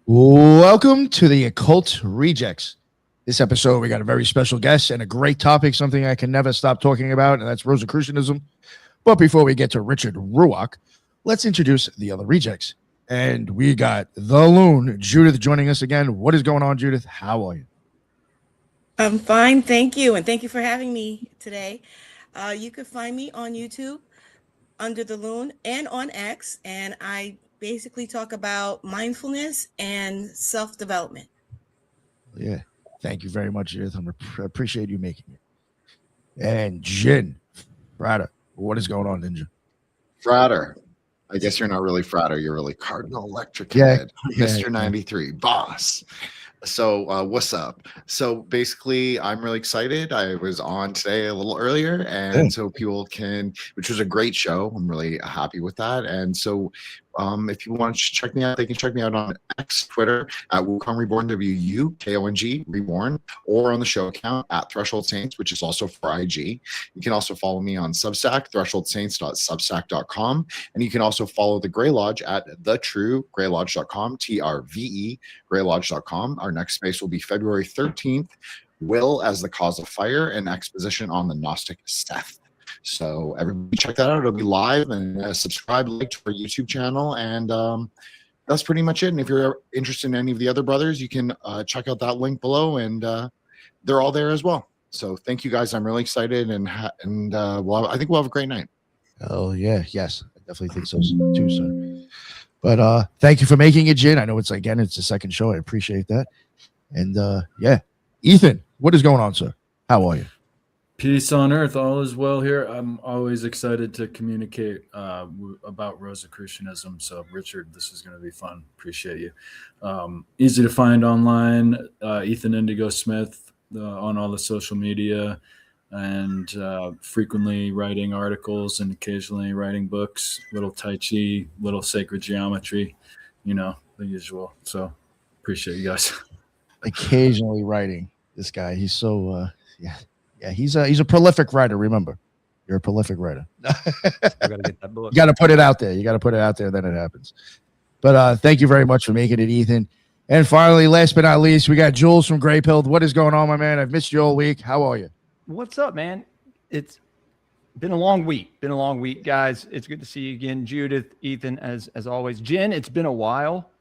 Welcome to the Occult Rejects. This episode, we got a very special guest and a great topic, something I can never stop talking about, and that's Rosicrucianism. But before we get to Richard Rauch, let's introduce the other rejects. And we got the Loon, Judith, joining us again. What is going on, Judith? How are you? I'm fine, thank you, and thank you for having me today. You can find me on YouTube under the Loon and on X, and I basically talk about mindfulness and self-development. Yeah, thank you very much, Judith. I appreciate you making it. And Jin, Frater, what is going on, Ninja? Frater. I guess you're not really Frater. You're really Cardinal Electric Yeah, Head, Mr. 93, boss. So what's up? So basically, I'm really excited. I was on today a little earlier, and so people can, which was a great show. I'm really happy with that. And so if you want to check me out, they can check me out on X, Twitter, at Wukong Reborn, WUKONG Reborn, or on the show account at Threshold Saints, which is also for IG. You can also follow me on Substack, thresholdsaints.substack.com. And you can also follow the Grey Lodge at thetruegraylodge.com, TRVE, graylodge.com. Our next space will be February 13th, Will as the Cause of Fire, an exposition on the Gnostic Seth. So everybody check that out. It'll be live, and subscribe, like to our YouTube channel, and that's pretty much it. And if you're interested in any of the other brothers, you can check out that link below, and they're all there as well. So thank you guys. I'm really excited, and I think we'll have a great night. Oh yeah, yes, I definitely think so too, sir. But thank you for making it, Jin. I know it's the second show. I appreciate that. And yeah, Ethan, what is going on, sir? How are you? Peace on earth, all is well here. I'm always excited to communicate about Rosicrucianism. So, Richard, this is going to be fun. Appreciate you. Easy to find online, Ethan Indigo Smith on all the social media, and frequently writing articles and occasionally writing books, little Tai Chi, little sacred geometry, the usual. So, appreciate you guys. Occasionally writing. This guy, he's so, yeah. Yeah, he's a prolific writer. Remember, you're a prolific writer. Gotta get that book. You got to put it out there. You got to put it out there, then it happens. But thank you very much for making it, Ethan. And finally, last but not least, we got Jules from Grey Pilled. What is going on, my man? I've missed you all week. How are you? What's up, man? It's been a long week. Guys. It's good to see you again, Judith, Ethan, as always. Jen, it's been a while.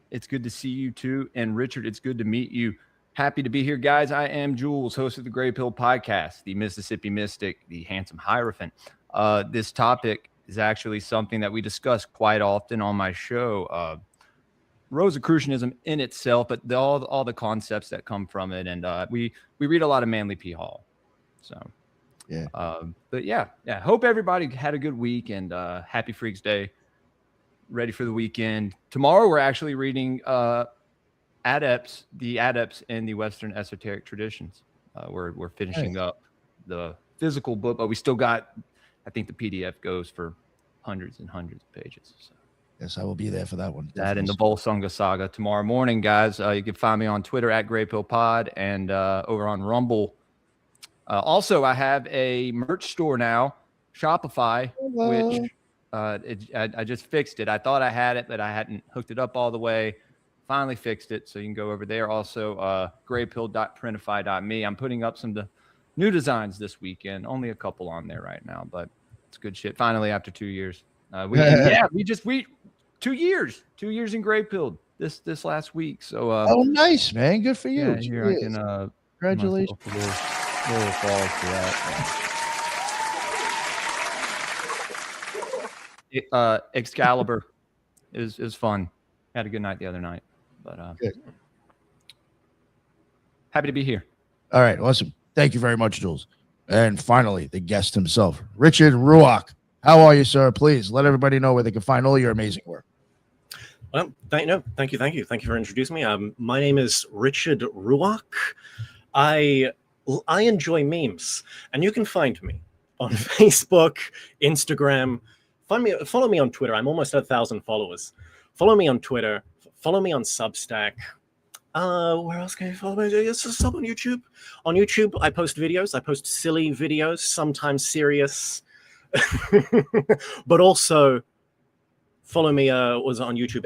It's good to see you too, and Richard, it's good to meet you. Happy to be here, guys. I am Jules, host of the Grey Pill podcast, the Mississippi Mystic, the handsome Hierophant. This topic is actually something that we discuss quite often on my show. Rosicrucianism in itself, but all the concepts that come from it. And we read a lot of Manly P. Hall. So, yeah. But yeah. Hope everybody had a good week, and happy Freaks Day. Ready for the weekend. Tomorrow we're actually reading the adepts in the Western esoteric traditions. We're finishing up the physical book, but we still got, I think the PDF goes for hundreds and hundreds of pages. So. Yes, I will be there for that one. That and the Volsunga Saga tomorrow morning, guys. You can find me on Twitter at GreyPillPod and over on Rumble. Also, I have a merch store now, Shopify, which I just fixed it. I thought I had it, but I hadn't hooked it up all the way. Finally fixed it, so you can go over there. Also, graypill.printify.me. I'm putting up some new designs this weekend. Only a couple on there right now, but it's good shit. Finally, after 2 years, we 2 years, 2 years in Grey Pill this last week. So, oh, nice, man, good for you. Yeah, here I can congratulations. A little applause for that. Excalibur is fun. Had a good night the other night. But good. Happy to be here. All right, awesome. Thank you very much, Jules. And finally, the guest himself, Richard Rauch. How are you, sir? Please let everybody know where they can find all your amazing work. Well, thank you for introducing me. My name is Richard Rauch. I enjoy memes, and you can find me on Facebook, Instagram. Follow me on Twitter. I'm almost at 1,000 followers. Follow me on Twitter. Follow me on Substack. Where else can you follow me? It's just up on YouTube. On YouTube, I post videos. I post silly videos, sometimes serious. But also, follow me was on YouTube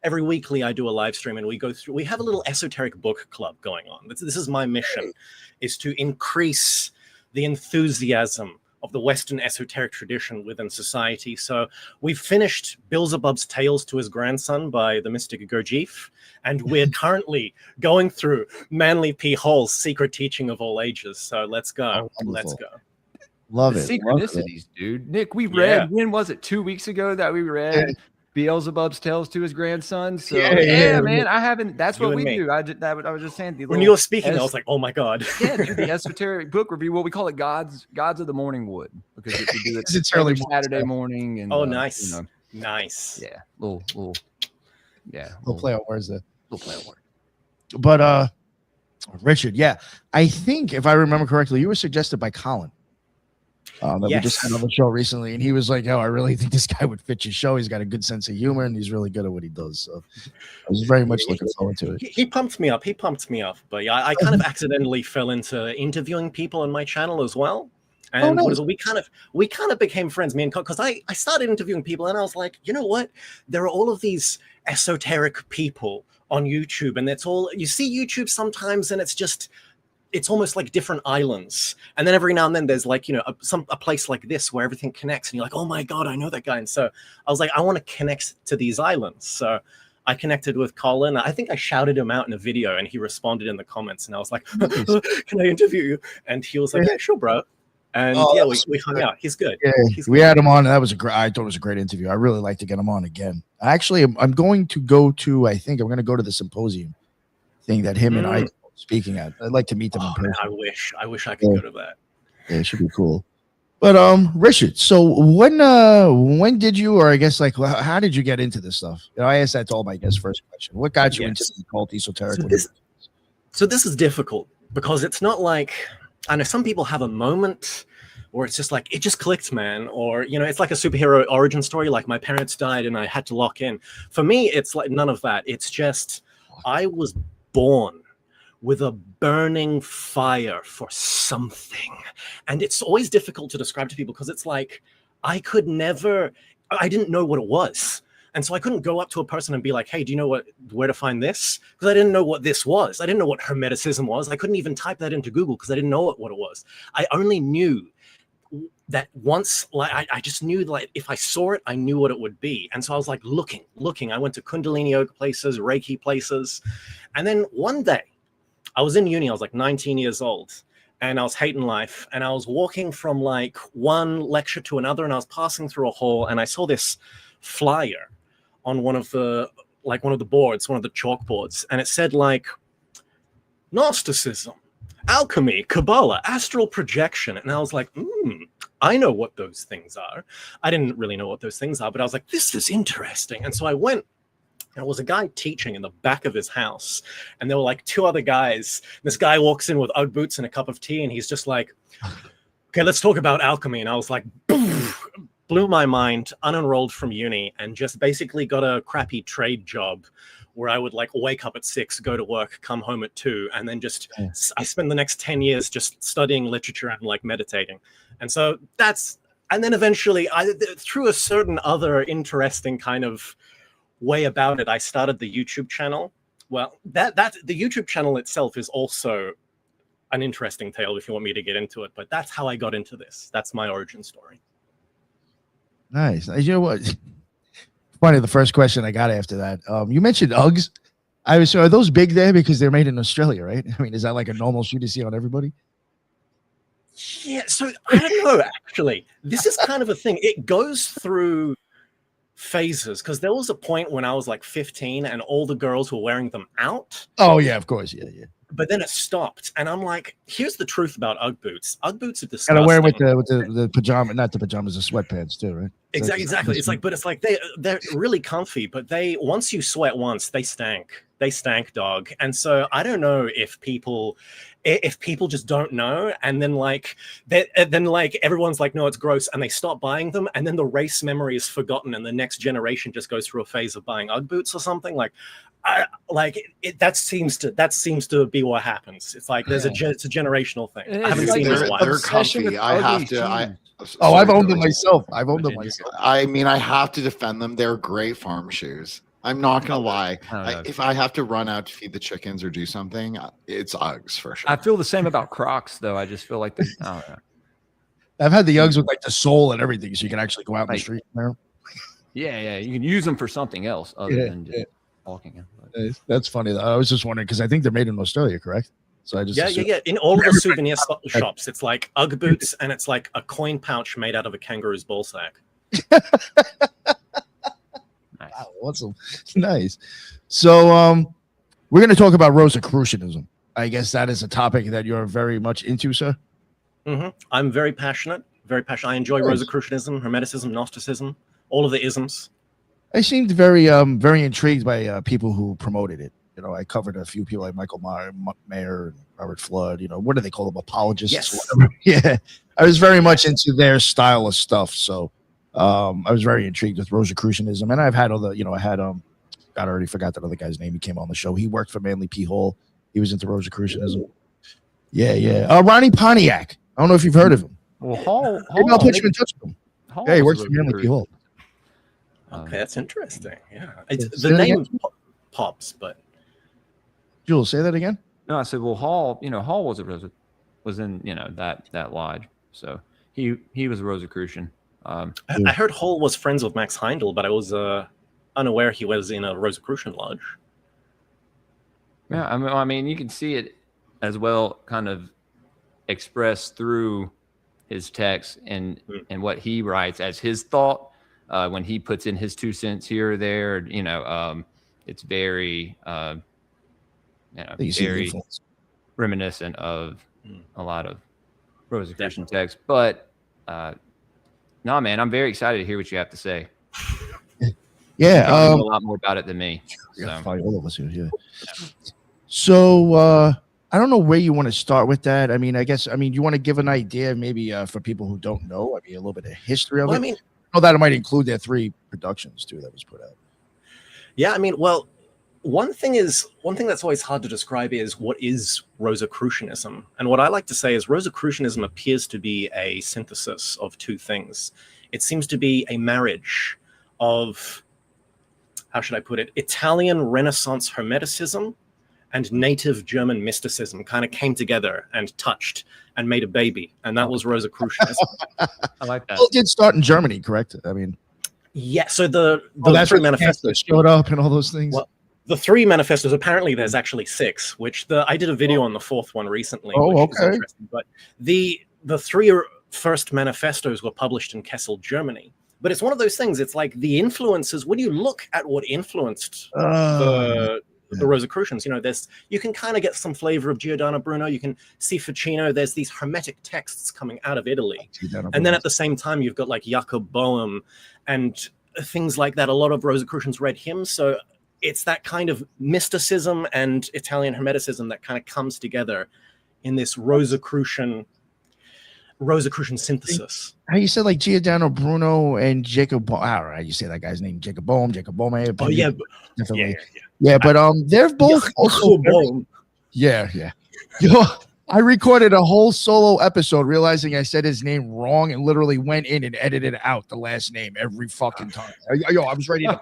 every weekly I do a live stream and we have a little esoteric book club going on. This is my mission, is to increase the enthusiasm of the Western esoteric tradition within society. So we've finished Beelzebub's Tales to His Grandson by the mystic Gurdjieff, and we're currently going through Manly P. Hall's Secret Teaching of All Ages. So let's go. Let's go. Love The it. synchronicities, dude. Nick, we read, when was it, 2 weeks ago that we read Beelzebub's Tales to His Grandson? So, man, I haven't, that's what we do. I was just saying. When you were speaking, I was like, oh my God. Do the esoteric book review. Well, we call it Gods of the Morning Wood, because we do it it's every early Saturday morning. And nice. Nice. Yeah. Little play on words there. Little play on words. But Richard, I think if I remember correctly, you were suggested by Colin. That we just had on the show recently, and he was like, I really think this guy would fit your show. He's got a good sense of humor, and he's really good at what he does. So I was very much looking forward to it. He pumped me up. But I kind of accidentally fell into interviewing people on my channel as well. And we kind of became friends, me and because I started interviewing people, and I was like, you know what? There are all of these esoteric people on YouTube, and that's all you see YouTube sometimes, and it's almost like different islands. And then every now and then there's like, a place like this where everything connects and you're like, oh my God, I know that guy. And so I was like, I want to connect to these islands. So I connected with Colin. I think I shouted him out in a video and he responded in the comments. And I was like, can I interview you? And he was like, yeah, sure, bro. And we hung out. He's good. Yeah, we had him on. And I thought it was a great interview. I really like to get him on again. Actually, I'm going to go to, I think I'm going to go to the symposium thing that him and I speaking at. I'd like to meet them in person. I wish I could go to that. Yeah, it should be cool. But Richard, so when did you, or I guess like how did you get into this stuff? I asked that to all my guests. First question: what got you into the occult esoteric? So this is difficult because it's not like, I know some people have a moment or it's just like it just clicked, man, or it's like a superhero origin story, like my parents died and I had to lock in. For me, it's like none of that. It's just I was born with a burning fire for something. And it's always difficult to describe to people because it's like, I didn't know what it was. And so I couldn't go up to a person and be like, hey, do you know where to find this? Because I didn't know what this was. I didn't know what Hermeticism was. I couldn't even type that into Google because I didn't know what it was. I only knew that once, like I just knew, like if I saw it, I knew what it would be. And so I was like looking. I went to Kundalini yoga places, Reiki places. And then one day, I was in uni, I was like 19 years old, and I was hating life. And I was walking from like one lecture to another, and I was passing through a hall, and I saw this flyer on one of the boards, one of the chalkboards. And it said like Gnosticism, alchemy, Kabbalah, astral projection. And I was like, I know what those things are. I didn't really know what those things are, but I was like, this is interesting. And so I went. There was a guy teaching in the back of his house, and there were like two other guys. This guy walks in with Ugg boots and a cup of tea, and he's just like, okay, let's talk about alchemy. And I was like, blew my mind, unenrolled from uni, and just basically got a crappy trade job where I would like wake up at 6, go to work, come home at 2, and then I spent the next 10 years just studying literature and like meditating. And so and then eventually through a certain other interesting kind of way about it, I started the YouTube channel. Well, that the YouTube channel itself is also an interesting tale if you want me to get into it, but that's how I got into this. That's my origin story. Nice. You know what? Funny, the first question I got after that, you mentioned Uggs. Are those big there because they're made in Australia, right? I mean, is that like a normal shoe to see on everybody? Yeah, so I don't know, actually. This is kind of a thing. It goes through phases, because there was a point when I was like 15 and all the girls were wearing them out. Oh yeah, of course, yeah. But then it stopped, and I'm like, here's the truth about Ugg boots. Ugg boots are disgusting. Gotta wear with the pajama, not the pajamas, the sweatpants too, right? Exactly. It's like they're really comfy, but once you sweat once, they stank. They stank, dog. And so I don't know if people just don't know, and then everyone's like, no, it's gross, and they stop buying them, and then the race memory is forgotten, and the next generation just goes through a phase of buying Ugg boots or something. That seems to be what happens. It's like it's a generational thing. I haven't seen it in a while. They're comfy. I've owned them myself. I mean, I have to defend them. They're great farm shoes. I'm not gonna lie. I don't know. If I have to run out to feed the chickens or do something, it's Uggs for sure. I feel the same about Crocs, though. I just feel like I don't know. I've had the Uggs with like the sole and everything, so you can actually go out in the Right. street there. Yeah, you can use them for something else other than just walking. But That's funny though. I was just wondering because I think they're made in Australia, correct? So I just assumed- Yeah. In all of the souvenir shops, it's like Ugg boots, and it's like a coin pouch made out of a kangaroo's ball sack. nice. Wow, awesome. Nice. So we're going to talk about Rosicrucianism. I guess that is a topic that you're very much into, sir. I'm very passionate. Very passionate. I enjoy Nice. Rosicrucianism, Hermeticism, Gnosticism, all of the isms. I seemed very very intrigued by people who promoted it. You know, I covered a few people like Michael Mayer and Robert Flood. You know, what do they call them? Apologists? Yes. Whatever. Yeah. I was very much into their style of stuff. So I was very intrigued with Rosicrucianism. And I've had other, I had God, I already forgot that other guy's name. He came on the show. He worked for Manly P. Hall. He was into Rosicrucianism. Yeah. Ronnie Pontiac. I don't know if you've heard of him. Well, Hall Maybe I'll put you in touch with him. Hall Yeah, he was works a for Manly P. Hall. Okay, that's interesting. Yeah, Say the that name again? pops, but Jules, say that again. No, I said, well, Hall was in that lodge, so he was a Rosicrucian. I heard Hall was friends with Max Heindel, but I was unaware he was in a Rosicrucian lodge. Yeah, I mean, you can see it as well, kind of expressed through his text and what he writes as his thought when he puts in his 2 cents here or there. It's very You see the very influence. reminiscent of a lot of Rosicrucian texts. But no, man, I'm very excited to hear what you have to say. Yeah. You know a lot more about it than me. Yeah, So. probably all of us here. Yeah. So I don't know where you want to start with that. I mean, you want to give an idea, maybe for people who don't know. I mean, a little bit of history of Well, it. I mean, I know that it might include their 3 productions too that was put out. yeah, I mean, well, one thing that's always hard to describe is what is Rosicrucianism. And what I like to say is Rosicrucianism appears to be a synthesis of 2 things. It seems to be a marriage of, how should I put it, Italian Renaissance Hermeticism and native German mysticism kind of came together and touched and made a baby. And that was Rosicrucianism. I like that. Well, it did start in Germany, correct? I mean, Yeah, so the that's 3 where the manifestos showed up and all those things. Well, the 3 manifestos, apparently there's actually 6, which I did a video on the 4th one recently. Oh, which is okay. interesting. But the 3 first manifestos were published in Kessel, Germany. But it's one of those things, it's like the influences, when you look at what influenced the Rosicrucians, you can kind of get some flavor of Giordano Bruno, you can see Ficino, there's these hermetic texts coming out of Italy. And then at the same time, you've got like Jakob Boehm and things like that. A lot of Rosicrucians read him. So it's that kind of mysticism and Italian Hermeticism that kind of comes together in this Rosicrucian synthesis. How you said like Giordano Bruno and Jacob? I don't know how you say that guy's name. Jacob Boehm. Oh yeah, definitely. Yeah, but they're both also very, yeah. I recorded a whole solo episode realizing I said his name wrong and literally went in and edited out the last name every fucking time. I was ready to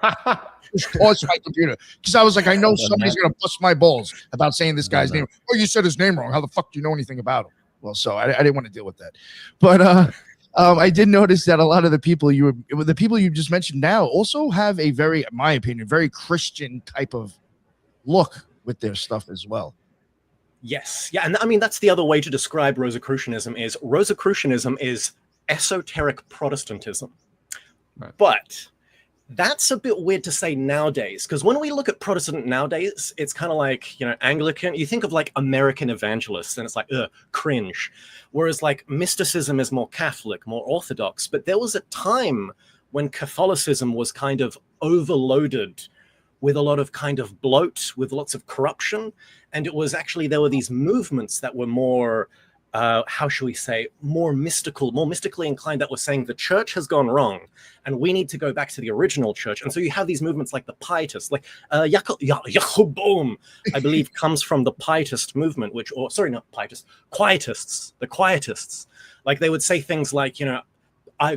just pause my computer because I was like, I know somebody's gonna bust my balls about saying this guy's name. Oh, you said his name wrong. How the fuck do you know anything about him? Well, so I didn't want to deal with that, but I did notice that a lot of the people you just mentioned now also have a very, in my opinion, very Christian type of look with their stuff as well. Yes, yeah, and I mean that's the other way to describe Rosicrucianism is esoteric Protestantism, Right. But that's a bit weird to say nowadays, because when we look at Protestant nowadays, it's kind of like, Anglican. You think of like American evangelists, and it's like, cringe. Whereas like mysticism is more Catholic, more Orthodox. But there was a time when Catholicism was kind of overloaded with a lot of kind of bloat, with lots of corruption. And it was actually, there were these movements that were more, how shall we say, more mystically inclined, that were saying the church has gone wrong and we need to go back to the original church. And so you have these movements like the Pietists, like Jakob Boehm, I believe, comes from the Pietist movement, Quietists, the Quietists. Like they would say things like,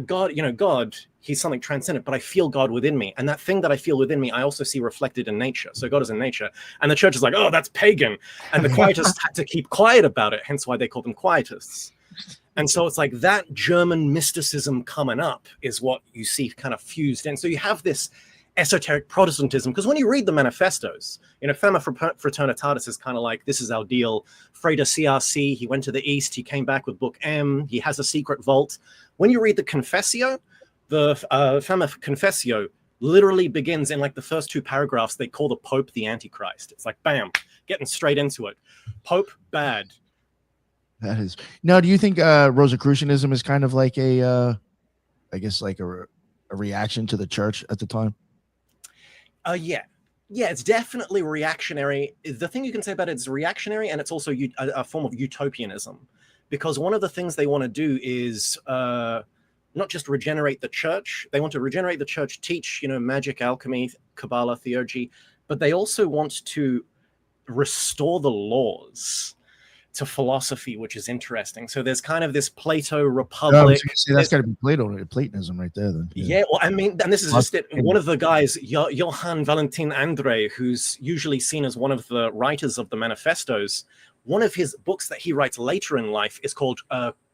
God, he's something transcendent, but I feel God within me. And that thing that I feel within me, I also see reflected in nature. So God is in nature. And the church is like, oh, that's pagan. And the quietists had to keep quiet about it, hence why they call them quietists. And so it's like that German mysticism coming up is what you see kind of fused in. So you have this esoteric Protestantism, because when you read the manifestos, Fema Fraternitatis is kind of like, this is our deal. Frater CRC, he went to the East, he came back with Book M, he has a secret vault. When you read the Confessio, the Fema Confessio literally begins in like the first 2 paragraphs, they call the Pope the Antichrist. It's like, bam, getting straight into it. Pope, bad. That is. Now, do you think Rosicrucianism is kind of like a reaction to the church at the time? Yeah, it's definitely reactionary. The thing you can say about it is reactionary, and it's also a form of utopianism, because one of the things they want to do is not just regenerate the church. They want to regenerate the church, teach, magic, alchemy, Kabbalah, theurgy, but they also want to restore the laws to philosophy, which is interesting. So there's kind of this Plato Republic. That's got to be Platonism right there, then. Yeah, well, I mean, and this is just it. One of the guys, Johann Valentin André, who's usually seen as one of the writers of the manifestos, one of his books that he writes later in life is called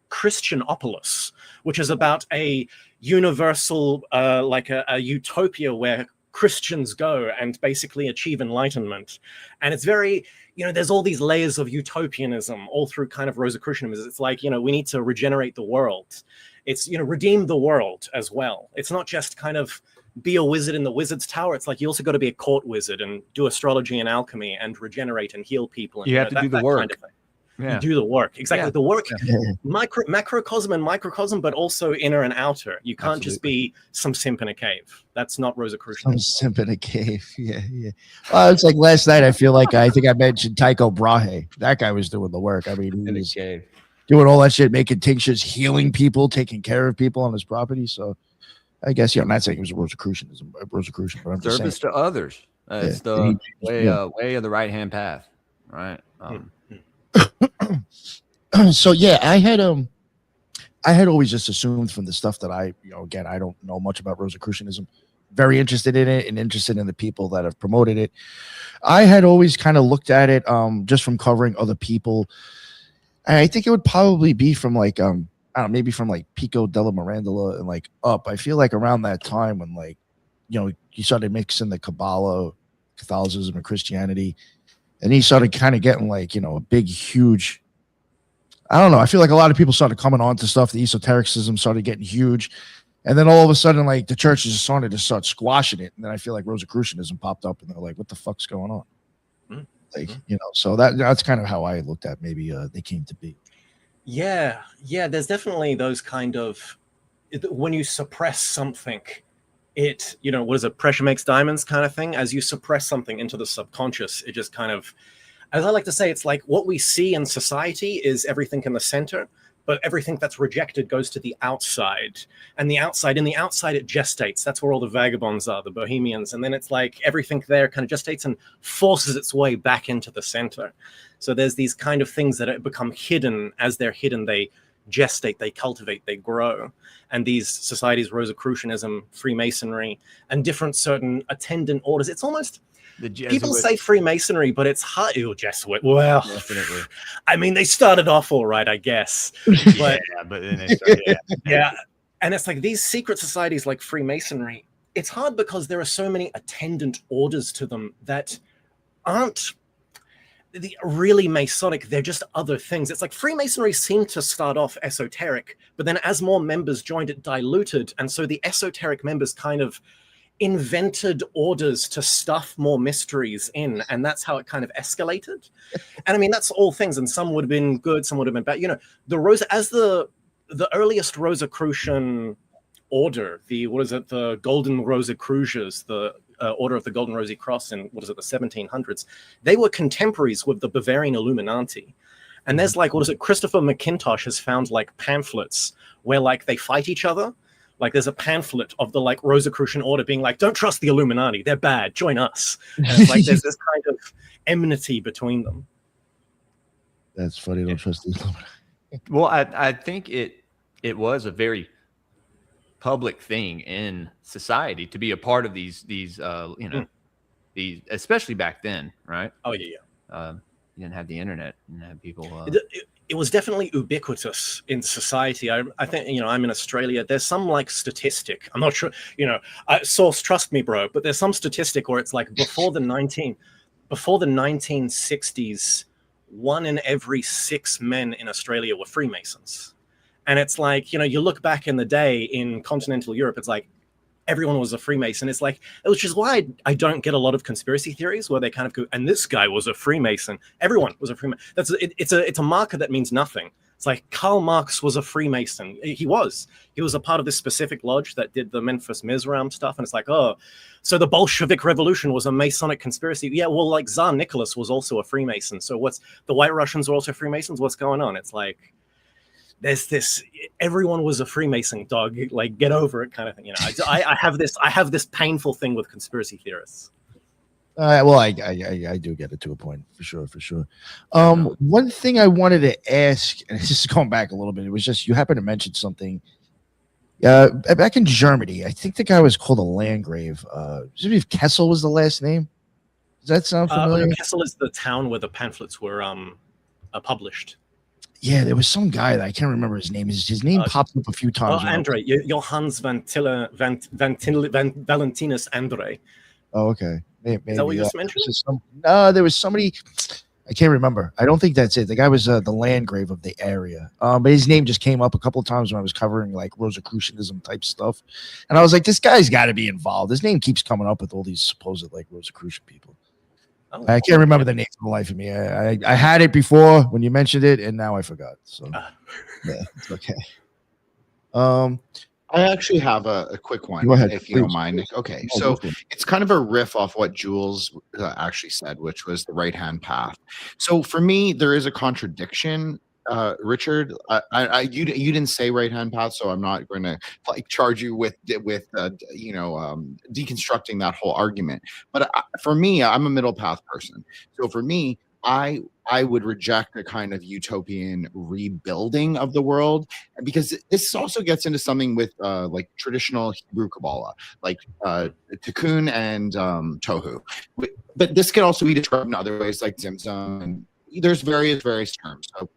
Christianopolis, which is about a universal, like a utopia where Christians go and basically achieve enlightenment. And it's very, there's all these layers of utopianism all through kind of Rosicrucianism. It's like, we need to regenerate the world. It's, redeem the world as well. It's not just kind of be a wizard in the wizard's tower. It's like you also got to be a court wizard and do astrology and alchemy and regenerate and heal people. And, you have to do the work. Kind of thing. Yeah. You do the work. Exactly. The work, macrocosm and microcosm, but also inner and outer. You can't just be some simp in a cave. That's not Rosicrucianism. Some simp in a cave. Yeah. Well, it's like last night, I think I mentioned Tycho Brahe. That guy was doing the work. I mean, he was doing all that shit, making tinctures, healing people, taking care of people on his property. So I guess, I'm not saying it was Rosicrucian, but I'm just service to others. It's the way of the right-hand path, right? So yeah, I had always just assumed from the stuff that I don't know much about Rosicrucianism, very interested in it and interested in the people that have promoted it. I had always kind of looked at it just from covering other people, and I think it would probably be from like I don't know, maybe from like Pico della Mirandola and like up. I feel like around that time when like you started mixing the Kabbalah, Catholicism, and Christianity. And he started kind of getting like, a big, huge, I don't know. I feel like a lot of people started coming on to stuff. The esotericism started getting huge. And then all of a sudden, like the churches just started to start squashing it. And then I feel like Rosicrucianism popped up and they're like, what the fuck's going on? Like, so that's kind of how I looked at maybe they came to be. Yeah. There's definitely those kind of, when you suppress something, it, what is it? Pressure makes diamonds kind of thing. As you suppress something into the subconscious, it just kind of, as I like to say, it's like what we see in society is everything in the center, but everything that's rejected goes to the outside. And in the outside, it gestates. That's where all the vagabonds are, the bohemians. And then it's like everything there kind of gestates and forces its way back into the center. So there's these kind of things that become hidden. As they're hidden, they gestate, they cultivate, they grow. And these societies, Rosicrucianism, Freemasonry, and different certain attendant orders, it's almost, people say Freemasonry, but it's hard. Jesuit. Well, definitely. I mean, they started off all right, I guess. But, but then they started, yeah. And it's like these secret societies like Freemasonry, it's hard because there are so many attendant orders to them that aren't the really Masonic. They're just other things. It's like Freemasonry seemed to start off esoteric, but then as more members joined, it diluted. And so the esoteric members kind of invented orders to stuff more mysteries in. And that's how it kind of escalated. And I mean, that's all things. And some would have been good, some would have been bad. The earliest Rosicrucian order, the Golden Rosicrucians, the Order of the Golden Rosy Cross in, the 1700s, they were contemporaries with the Bavarian Illuminati. And there's like, Christopher McIntosh has found like pamphlets where like they fight each other. Like there's a pamphlet of the like Rosicrucian order being like, don't trust the Illuminati, they're bad, join us. And it's like there's this kind of enmity between them. That's funny, don't trust the Illuminati. Well, I think it was a very public thing in society to be a part of these these, especially back then, right? Oh yeah. You didn't have the internet and have people. It was definitely ubiquitous in society. I think, I'm in Australia. There's some like statistic. I'm not sure, source, trust me, bro. But there's some statistic where it's like before the 1960s, 1 in every 6 men in Australia were Freemasons. And it's like, you look back in the day in continental Europe, it's like everyone was a Freemason. It's like, which is why I don't get a lot of conspiracy theories where they kind of go, and this guy was a Freemason. Everyone was a Freemason. It's a marker that means nothing. It's like Karl Marx was a Freemason. He was a part of this specific lodge that did the Memphis Mizraim stuff. And it's like, oh, so the Bolshevik Revolution was a Masonic conspiracy. Yeah, well, like Tsar Nicholas was also a Freemason. So the White Russians were also Freemasons? What's going on? It's like, there's this, everyone was a Freemason, dog, like get over it kind of thing. I have this painful thing with conspiracy theorists. Well, I do get it to a point for sure. One thing I wanted to ask, and this is going back a little bit, it was just you happened to mention something. Back in Germany, I think the guy was called a Landgrave. If Kessel was the last name. Does that sound familiar? Kessel is the town where the pamphlets were published. Yeah, there was some guy that I can't remember his name. His name popped up a few times. Oh, Andre, Johannes Valentinus Andre. Oh, okay. Maybe, is that what you just mentioned? No, there was somebody. I can't remember. I don't think that's it. The guy was the Landgrave of the area. But his name just came up a couple of times when I was covering like Rosicrucianism type stuff, and I was like, this guy's got to be involved. His name keeps coming up with all these supposed like Rosicrucian people. Oh, I can't remember the name for the life of me. I had it before when you mentioned it, and now I forgot. So yeah, it's okay. I actually have a quick one, if you don't mind. Okay, so it's kind of a riff off what Jules actually said, which was the right-hand path. So for me, there is a contradiction. Richard, you didn't say right-hand path, so I'm not going to like charge you with deconstructing that whole argument. But for me, I'm a middle path person. So for me, I would reject a kind of utopian rebuilding of the world, because this also gets into something with like traditional Hebrew Kabbalah, like Tikkun and Tohu. But this can also be described in other ways, like Zimzum, and there's various terms. So,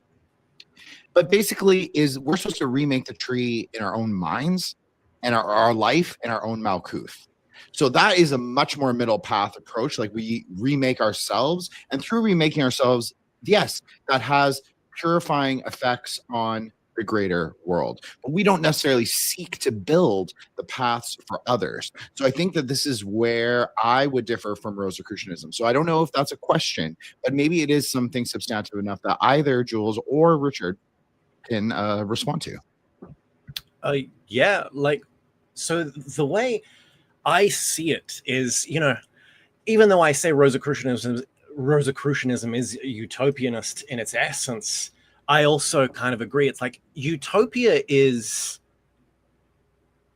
but basically, we're supposed to remake the tree in our own minds and our life in our own Malkuth. So that is a much more middle path approach. Like we remake ourselves, and through remaking ourselves, yes, that has purifying effects on the greater world. But we don't necessarily seek to build the paths for others. So I think that this is where I would differ from Rosicrucianism. So I don't know if that's a question, but maybe it is something substantive enough that either Jules or Richard can respond to. Yeah, like, so the way I see it is, even though I say Rosicrucianism is utopianist in its essence, I also kind of agree. It's like utopia is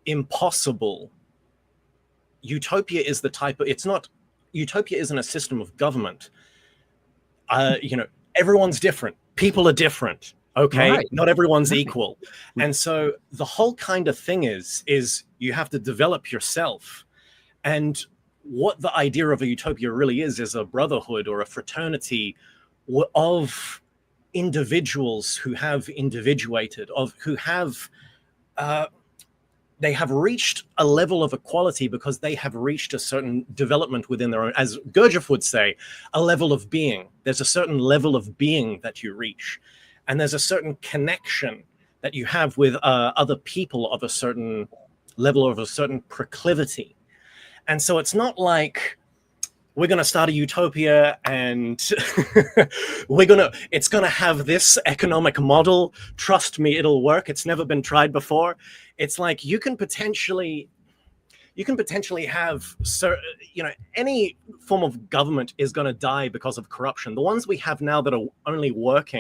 impossible. Utopia is utopia isn't a system of government. Everyone's different. People are different. Okay, right. Not everyone's equal. And so the whole kind of thing is you have to develop yourself. And what the idea of a utopia really is a brotherhood or a fraternity of individuals who have individuated, they have reached a level of equality because they have reached a certain development within their own, as Gurdjieff would say, a level of being. There's a certain level of being that you reach. And there's a certain connection that you have with other people of a certain level, of a certain proclivity. And so it's not like we're going to start a utopia and it's going to have this economic model. Trust me, it'll work. It's never been tried before. It's like you can potentially have, any form of government is going to die because of corruption. The ones we have now that are only work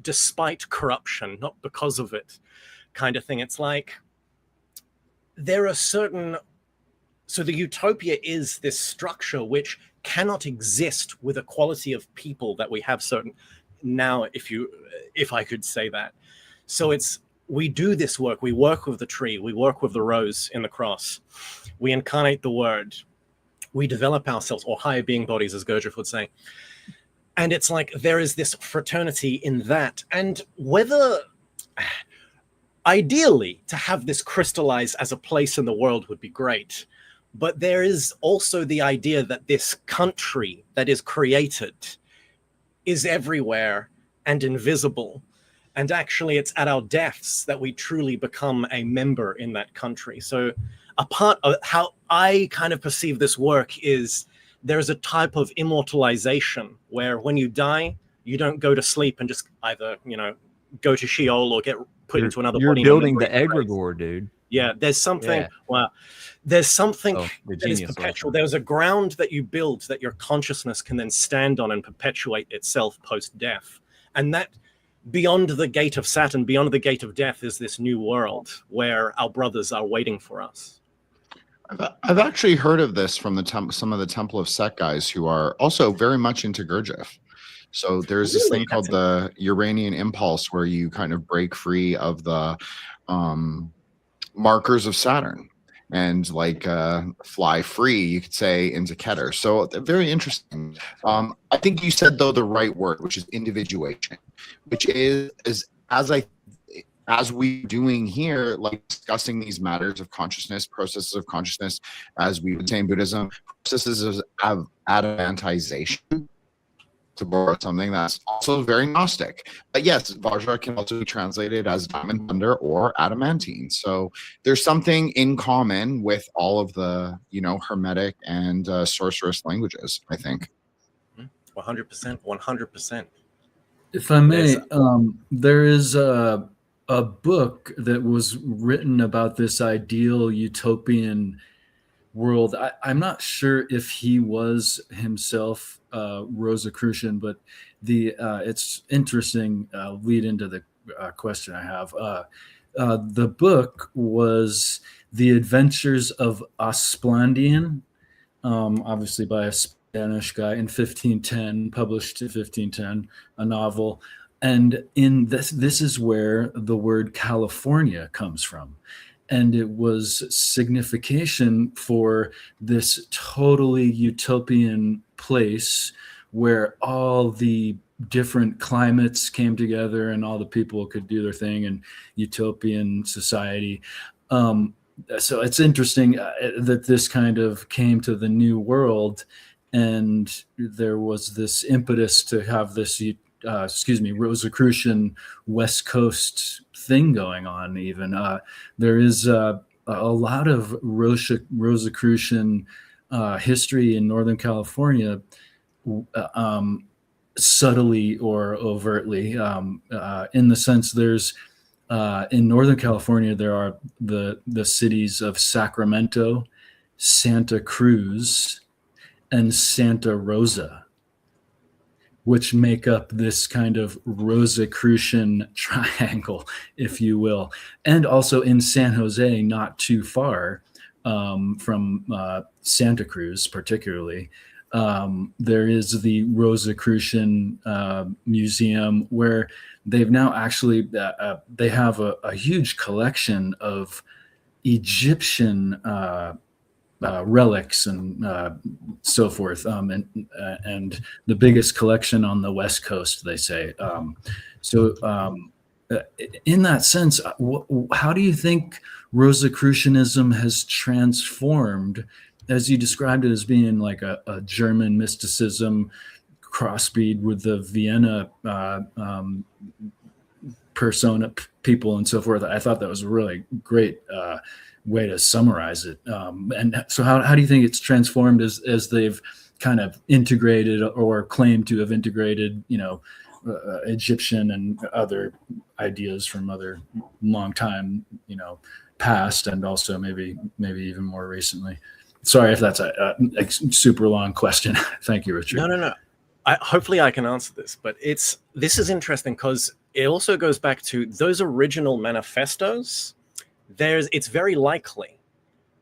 despite corruption, not because of it, kind of thing. It's like there are certain. So the utopia is this structure which cannot exist with a quality of people that we have certain now, if I could say that. So it's we do this work. We work with the tree. We work with the rose in the cross. We incarnate the word. We develop ourselves, or higher being bodies, as Gurdjieff would say. And it's like there is this fraternity in that. And whether, ideally, to have this crystallize as a place in the world would be great. But there is also the idea that this country that is created is everywhere and invisible. And actually, it's at our deaths that we truly become a member in that country. So a part of how I kind of perceive this work is there's a type of immortalization where when you die, you don't go to sleep and just either, go to Sheol or get put into another body. You're building the egregore, dude. Yeah, there's something, there's something the that is genius perpetual. lesson. There's a ground that you build that your consciousness can then stand on and perpetuate itself post-death. And that beyond the gate of Saturn, beyond the gate of death is this new world where our brothers are waiting for us. I've actually heard of this from some of the Temple of Set guys who are also very much into Gurdjieff. So there's this thing called the Uranian impulse, where you kind of break free of the markers of Saturn and fly free, you could say, into Keter. So very interesting. I think you said, though, the right word, which is individuation, which is as we're doing here, like discussing these matters of consciousness, processes of consciousness, as we would say in Buddhism, processes of adamantization, to borrow something that's also very Gnostic. But yes, Vajra can also be translated as diamond, thunder, or adamantine. So there's something in common with all of the, Hermetic and sorceress languages, I think. 100%, 100%. If I may, there is a book that was written about this ideal utopian world. I'm not sure if he was himself Rosicrucian, but it's interesting lead into the question I have. The book was The Adventures of Asplandian, obviously by a Spanish guy in 1510, published in 1510, a novel. And in this is where the word California comes from. And it was signification for this totally utopian place where all the different climates came together and all the people could do their thing in utopian society. So it's interesting that this kind of came to the New World, and there was this impetus to have this Rosicrucian West Coast thing going on. Even there is a lot of Rosicrucian history in Northern California, subtly or overtly, in the sense there's in Northern California there are the cities of Sacramento, Santa Cruz, and Santa Rosa, which make up this kind of Rosicrucian triangle, if you will. And also in San Jose, not too far from Santa Cruz particularly, there is the Rosicrucian Museum, where they've now actually, they have a huge collection of Egyptian relics and so forth, and the biggest collection on the West Coast, they say. In that sense, how do you think Rosicrucianism has transformed, as you described it as being like a German mysticism crossbreed with the Vienna persona people and so forth? I thought that was a really great way to summarize it. And so how do you think it's transformed as they've kind of integrated or claimed to have integrated, Egyptian and other ideas from other long time, past, and also maybe even more recently? Sorry if that's a super long question. Thank you, Richard. No. Hopefully I can answer this, but this is interesting because it also goes back to those original manifestos. It's very likely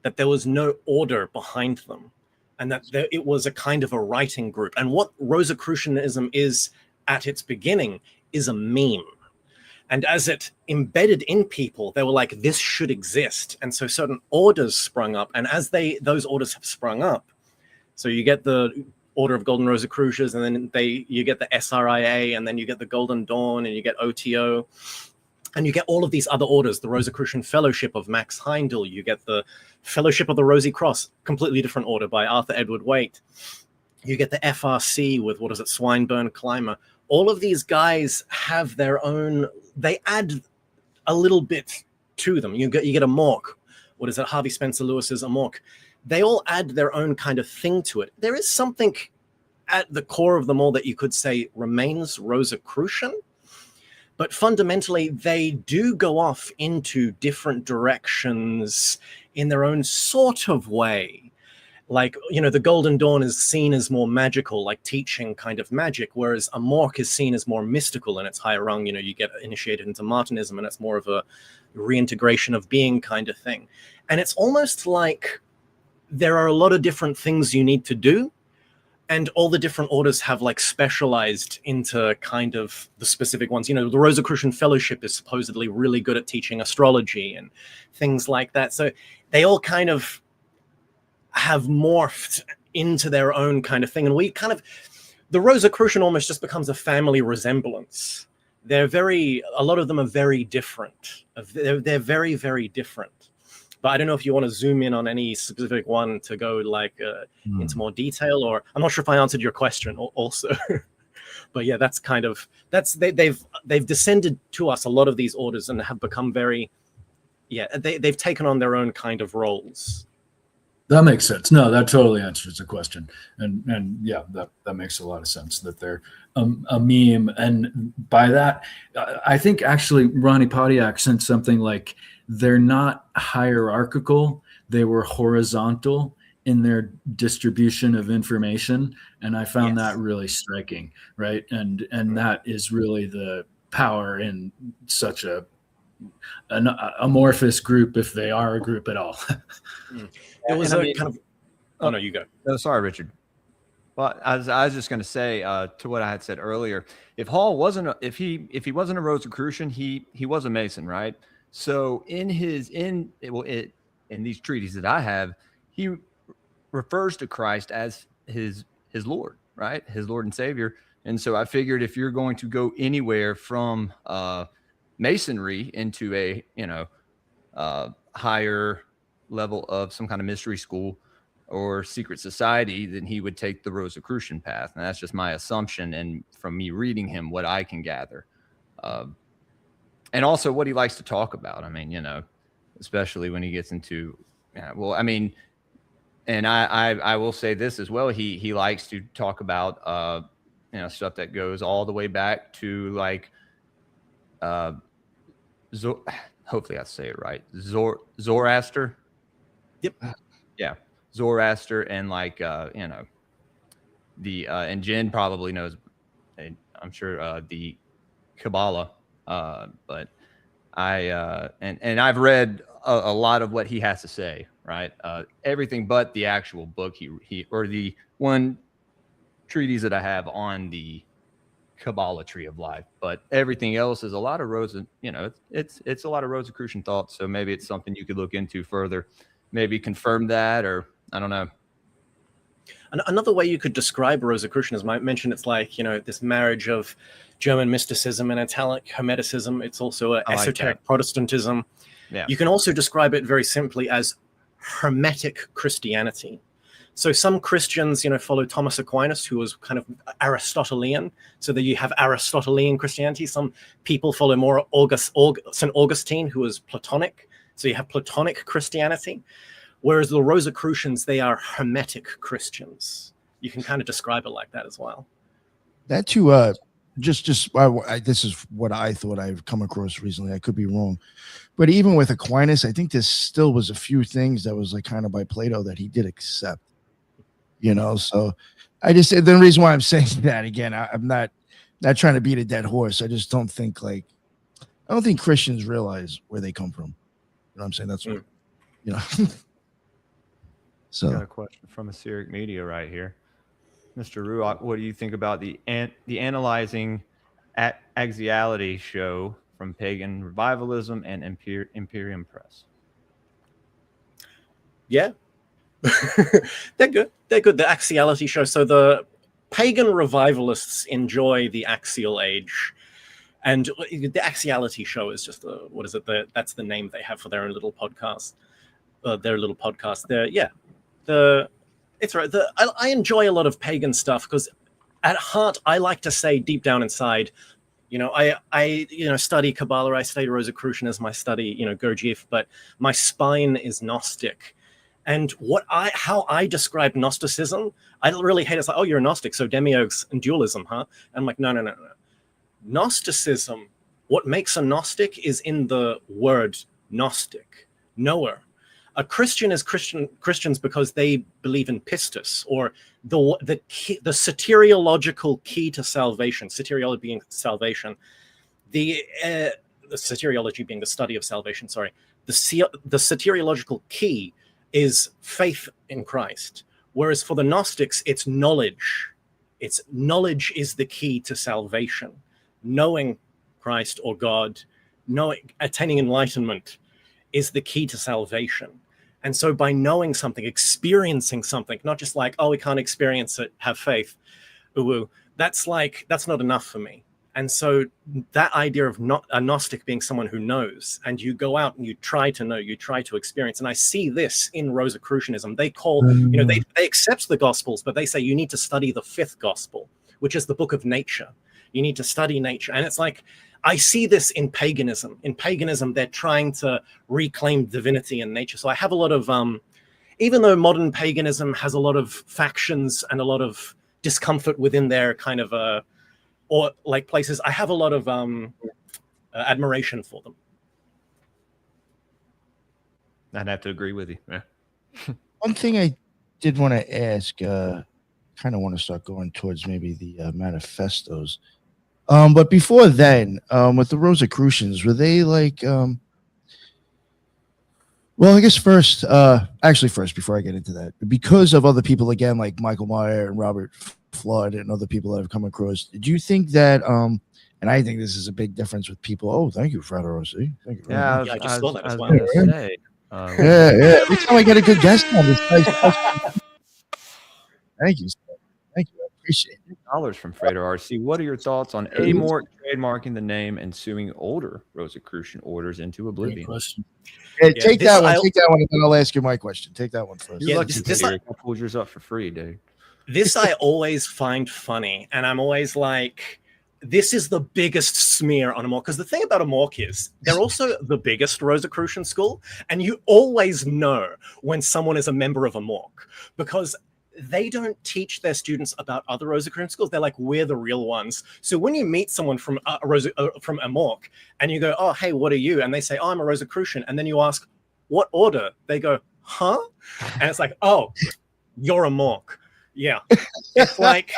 that there was no order behind them, and that it was a kind of a writing group. And what Rosicrucianism is at its beginning is a meme. And as it embedded in people, they were like, this should exist. And so certain orders sprung up. And as those orders have sprung up, so you get the Order of Golden Rosicrucians, and then you get the SRIA, and then you get the Golden Dawn, and you get OTO, and you get all of these other orders, the Rosicrucian Fellowship of Max Heindel, you get the Fellowship of the Rosy Cross, completely different order by Arthur Edward Waite. You get the FRC with, Swinburne Clymer. All of these guys have their own, they add a little bit to them. You get a Mork. Harvey Spencer Lewis's Amorc. They all add their own kind of thing to it. There is something at the core of them all that you could say remains Rosicrucian, but fundamentally they do go off into different directions in their own sort of way. Like, the Golden Dawn is seen as more magical, like teaching kind of magic, whereas Amorc is seen as more mystical and it's higher rung. You get initiated into Martinism and it's more of a reintegration of being kind of thing. And it's almost like there are a lot of different things you need to do, and all the different orders have like specialized into kind of the specific ones. The Rosicrucian Fellowship is supposedly really good at teaching astrology and things like that. So they all kind of have morphed into their own kind of thing. And the Rosicrucian almost just becomes a family resemblance. A lot of them are very different. They're very, very different. But I don't know if you want to zoom in on any specific one to go into more detail, or I'm not sure if I answered your question also. But yeah, they've descended to us, a lot of these orders, and have become they've taken on their own kind of roles. That makes sense. No, that totally answers the question. And yeah, that makes a lot of sense that they're a meme. And by that, I think actually Ronnie Podiak sent something like, they're not hierarchical, they were horizontal in their distribution of information. And I found that really striking, right? And that is really the power in such an amorphous group, if they are a group at all. It was no, you go. No, sorry, Richard. Well, I was just going to say to what I had said earlier, if Hall wasn't, if he wasn't a Rosicrucian, he was a Mason, right? So in these treaties that I have, he refers to Christ as his Lord, right? His Lord and Savior. And so I figured if you're going to go anywhere from Masonry into a higher level of some kind of mystery school or secret society, then he would take the Rosicrucian path. And that's just my assumption, and from me reading him, what I can gather. And also what he likes to talk about. I mean, especially when he gets into, and I will say this as well. He likes to talk about, stuff that goes all the way back to like, hopefully I say it right. Zoroaster. Yep. Yeah. Zoroaster and like, and Jen probably knows, I'm sure, the Kabbalah. But I've read a lot of what he has to say, right? Everything but the actual book he or the one treatise that I have on the Kabbalah tree of life, but everything else is a lot of it's a lot of Rosicrucian thoughts. So maybe it's something you could look into further, maybe confirm that, or I don't know. Another way you could describe Rosicrucianism, I mentioned it's like, this marriage of German mysticism and Italic Hermeticism. It's also an esoteric Protestantism. Yeah. You can also describe it very simply as Hermetic Christianity. So some Christians, follow Thomas Aquinas, who was kind of Aristotelian. So that you have Aristotelian Christianity. Some people follow more St. Augustine, who was Platonic. So you have Platonic Christianity. Whereas the Rosicrucians, they are Hermetic Christians. You can kind of describe it like that as well. That too, this is what I thought I've come across recently. I could be wrong. But even with Aquinas, I think there still was a few things that was like kind of by Plato that he did accept. So I just, the reason why I'm saying that again, I'm not trying to beat a dead horse. I just don't think Christians realize where they come from. You know what I'm saying? That's what, So got a question from Assyric Media right here. Mr. Rauch, what do you think about the analyzing axiality show from Pagan Revivalism and Imperium Press. Yeah. They're good. They're good. The axiality show. So the pagan revivalists enjoy the axial age. And the axiality show is just that's the name they have for their own little podcast. It's right. I enjoy a lot of pagan stuff because at heart, I like to say deep down inside, I study Kabbalah, I study Rosicrucianism, I study, Gurdjieff, but my spine is Gnostic. And how I describe Gnosticism, I really hate it. It's like, oh, you're a Gnostic, so demiurgs and dualism, huh? And I'm like, no. Gnosticism, what makes a Gnostic is in the word Gnostic, knower. A Christian is Christians because they believe in pistis, or the soteriological key to salvation. Soteriology being salvation, the soteriology being the study of salvation. Sorry, the soteriological key is faith in Christ, whereas for the Gnostics, it's knowledge. It's knowledge is the key to salvation. Knowing Christ or God, attaining enlightenment is the key to salvation. And so by knowing something, experiencing something, not just like, oh, we can't experience it, have faith, that's not enough for me. And so that idea of not a Gnostic being someone who knows, and you go out and you try to know, you try to experience. And I see this in Rosicrucianism. They call, they accept the Gospels, but they say you need to study the fifth Gospel, which is the book of nature. You need to study nature. And it's like, I see this in paganism. In paganism, they're trying to reclaim divinity and nature. So I have a lot of, even though modern paganism has a lot of factions and a lot of discomfort within their kind of, or like places, I have a lot of admiration for them. I'd have to agree with you. Yeah. One thing I did want to ask, kind of want to start going towards maybe the manifestos. But before then, with the Rosicrucians, were they like, well, I guess first, before I get into that, because of other people, again, like Michael Meyer and Robert Flood and other people that have come across, do you think that, and I think this is a big difference with people. Oh, thank you, Frater Rossi. Thank you. Yeah, I just saw that as well. Say, yeah. Every time I get a good guest on this, thank you. Thank you. I appreciate it. $2 from Frater RC. What are your thoughts on Amorc trademarking the name and suing older Rosicrucian orders into oblivion? Yeah, take that one, and then I'll ask you my question. Take that one first. You're lucky to pull yours up for free, dude. This I always find funny, and I'm always like, this is the biggest smear on Amorc. Because the thing about Amorc is they're also the biggest Rosicrucian school, and you always know when someone is a member of Amorc because they don't teach their students about other Rosicrucian schools. They're like, we're the real ones. So when you meet someone from Amorc and you go, oh, hey, what are you? And they say, oh, I'm a Rosicrucian. And then you ask, what order? They go, huh? And it's like, oh, you're Amorc. Yeah. It's like,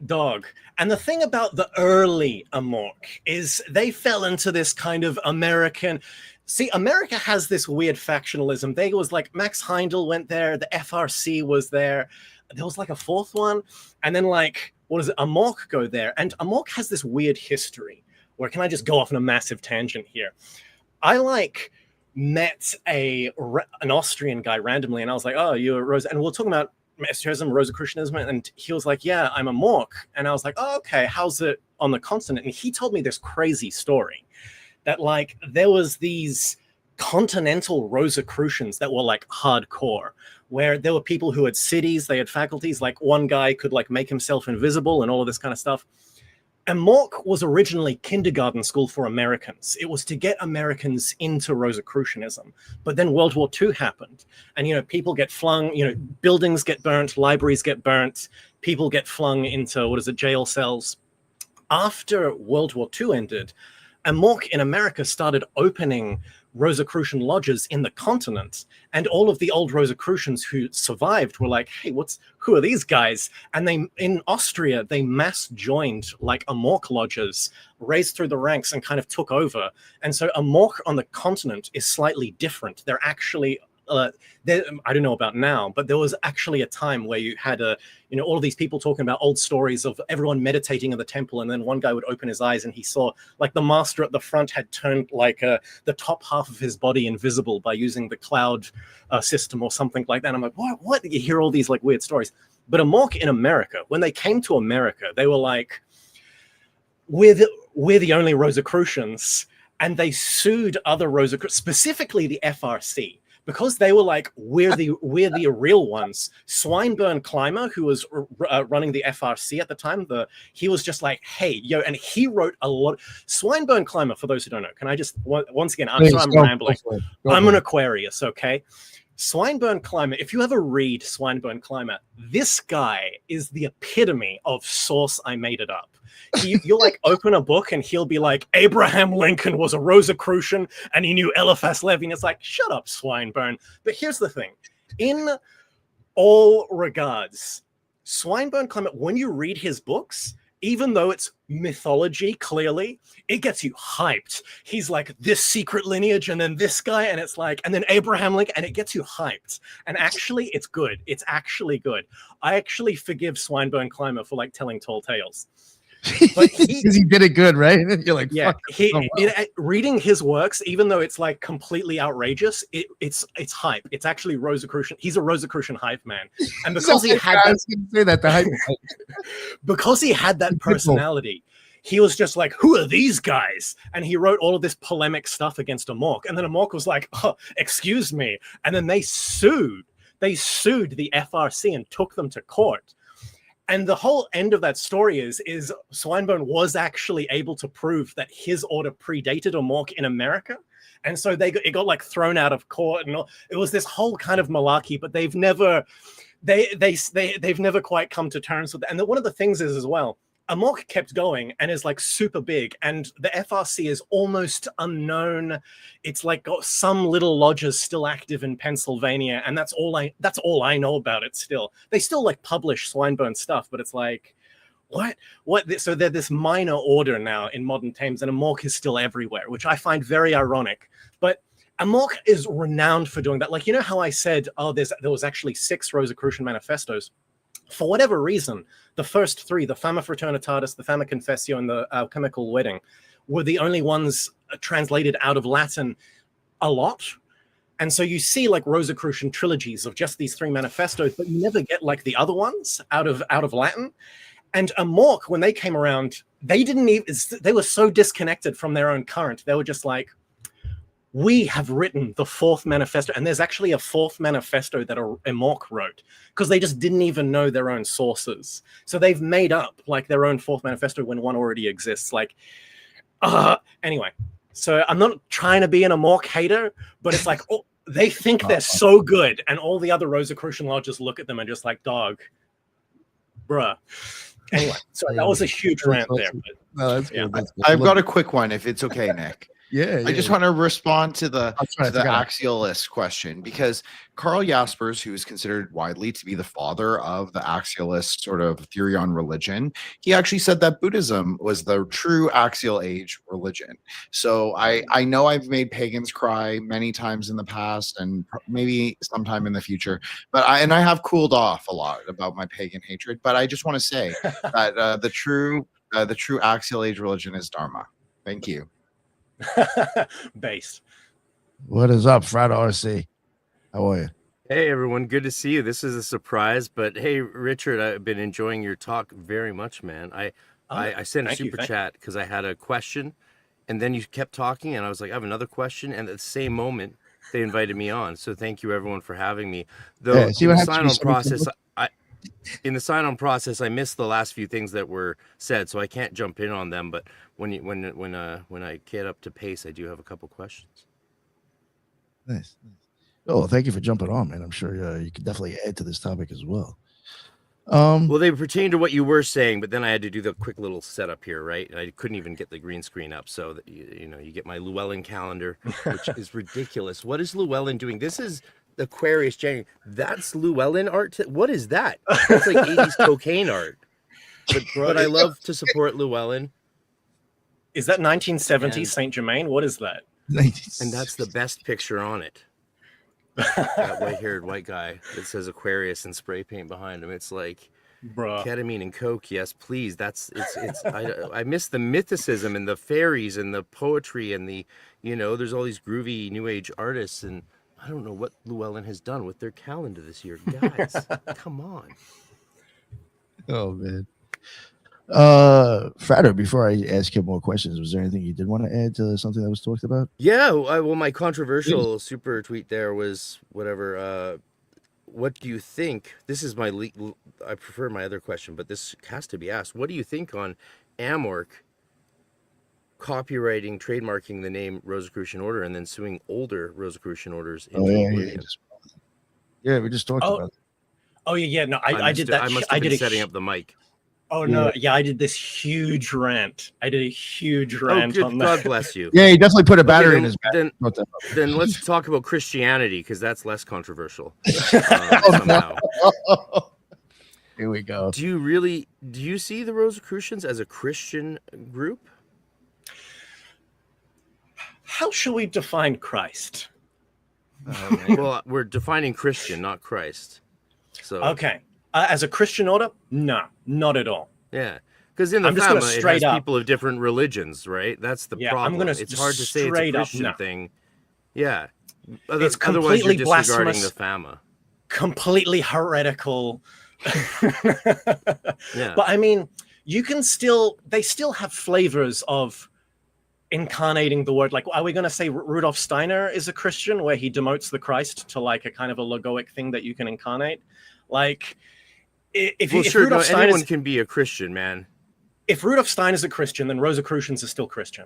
dog. And the thing about the early Amorc is they fell into this kind of American... See, America has this weird factionalism. They was like, Max Heindel went there. The FRC was there. There was like a fourth one. And then like, what is it? Amorc go there. And Amorc has this weird history where, can I just go off on a massive tangent here? I like met an Austrian guy randomly. And I was like, oh, you're Rose. And we're talking about Esotericism, Rosicrucianism. And he was like, yeah, I'm Amorc. And I was like, oh, okay. How's it on the continent? And he told me this crazy story. That like there was these continental Rosicrucians that were like hardcore, where there were people who had cities, they had faculties, like one guy could like make himself invisible and all of this kind of stuff. Amorc was originally kindergarten school for Americans. It was to get Americans into Rosicrucianism. But then World War II happened and, people get flung, buildings get burnt, libraries get burnt, people get flung into, jail cells. After World War II ended, Amorc in America started opening Rosicrucian lodges in the continent, and all of the old Rosicrucians who survived were like, hey, who are these guys? And in Austria, they mass joined like Amorc lodges, raised through the ranks and kind of took over. And so Amorc on the continent is slightly different. They're actually I don't know about now, but there was actually a time where you had all of these people talking about old stories of everyone meditating in the temple, and then one guy would open his eyes and he saw like the master at the front had turned like the top half of his body invisible by using the cloud system or something like that. And I'm like, what? You hear all these like weird stories. But Amok in America, when they came to America, they were like, we're the only Rosicrucians, and they sued other Rosicrucians, specifically the FRC, because they were like, we're the real ones. Swinburne Clymer, who was running the FRC at the time, he was just like, hey, yo, and he wrote a lot. Swinburne Clymer, for those who don't know, can I just once again? I'm sorry, I'm rambling. I'm an Aquarius, okay? Swinburne Clymer, if you ever read Swinburne Clymer, this guy is the epitome of source I made it up. You'll like open a book and he'll be like, Abraham Lincoln was a Rosicrucian and he knew Eliphas Levi. And it's like, shut up, Swinburne. But here's the thing. In all regards, Swinburne Clymer, when you read his books, even though it's mythology, clearly, it gets you hyped. He's like this secret lineage and then this guy, and it's like, and then Abraham Lincoln, and it gets you hyped. And actually, it's good. It's actually good. I actually forgive Swinburne Clymer for like telling tall tales. But because he did it good, right? You're like, yeah, fuck. Reading his works, even though it's like completely outrageous, it's hype. It's actually Rosicrucian. He's a Rosicrucian hype man, and because he had because he had that personality, he was just like, who are these guys? And he wrote all of this polemic stuff against Amok, and then Amok was like, oh, excuse me, and then they sued the FRC and took them to court. And the whole end of that story is Swinburne was actually able to prove that his order predated Amok in America. And so it got like thrown out of court, and it was this whole kind of malarkey, but they've never quite come to terms with it. And one of the things is as well, Amok kept going and is like super big, and the FRC is almost unknown. It's like got some little lodges still active in Pennsylvania, and that's all I know about it still. They still like publish Swinburne stuff, but it's like, what? So they're this minor order now in modern times, and Amok is still everywhere, which I find very ironic. But Amok is renowned for doing that. Like, you know how I said, there was actually 6 Rosicrucian manifestos? For whatever reason, the first 3, the Fama Fraternitatis, the Fama Confessio, and the Alchemical Wedding, were the only ones translated out of Latin a lot. And so you see like Rosicrucian trilogies of just these 3 manifestos, but you never get like the other ones out of Latin. And Amok, when they came around, they were so disconnected from their own current. They were just like, we have written the 4th manifesto, and there's actually a 4th manifesto that Amok wrote, because they just didn't even know their own sources. So they've made up like their own 4th manifesto when one already exists. Like, anyway, so I'm not trying to be an Amok hater, but it's like, they think they're so good, and all the other Rosicrucian lodges look at them and just like, dog, bruh. Anyway, so that was a huge rant there. But, no, that's good. Yeah. I've got a quick one, if it's okay, Nick. Yeah, I just want to respond to the axialist question, because Karl Jaspers, who is considered widely to be the father of the axialist sort of theory on religion, he actually said that Buddhism was the true axial age religion. So I know I've made pagans cry many times in the past and maybe sometime in the future, but I have cooled off a lot about my pagan hatred. But I just want to say that the true axial age religion is Dharma. Thank you. Base. What is up, Frater RC? How are you? Hey everyone, good to see you. This is a surprise, but hey Richard, I've been enjoying your talk very much, man. I sent a super chat because I had a question, and then you kept talking, and I was like, I have another question, and at the same moment they invited me on. So thank you everyone for having me. Though in the sign-on process, I missed the last few things that were said, so I can't jump in on them. But when I get up to pace, I do have a couple questions. Nice. Oh, thank you for jumping on, man. I'm sure you could definitely add to this topic as well. Well, they pertain to what you were saying, but then I had to do the quick little setup here, right? And I couldn't even get the green screen up, so that you get my Llewellyn calendar, which is ridiculous. What is Llewellyn doing? This is Aquarius January. That's Llewellyn art. What is that? That's like 80s cocaine art. But I love to support Llewellyn. Is that 1970 Saint Germain? What is that? And that's the best picture on it. that white-haired white guy that says Aquarius and spray paint behind him. It's like Bruh. ketamine and coke, yes, please. It's I miss the mythicism and the fairies and the poetry and the, there's all these groovy new age artists, and I don't know what Llewellyn has done with their calendar this year. Guys, come on. Oh man. Frater, before I ask him more questions, was there anything you did want to add to something that was talked about? Yeah, well, my controversial super tweet there was whatever. What do you think? This is my I prefer my other question, but this has to be asked. What do you think on Amorc copywriting, trademarking the name Rosicrucian Order and then suing older Rosicrucian orders into oblivion? Yeah, we just talked about it. Oh yeah. No, I did that. I must have been setting up the mic. Oh no, yeah, I did this huge rant. I did a huge rant on that. God bless you. Yeah, he definitely put a battery in his back. Then let's talk about Christianity, because that's less controversial. Somehow. Here we go. Do you see the Rosicrucians as a Christian group? How shall we define Christ? Well, we're defining Christian, not Christ. So okay. As a Christian order, no, not at all. Yeah, because in the family, it has people of different religions, right? That's the problem. It's hard to say it's a Christian thing. Yeah, it's completely you're blasphemous. The fama. Completely heretical. Yeah, but I mean, they still have flavors of incarnating the word. Like, are we going to say Rudolf Steiner is a Christian, where he demotes the Christ to like a kind of a logoic thing that you can incarnate? Like, if Rudolf Steiner anyone can be a Christian, man. If Rudolf Steiner is a Christian, then Rosicrucians are still Christian.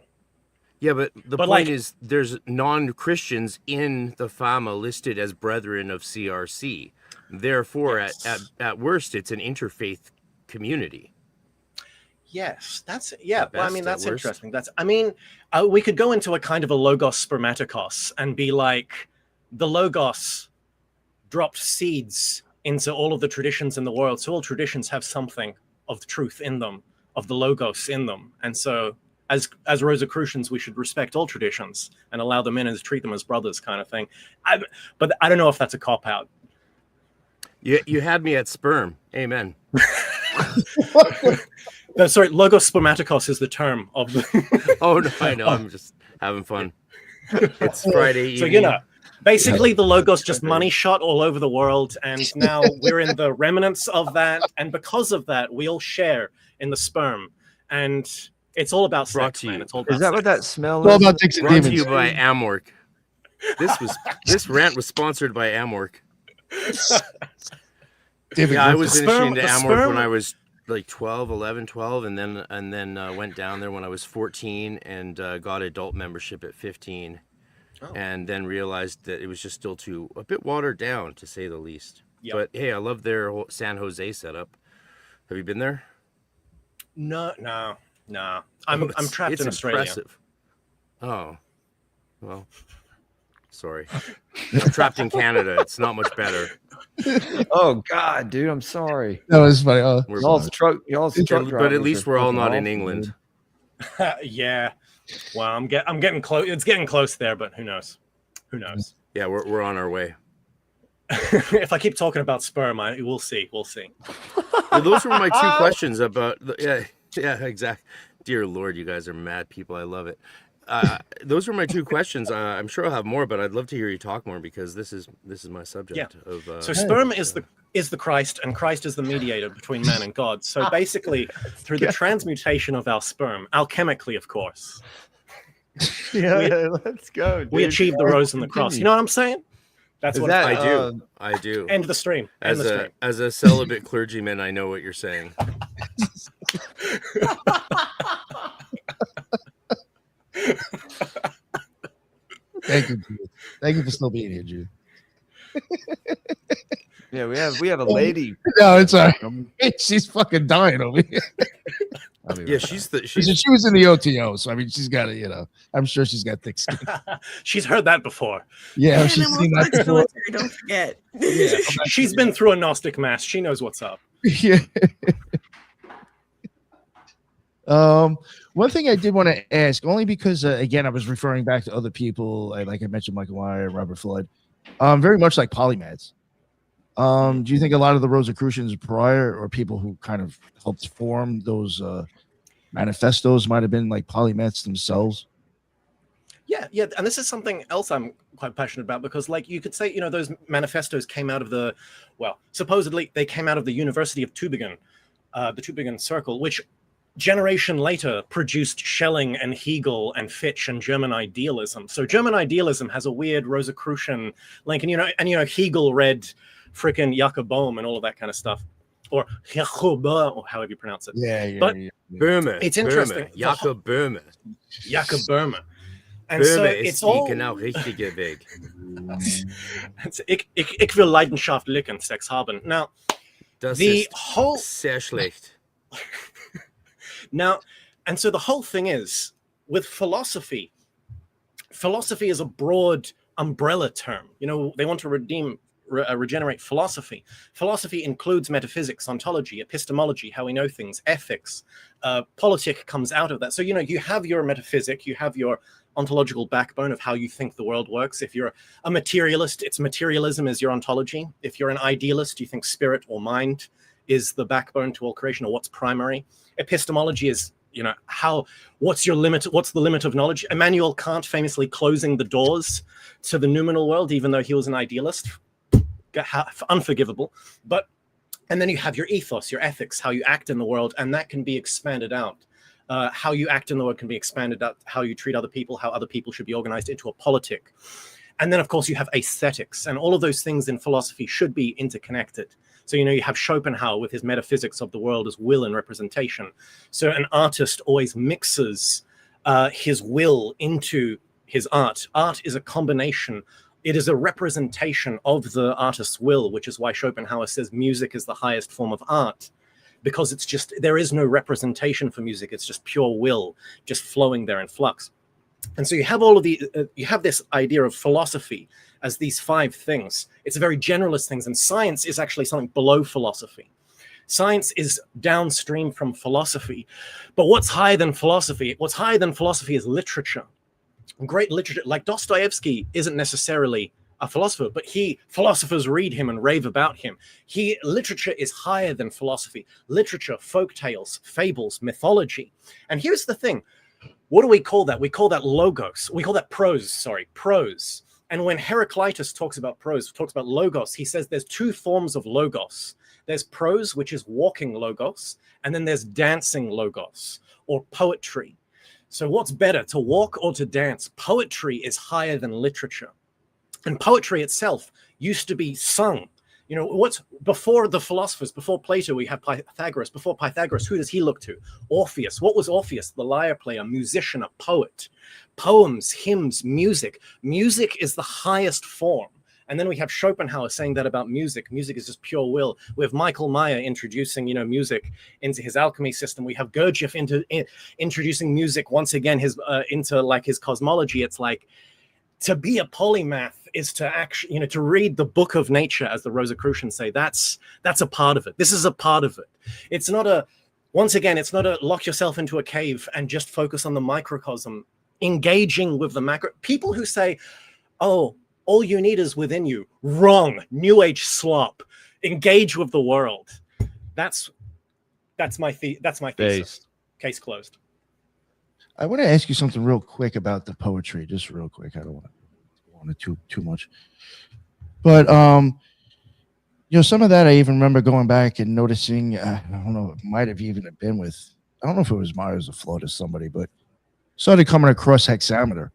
Yeah, but the point is, there's non-Christians in the fama listed as brethren of CRC. Therefore, yes. at worst, it's an interfaith community. Yes, that's well, I mean, that's interesting. We could go into a kind of a logos spermaticos and be like, the logos dropped seeds into all of the traditions in the world. So all traditions have something of the truth in them, of the logos in them. And so as Rosicrucians, we should respect all traditions and allow them in and treat them as brothers, kind of thing. But I don't know if that's a cop-out. You had me at sperm. Amen. No, sorry, logos spermaticos is the term of the... Oh, no, I know. I'm just having fun. It's Friday evening. So, basically, the logos just money shot all over the world, and now we're in the remnants of that, and because of that, we all share in the sperm, and it's all about sex, man. It's all about Is that sex. What that smell it's all is? about dicks and Brought demons. to you by Amorc. This rant was sponsored by Amorc. Yeah, I was initiated into Amorc when I was like 11, 12, and then went down there when I was 14 and got adult membership at 15. And then realized that it was just still a bit watered down, to say the least. Yep. But hey, I love their whole San Jose setup. Have you been there? No. I'm trapped in Australia. Impressive. Oh, well, sorry. I'm trapped in Canada. It's not much better. Oh God, dude, I'm sorry. That was funny. Y'all's truck but at least we're all not in England. Yeah. Well, I'm getting close. It's getting close there, but who knows? Yeah, we're on our way. If I keep talking about sperm, we'll see. Well, those were my two questions about. Yeah, exactly. Dear Lord, you guys are mad people. I love it. Those were my two questions. I'm sure I'll have more, but I'd love to hear you talk more, because this is my subject. Yeah. So sperm is the Christ, and Christ is the mediator between man and God. So basically, through the transmutation of our sperm, alchemically, of course. Let's go. Dude. We achieve the rose and the cross. You know what I'm saying? That's what I do. I do. End the stream. As a celibate clergyman, I know what you're saying. Thank you, Jude. Thank you for still being here, Jude. Yeah, we have a lady. No, it's all right. She's fucking dying over here. Yeah, she was in the OTO, so I mean, she's got a, I'm sure she's got thick skin. She's heard that before. Yeah, she's seen that before. Don't forget. Yeah, she's been through a Gnostic mass. She knows what's up. Yeah. One thing I did want to ask, only because again, I was referring back to other people, like I mentioned, Michael Wire, Robert Flood. very much like polymaths. Do you think a lot of the Rosicrucians prior, or people who kind of helped form those manifestos, might have been like polymaths themselves? Yeah, and this is something else I'm quite passionate about, because, like, you could say, those manifestos came out of supposedly they came out of the University of Tübingen, the Tübingen Circle, which generation later produced Schelling and Hegel and Fichte and German idealism. So German idealism has a weird Rosicrucian link, and Hegel read frickin' Jakob Bohm and all of that kind of stuff, or Jakob, or however you pronounce it. But Böhme. It's interesting. Jakob Böhme. Jakob Böhme. And Böhme so ist it's die all genau richtige Weg. ich will leidenschaftlichen Sex haben. Now, Das the ist whole sehr schlecht. Now, and so the whole thing is, with philosophy is a broad umbrella term. They want to regenerate philosophy. Philosophy includes metaphysics, ontology, epistemology, how we know things, ethics. Politic comes out of that. So, you have your metaphysic, you have your ontological backbone of how you think the world works. If you're a materialist, it's materialism is your ontology. If you're an idealist, you think spirit or mind is the backbone to all creation, or what's primary. Epistemology is, what's the limit of knowledge? Immanuel Kant famously closing the doors to the noumenal world, even though he was an idealist. Unforgivable. And then you have your ethos, your ethics, how you act in the world, and that can be expanded out. How you act in the world can be expanded out, how you treat other people, how other people should be organized into a politic. And then, of course, you have aesthetics, and all of those things in philosophy should be interconnected. So, you have Schopenhauer with his metaphysics of the world as will and representation. So an artist always mixes his will into his art. Art is a combination. It is a representation of the artist's will, which is why Schopenhauer says music is the highest form of art, because there is no representation for music. It's just pure will, just flowing there in flux. And so you have you have this idea of philosophy as these 5 things. It's a very generalist things, and science is actually something below philosophy. Science is downstream from philosophy. But what's higher than philosophy? What's higher than philosophy is literature. Great literature, like Dostoevsky, isn't necessarily a philosopher, but philosophers read him and rave about him. Literature is higher than philosophy. Literature, folk tales, fables, mythology. And here's the thing. What do we call that? We call that logos. We call that prose. And when Heraclitus talks about prose, talks about logos, he says there's 2 forms of logos. There's prose, which is walking logos, and then there's dancing logos, or poetry. So what's better, to walk or to dance? Poetry is higher than literature. And poetry itself used to be sung. What's before the philosophers, before Plato, we have Pythagoras. Before Pythagoras, who does he look to? Orpheus. What was Orpheus? The lyre player, musician, a poet. Poems, hymns, music. Music is the highest form. And then we have Schopenhauer saying that about music. Music is just pure will. We have Michael Meyer introducing, music into his alchemy system. We have Gurdjieff introducing music once again into his cosmology. It's like, to be a polymath is to actually, to read the book of nature, as the Rosicrucians say. That's a part of it. This is a part of it. It's not a lock yourself into a cave and just focus on the microcosm. Engaging with the macro. People who say, oh, all you need is within you. Wrong. New Age slop. Engage with the world. That's my thesis. Case closed. I want to ask you something real quick about the poetry, just real quick. I don't want to go on too much, but some of that I even remember going back and noticing. I don't know, it might have even been with, I don't know if it was Myers or Float or somebody, but started coming across hexameter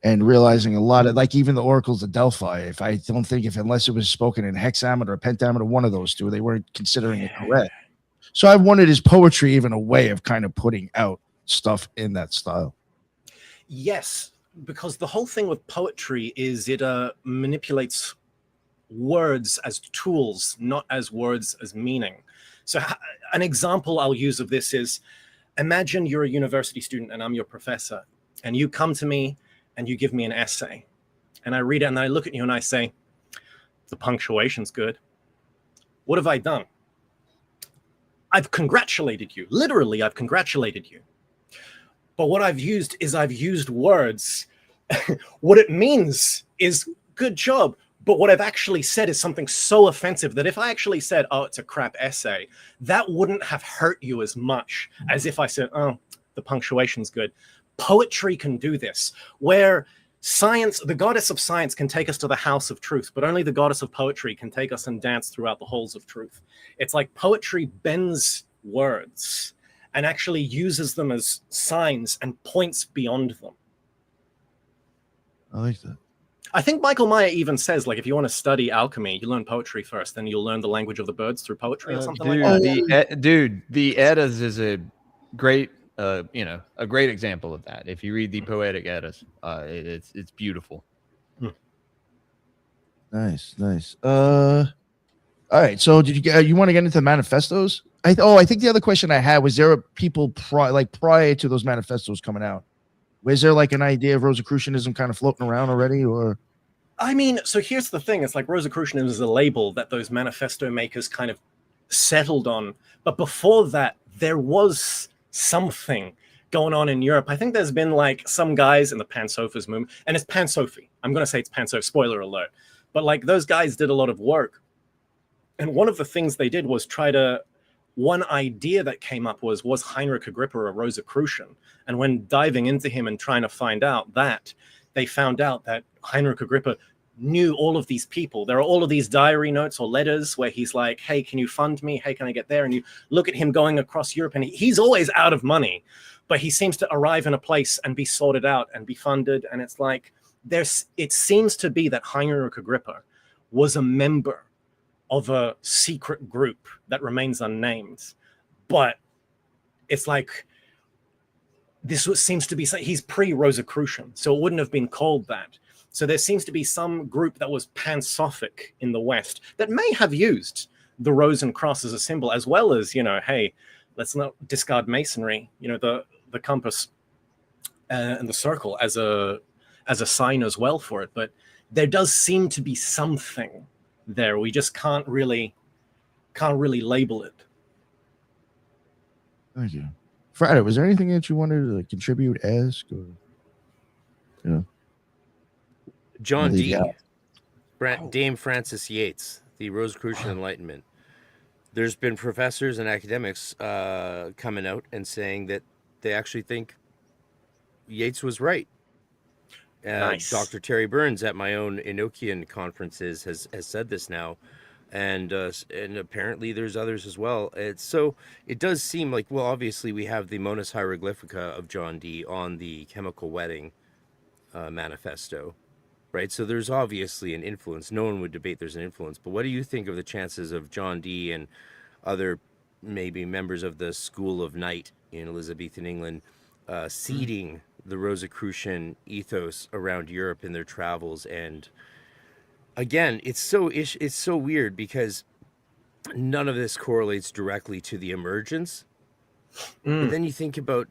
and realizing a lot of, like, even the oracles of Delphi. Unless it was spoken in hexameter or pentameter, one of those 2, they weren't considering it correct. So I wanted his poetry even a way of kind of putting out stuff in that style. Yes, because the whole thing with poetry is it manipulates words as tools, not as words as meaning. So an example I'll use of this is, imagine you're a university student and I'm your professor, and you come to me and you give me an essay, and I read it and I look at you and I say, the punctuation's good. What have I done? I've congratulated you. Literally, I've congratulated you. But what I've used words. What it means is good job. But what I've actually said is something so offensive that if I actually said, oh, it's a crap essay, that wouldn't have hurt you as much as if I said, oh, the punctuation's good. Poetry can do this, where science, the goddess of science, can take us to the house of truth, but only the goddess of poetry can take us and dance throughout the halls of truth. It's like poetry bends words and actually uses them as signs and points beyond them. I like that. I think Michael Meyer even says, like, if you want to study alchemy, you learn poetry first, then you'll learn the language of the birds through poetry or something like that. The Eddas is a great, a great example of that. If you read the Poetic Eddas, it's beautiful. Nice. All right. So did you want to get into manifestos? I think the other question I had was, there people prior to those manifestos coming out, was there like an idea of Rosicrucianism kind of floating around already, or? I mean, so here's the thing. It's like Rosicrucianism is a label that those manifesto makers kind of settled on. But before that, there was something going on in Europe. I think there's been like some guys in the Pan-Sophism movement, and it's Pan-Sophy. I'm going to say it's Pan-Soph, spoiler alert. But like those guys did a lot of work. And one of the things they did was one idea that came up was Heinrich Agrippa a Rosicrucian? And when diving into him and trying to find out that, they found out that Heinrich Agrippa knew all of these people. There are all of these diary notes or letters where he's like, hey, can you fund me? Hey, can I get there? And you look at him going across Europe, and he's always out of money, but he seems to arrive in a place and be sorted out and be funded. And it's like, it seems to be that Heinrich Agrippa was a member of a secret group that remains unnamed, but it's like seems to be, he's pre-Rosicrucian, so it wouldn't have been called that. So there seems to be some group that was Pan-Sophic in the West that may have used the rose and cross as a symbol, as well as, hey, let's not discard masonry, the compass and the circle as a sign as well for it. But there does seem to be something there. We just can't really label it. Thank you. Frater, was there anything that you wanted to contribute, ask, or John D. Dame Francis Yates, the Rosicrucian Enlightenment. There's been professors and academics coming out and saying that they actually think Yates was right. Nice. Dr. Terry Burns at my own Enochian conferences has said this now, and apparently there's others as well. It does seem like, well, obviously we have the Monas Hieroglyphica of John Dee on the Chemical Wedding manifesto, right? So there's obviously an influence. No one would debate there's an influence. But what do you think of the chances of John Dee and other maybe members of the School of Night in Elizabethan England seeding the Rosicrucian ethos around Europe in their travels? And again, it's so weird because none of this correlates directly to the emergence. But then you think about,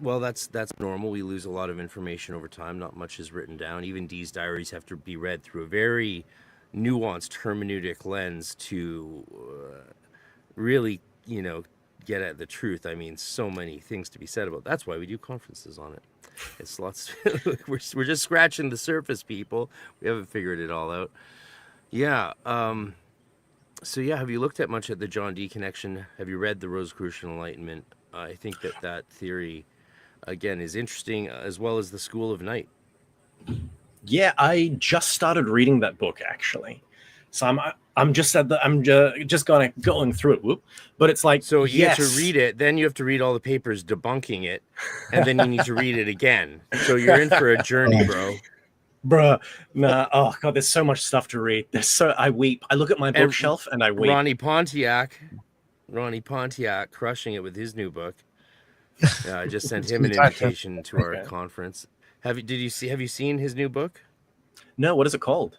well, that's normal. We lose a lot of information over time. Not much is written down. Even Dee's diaries have to be read through a very nuanced hermeneutic lens to really, get at the truth. I mean, so many things to be said about it. That's why we do conferences on it. It's lots. We're just scratching the surface, people. We haven't figured it all out. Yeah. So yeah, have you looked at much at the John Dee connection? Have you read the Rosicrucian Enlightenment? I think that theory, again, is interesting, as well as the School of Night. Yeah, I just started reading that book actually. So I'm just going through it. But it's like, so you have to read it, then you have to read all the papers debunking it, and then you need to read it again. So you're in for a journey, bro. Bruh, nah. Oh god, there's so much stuff to read. I weep. I look at my bookshelf and I weep. Ronnie Pontiac crushing it with his new book. I just sent him an invitation to our conference. Have you seen his new book? No, what is it called?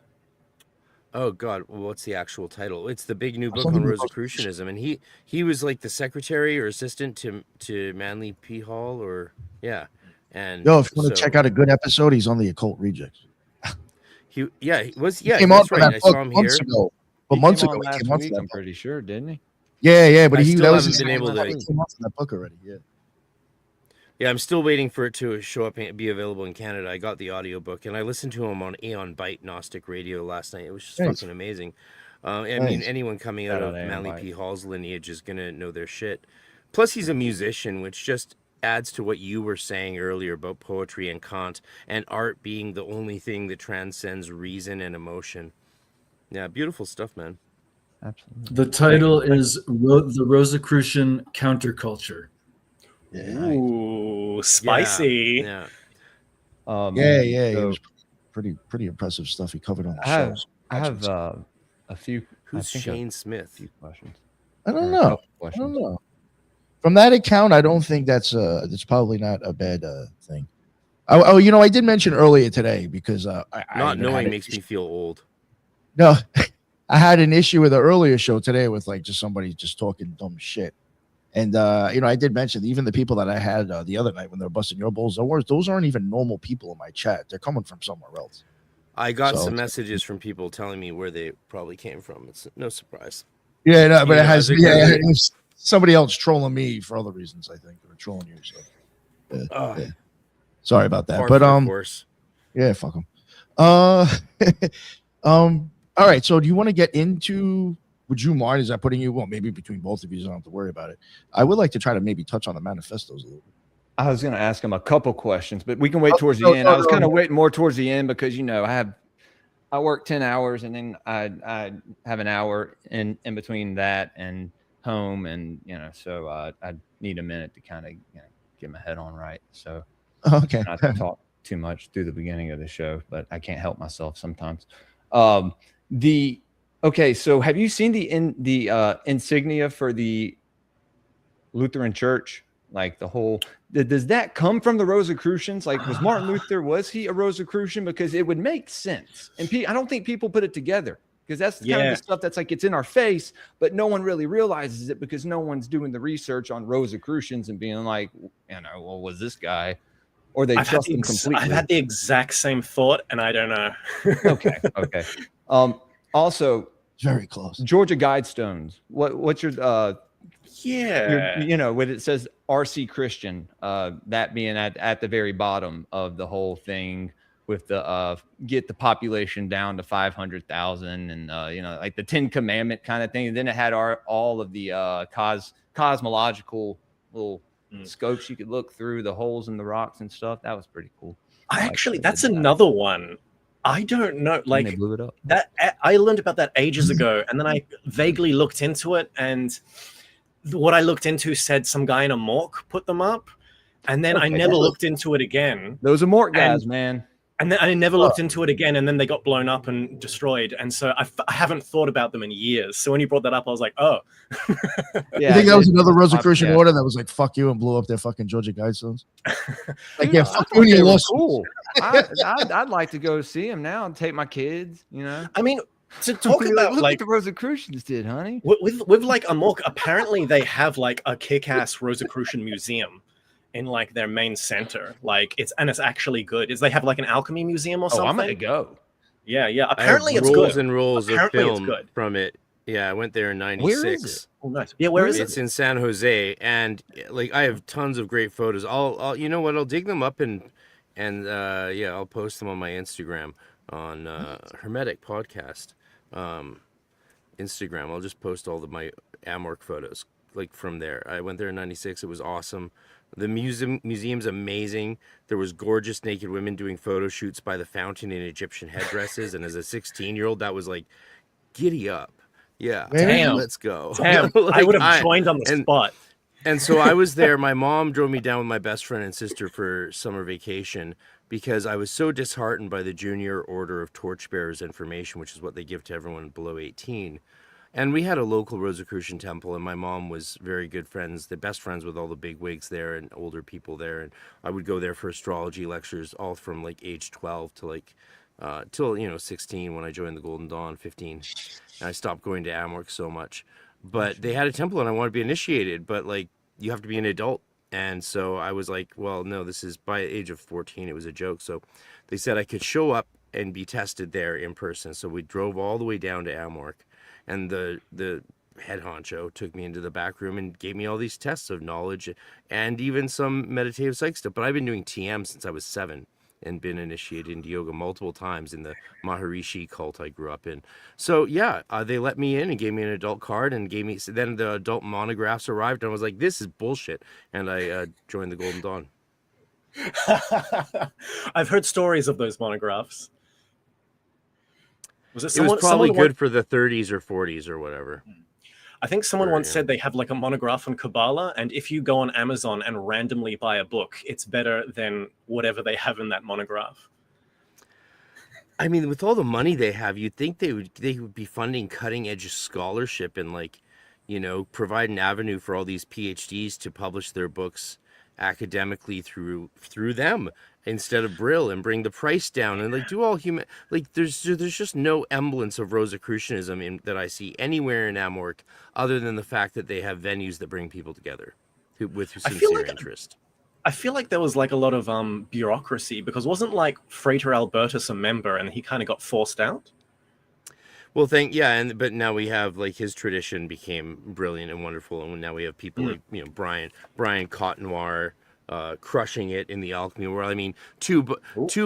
Oh God, well, what's the actual title? It's the big new book on Rosicrucianism, and he was like the secretary or assistant to Manly P. Hall, or yeah. And if you want to check out a good episode, he's on the Occult Rejects. He was. He came on for that book months ago. But months ago, he came on for that. I'm pretty sure, didn't he? Yeah, but he that was been able to. He came on for that book already. Yeah. Yeah, I'm still waiting for it to show up and be available in Canada. I got the audiobook and I listened to him on Aeon Byte Gnostic Radio last night. It was just Nice. fucking amazing. I mean, Nice. anyone coming out Shout of out Aeon Manly Byte. P. Hall's lineage is going to know their shit. Plus, he's a musician, which just adds to what you were saying earlier about poetry and Kant and art being the only thing that transcends reason and emotion. Yeah, beautiful stuff, man. Absolutely. The title is The Rosicrucian Counterculture. Yeah. Ooh, spicy. Yeah. Yeah. It So was pretty impressive stuff he covered on the I have shows. I have a few. Who's I think Shane a Smith? few questions. I or don't a know. couple I questions. don't know. From that account, I don't think that's probably not a bad thing. Oh, I did mention earlier today because I Not even had knowing an makes me feel old. No, I had an issue with the earlier show today with like just somebody just talking dumb shit. And I did mention even the people that I had the other night when they were busting your balls, those aren't even normal people in my chat. They're coming from somewhere else. I got So- some messages from people telling me where they probably came from. It's no surprise. Yeah, no, but Yeah, it has I think it was somebody else trolling me for other reasons. I think or trolling you. So yeah. Sorry about that. Par But for the course. yeah, fuck them. All right. So do you want to get into? Would you mind? Is that putting you? Well, maybe between both of you, so I don't have to worry about it. I would like to try to maybe touch on the manifestos a little bit. I was going to ask him a couple questions, but we can wait towards the no, end. no, I was no, kind of no. waiting more towards the end because I work 10 hours and then I have an hour in between that and home, and so I need a minute to kind of get my head on right. So Okay. not to talk too much through the beginning of the show, but I can't help myself sometimes. Okay, so have you seen the insignia for the Lutheran Church? Like the whole, does that come from the Rosicrucians? Like, was Martin Luther, was he a Rosicrucian? Because it would make sense. And I don't think people put it together because that's kind of the stuff that's like, it's in our face, but no one really realizes it because no one's doing the research on Rosicrucians and being like, well, was this guy? Or they trust him completely. I've had the exact same thought, and I don't know. Okay. Also, Very close. Georgia Guidestones. What's your Yeah. when it says RC Christian, that being at the very bottom of the whole thing with the get the population down to 500,000 and like the 10 Commandment kind of thing. And then it had all of the cosmological little scopes you could look through the holes in the rocks and stuff. That was pretty cool. Actually, that's another one. I don't know. And Like they blew it up. that, I learned about that ages ago, and then I vaguely looked into it, and what I looked into said some guy in a morgue put them up, and then I Okay, never that was- looked into it again. Those are Mort guys, man. And then I never looked into it again, and then they got blown up and destroyed. And so I haven't thought about them in years. So when you brought that up, I was like, oh. You think that was another Rosicrucian yeah. order that was like, fuck you, and blew up their fucking Georgia Guidestones? Like, Dude, yeah, I fuck thought you, and they you were lost. cool. I'd like to go see him now and take my kids, I mean, to talk about look like what the Rosicrucians did, honey. with like a morgue, apparently they have like a kick-ass Rosicrucian museum in like their main center. Like it's actually good. They have like an alchemy museum or something. I'm gonna go. Yeah. I have Apparently it's rolls good. and rolls Apparently of it's film good. from it. Yeah, I went there in '96. Where is it? Oh, nice. Yeah, where is It's it? in San Jose, and like I have tons of great photos. I'll you know what? I'll dig them up and I'll post them on my Instagram on Hermetic Podcast Instagram. I'll just post all of my Amorc photos like from there. I went there in '96. It was awesome. The museum's amazing. There was gorgeous naked women doing photo shoots by the fountain in Egyptian headdresses, and as a 16-year-old, that was like, giddy up. Yeah, Damn. let's go. Damn, Like, I would have joined on the spot. And so I was there. My mom drove me down with my best friend and sister for summer vacation because I was so disheartened by the Junior Order of Torchbearers information, which is what they give to everyone below 18. And we had a local Rosicrucian temple, and my mom was very good friends, the best friends with all the big wigs there and older people there. And I would go there for astrology lectures, all from like age 12 to like till 16 when I joined the Golden Dawn, 15. And I stopped going to Amorc so much. But they had a temple, and I wanted to be initiated, but like you have to be an adult. And so I was like, well, no, this is by the age of 14. It was a joke. So they said I could show up and be tested there in person. So we drove all the way down to Amorc. And the head honcho took me into the back room and gave me all these tests of knowledge and even some meditative psych stuff. But I've been doing TM since I was 7 and been initiated into yoga multiple times in the Maharishi cult I grew up in. So yeah, they let me in and gave me an adult card and gave me, so then the adult monographs arrived and I was like, this is bullshit. And I joined the Golden Dawn. I've heard stories of those monographs. Was It was probably good for the 30s or 40s or whatever. I think someone once said they have like a monograph on Kabbalah, and if you go on Amazon and randomly buy a book, it's better than whatever they have in that monograph. I mean, with all the money they have, you'd think they would be funding cutting edge scholarship and, like, you know, provide an avenue for all these PhDs to publish their books academically through them instead of Brill, and bring the price down and like do all human, like there's just no semblance of Rosicrucianism that I see anywhere in Amorc, other than the fact that they have venues that bring people together with sincere interest. I feel like there was like a lot of bureaucracy, because wasn't like Frater Albertus a member and he kind of got forced out? Well, but now we have, like, his tradition became brilliant and wonderful, and now we have people like, you know, Brian Cotnoir, crushing it in the alchemy world. I mean, two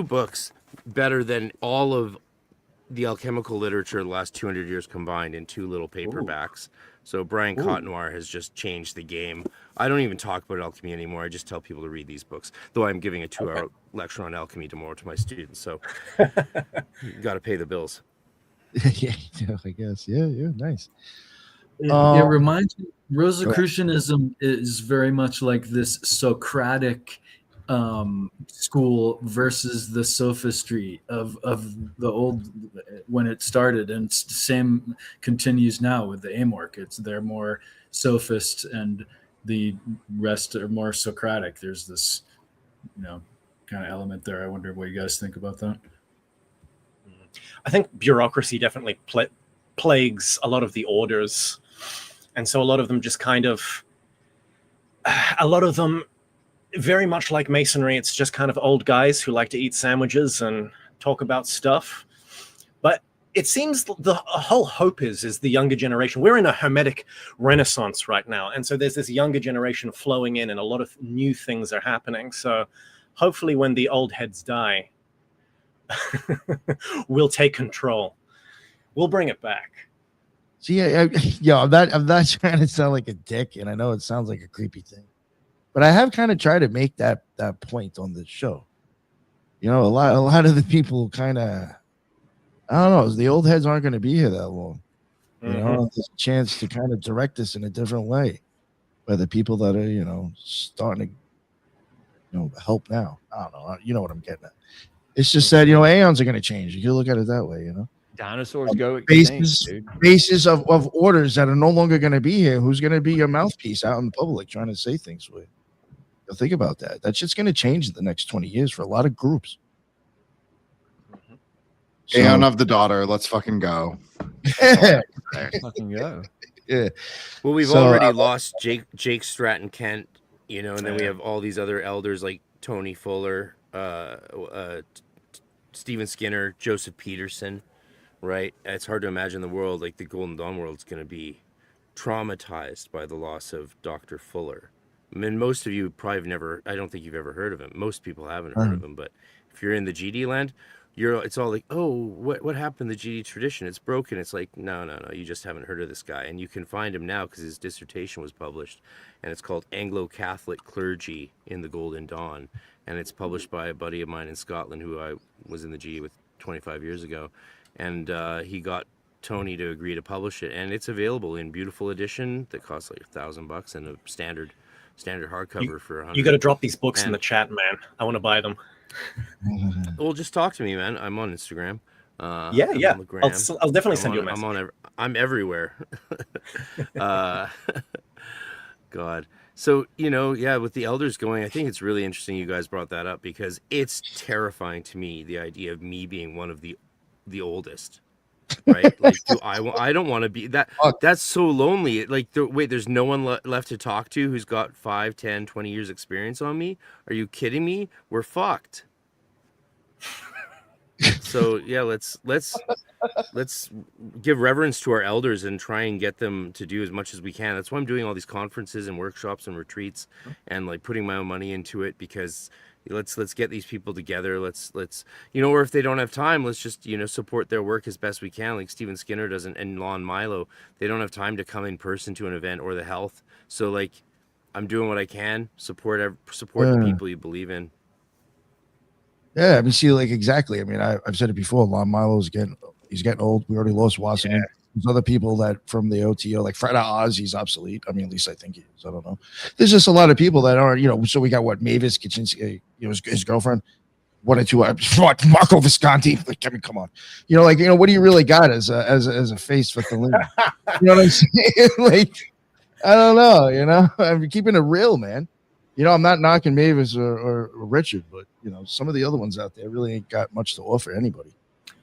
books better than all of the alchemical literature the last 200 years combined in 2 little paperbacks. So Brian Cotnoir has just changed the game. I don't even talk about alchemy anymore. I just tell people to read these books, though I'm giving a 2-hour lecture on alchemy tomorrow to my students. So you got to pay the bills. Yeah, I guess. Yeah, nice. It reminds me, Rosicrucianism is very much like this Socratic school versus the sophistry of the old when it started, and same continues now with the Amorc. They're more sophist and the rest are more Socratic. There's this, you know, kind of element there. I wonder what you guys think about that. I think bureaucracy definitely plagues a lot of the orders. And so a lot of them just kind of, very much like Masonry, it's just kind of old guys who like to eat sandwiches and talk about stuff. But it seems the whole hope is the younger generation. We're in a hermetic renaissance right now. And so there's this younger generation flowing in and a lot of new things are happening. So hopefully when the old heads die, we'll take control. We'll bring it back. See, I'm not trying to sound like a dick, and I know it sounds like a creepy thing, but I have kind of tried to make that point on this show. You know, a lot of the people kind of, I don't know, the old heads aren't going to be here that long. You know, there's a chance to kind of direct this in a different way by the people that are, you know, starting to, you know, help now. I don't know. You know what I'm getting at. It's just that, you know, aeons are going to change. You can look at it that way, you know. Dinosaurs go extinct, dude. Basis of orders that are no longer going to be here. Who's going to be your mouthpiece out in the public trying to say things with? Think about that. That shit's going to change in the next 20 years for a lot of groups. Aeon of the daughter. Let's fucking go. Fucking go. Yeah. Well, we've already lost Jake Stratton Kent, you know, and then we have all these other elders like Tony Fuller, Stephen Skinner, Joseph Peterson, right? It's hard to imagine the world, like the Golden Dawn world, is going to be traumatized by the loss of Dr. Fuller. I mean, most of you probably I don't think you've ever heard of him. Most people haven't heard of him, but if you're in the GD land, it's all like, oh, what happened to the GD tradition? It's broken. It's like, no, you just haven't heard of this guy. And you can find him now because his dissertation was published, and it's called Anglo-Catholic Clergy in the Golden Dawn. And it's published by a buddy of mine in Scotland who I was in the GD with 25 years ago. And he got Tony to agree to publish it. And it's available in beautiful edition that costs like $1,000 and a standard hardcover for $100. You got to drop these books in the chat, man. I want to buy them. Well, just talk to me, man. I'm on Instagram. Yeah. I'll definitely send you a message. I'm everywhere. God. So, you know, yeah, with the elders going, I think it's really interesting you guys brought that up, because it's terrifying to me, the idea of me being one of the oldest, right? Like, I don't want to be that. That's so lonely. Like, there's no one left to talk to who's got 5, 10, 20 years experience on me. Are you kidding me? We're fucked. So yeah, let's give reverence to our elders and try and get them to do as much as we can. That's why I'm doing all these conferences and workshops and retreats and like putting my own money into it, because let's get these people together. Let's or if they don't have time, let's just support their work as best we can, like Stephen Skinner does and Lon Milo. They don't have time to come in person to an event or the health. So like I'm doing what I can, support the people you believe in. Yeah, I mean, see, like exactly. I mean, I've said it before. Lon Milo's getting old. We already lost Wasserman. There's other people that from the OTO, like Frater Oz, he's obsolete. I mean, at least I think he is. I don't know. There's just a lot of people that aren't, so we got Mavis Kaczynski, his girlfriend, one or two, Marco Visconti. Like, I mean, come on, what do you really got as a face for the league? You know what I'm saying? Like, I don't know. I'm keeping it real, man. I'm not knocking Mavis or Richard, but some of the other ones out there really ain't got much to offer anybody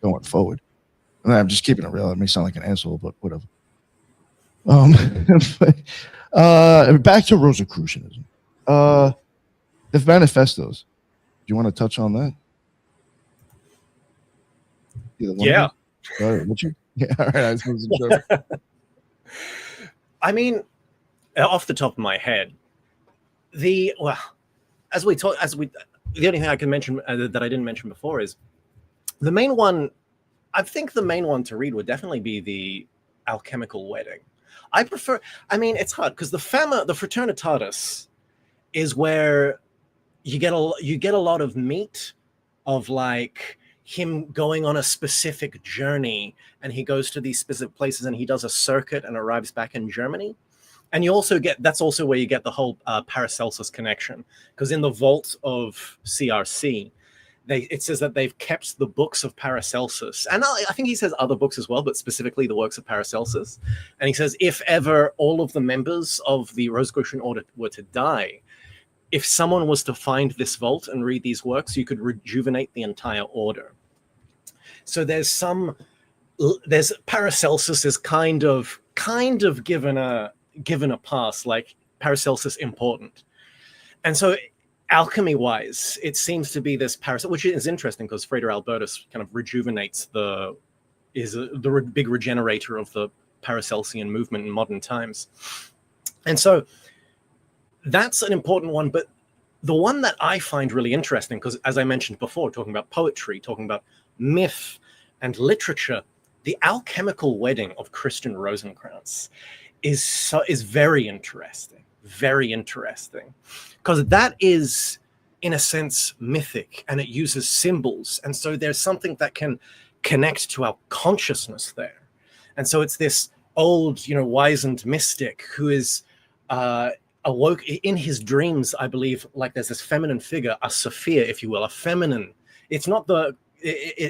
going forward. And I'm just keeping it real. It may sound like an asshole, but whatever. Back to Rosicrucianism. The manifestos. Do you want to touch on that? Yeah. Would you? Yeah. All right. I wasn't sure. I mean, off the top of my head, the only thing I can mention that I didn't mention before is the main one. I think the main one to read would definitely be the Alchemical Wedding. It's hard because the Fraternitatis is where you get a lot of meat of like him going on a specific journey, and he goes to these specific places and he does a circuit and arrives back in Germany. And that's also where you get the whole Paracelsus connection, because in the vault of CRC, it says that they've kept the books of Paracelsus. And I think he says other books as well, but specifically the works of Paracelsus. And he says, if ever all of the members of the Rosicrucian order were to die, if someone was to find this vault and read these works, you could rejuvenate the entire order. So there's Paracelsus is kind of given a pass, like Paracelsus important. And so alchemy-wise, it seems to be this Paracelsus, which is interesting because Frater Albertus kind of rejuvenates the big regenerator of the Paracelsian movement in modern times. And so that's an important one. But the one that I find really interesting, because as I mentioned before, talking about poetry, talking about myth and literature, the Alchemical Wedding of Christian Rosencrantz is very interesting, because that is in a sense mythic, and it uses symbols, and so there's something that can connect to our consciousness there. And so it's this old wizened mystic who is awoke in his dreams, I believe, like there's this feminine figure, a Sophia, if you will, a feminine. It's not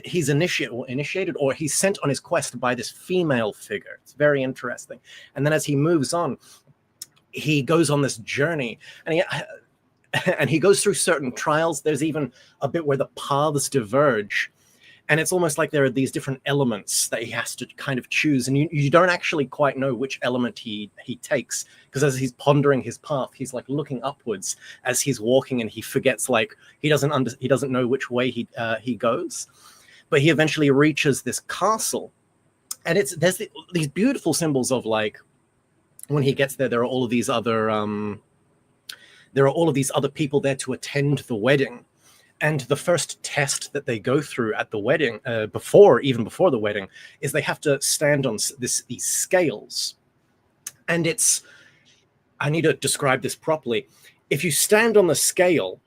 he's initiated or he's sent on his quest by this female figure. It's very interesting. And then as he moves on, he goes on this journey, and he goes through certain trials. There's even a bit where the paths diverge, and it's almost like there are these different elements that he has to kind of choose, and you don't actually quite know which element he takes, because as he's pondering his path, he's like looking upwards as he's walking, and he forgets, like he doesn't know which way he goes. But he eventually reaches this castle, and there's these beautiful symbols of, like, when he gets there, there are all of these other people there to attend the wedding. And the first test that they go through at the wedding, even before the wedding, is they have to stand on these scales. And I need to describe this properly. If you stand on the scale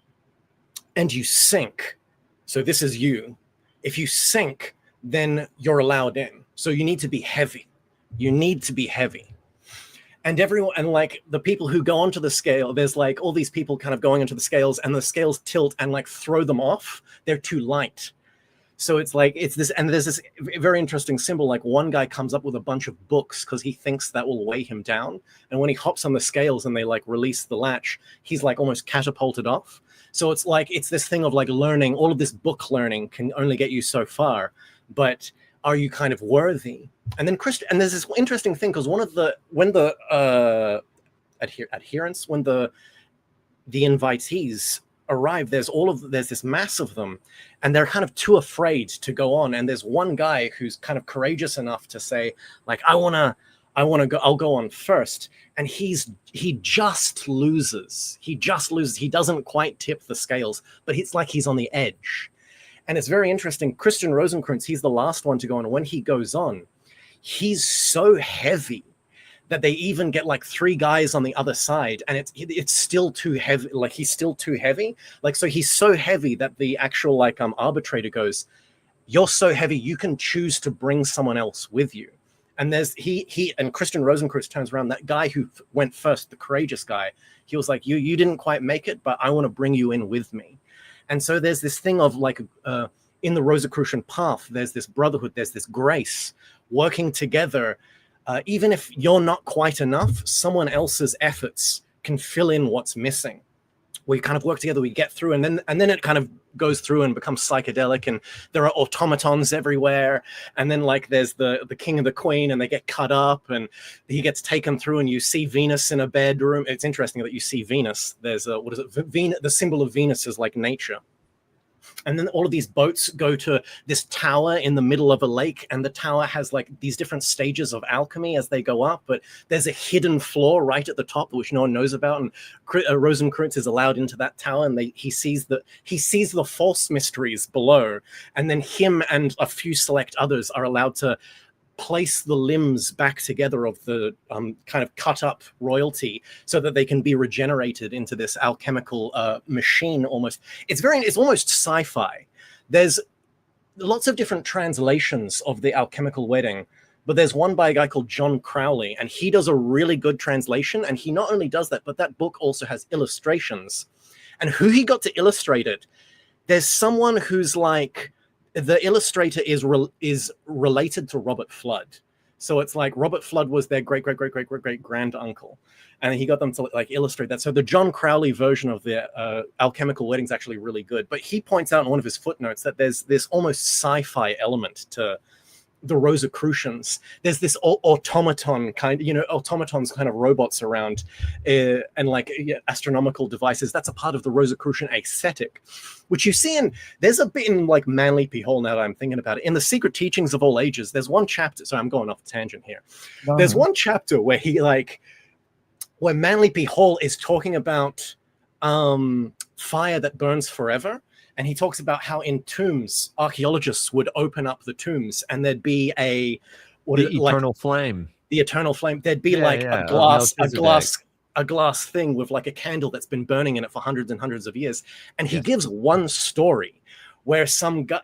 and you sink, so this is you. If you sink, then you're allowed in. So you need to be heavy. And everyone, and like the people who go onto the scale, there's like all these people kind of going into the scales, and the scales tilt and like throw them off. They're too light. So it's like, it's this, and there's this very interesting symbol. Like one guy comes up with a bunch of books because he thinks that will weigh him down. And when he hops on the scales and they like release the latch, he's like almost catapulted off. So it's like, it's this thing of like learning, all of this book learning can only get you so far, but are you kind of worthy? And then and there's this interesting thing, because when the invitees arrive, there's this mass of them, and they're kind of too afraid to go on. And there's one guy who's kind of courageous enough to say, like, I want to go, I'll go on first. And he just loses. He doesn't quite tip the scales, but it's like he's on the edge. And it's very interesting. Christian Rosenkreutz, he's the last one to go on. And when he goes on, he's so heavy that they even get like 3 guys on the other side, and it's still too heavy. Like, he's still too heavy. Like, so he's so heavy that the actual like arbitrator goes, "You're so heavy, you can choose to bring someone else with you." And there's he and Christian Rosenkreutz turns around. That guy who went first, the courageous guy, he was like, you didn't quite make it, but I want to bring you in with me." And so there's this thing of like in the Rosicrucian path, there's this brotherhood, there's this grace working together. Even if you're not quite enough, someone else's efforts can fill in what's missing. We kind of work together, we get through, and then it kind of goes through and becomes psychedelic, and there are automatons everywhere, and then like there's the king and the queen, and they get cut up, and he gets taken through, and you see Venus in a bedroom. It's interesting that you see Venus. There's what is it? The symbol of Venus is like nature. And then all of these boats go to this tower in the middle of a lake, and the tower has like these different stages of alchemy as they go up, but there's a hidden floor right at the top which no one knows about, and Rosenkreutz is allowed into that tower, and he sees the false mysteries below, and then him and a few select others are allowed to place the limbs back together of the kind of cut up royalty so that they can be regenerated into this alchemical machine almost. It's almost sci-fi. There's lots of different translations of the alchemical wedding, but there's one by a guy called John Crowley, and he does a really good translation. And he not only does that, but that book also has illustrations. And who he got to illustrate it, there's someone who's like, the illustrator is related to Robert Flood. So it's like Robert Flood was their great grand uncle, and he got them to like illustrate that. So the John Crowley version of the alchemical wedding is actually really good. But he points out in one of his footnotes that there's this almost sci-fi element to the Rosicrucians. There's this automaton kind, automatons kind of robots around, and like astronomical devices. That's a part of the Rosicrucian aesthetic, which you see in, there's a bit in like Manly P. Hall, now that I'm thinking about it. In the Secret Teachings of All Ages, there's one chapter, so I'm going off a tangent here. There's one chapter where where Manly P. Hall is talking about fire that burns forever. And he talks about how in tombs, archaeologists would open up the tombs, and there'd be the eternal flame. The eternal flame. There'd be a glass thing with like a candle that's been burning in it for hundreds and hundreds of years. And he gives one story where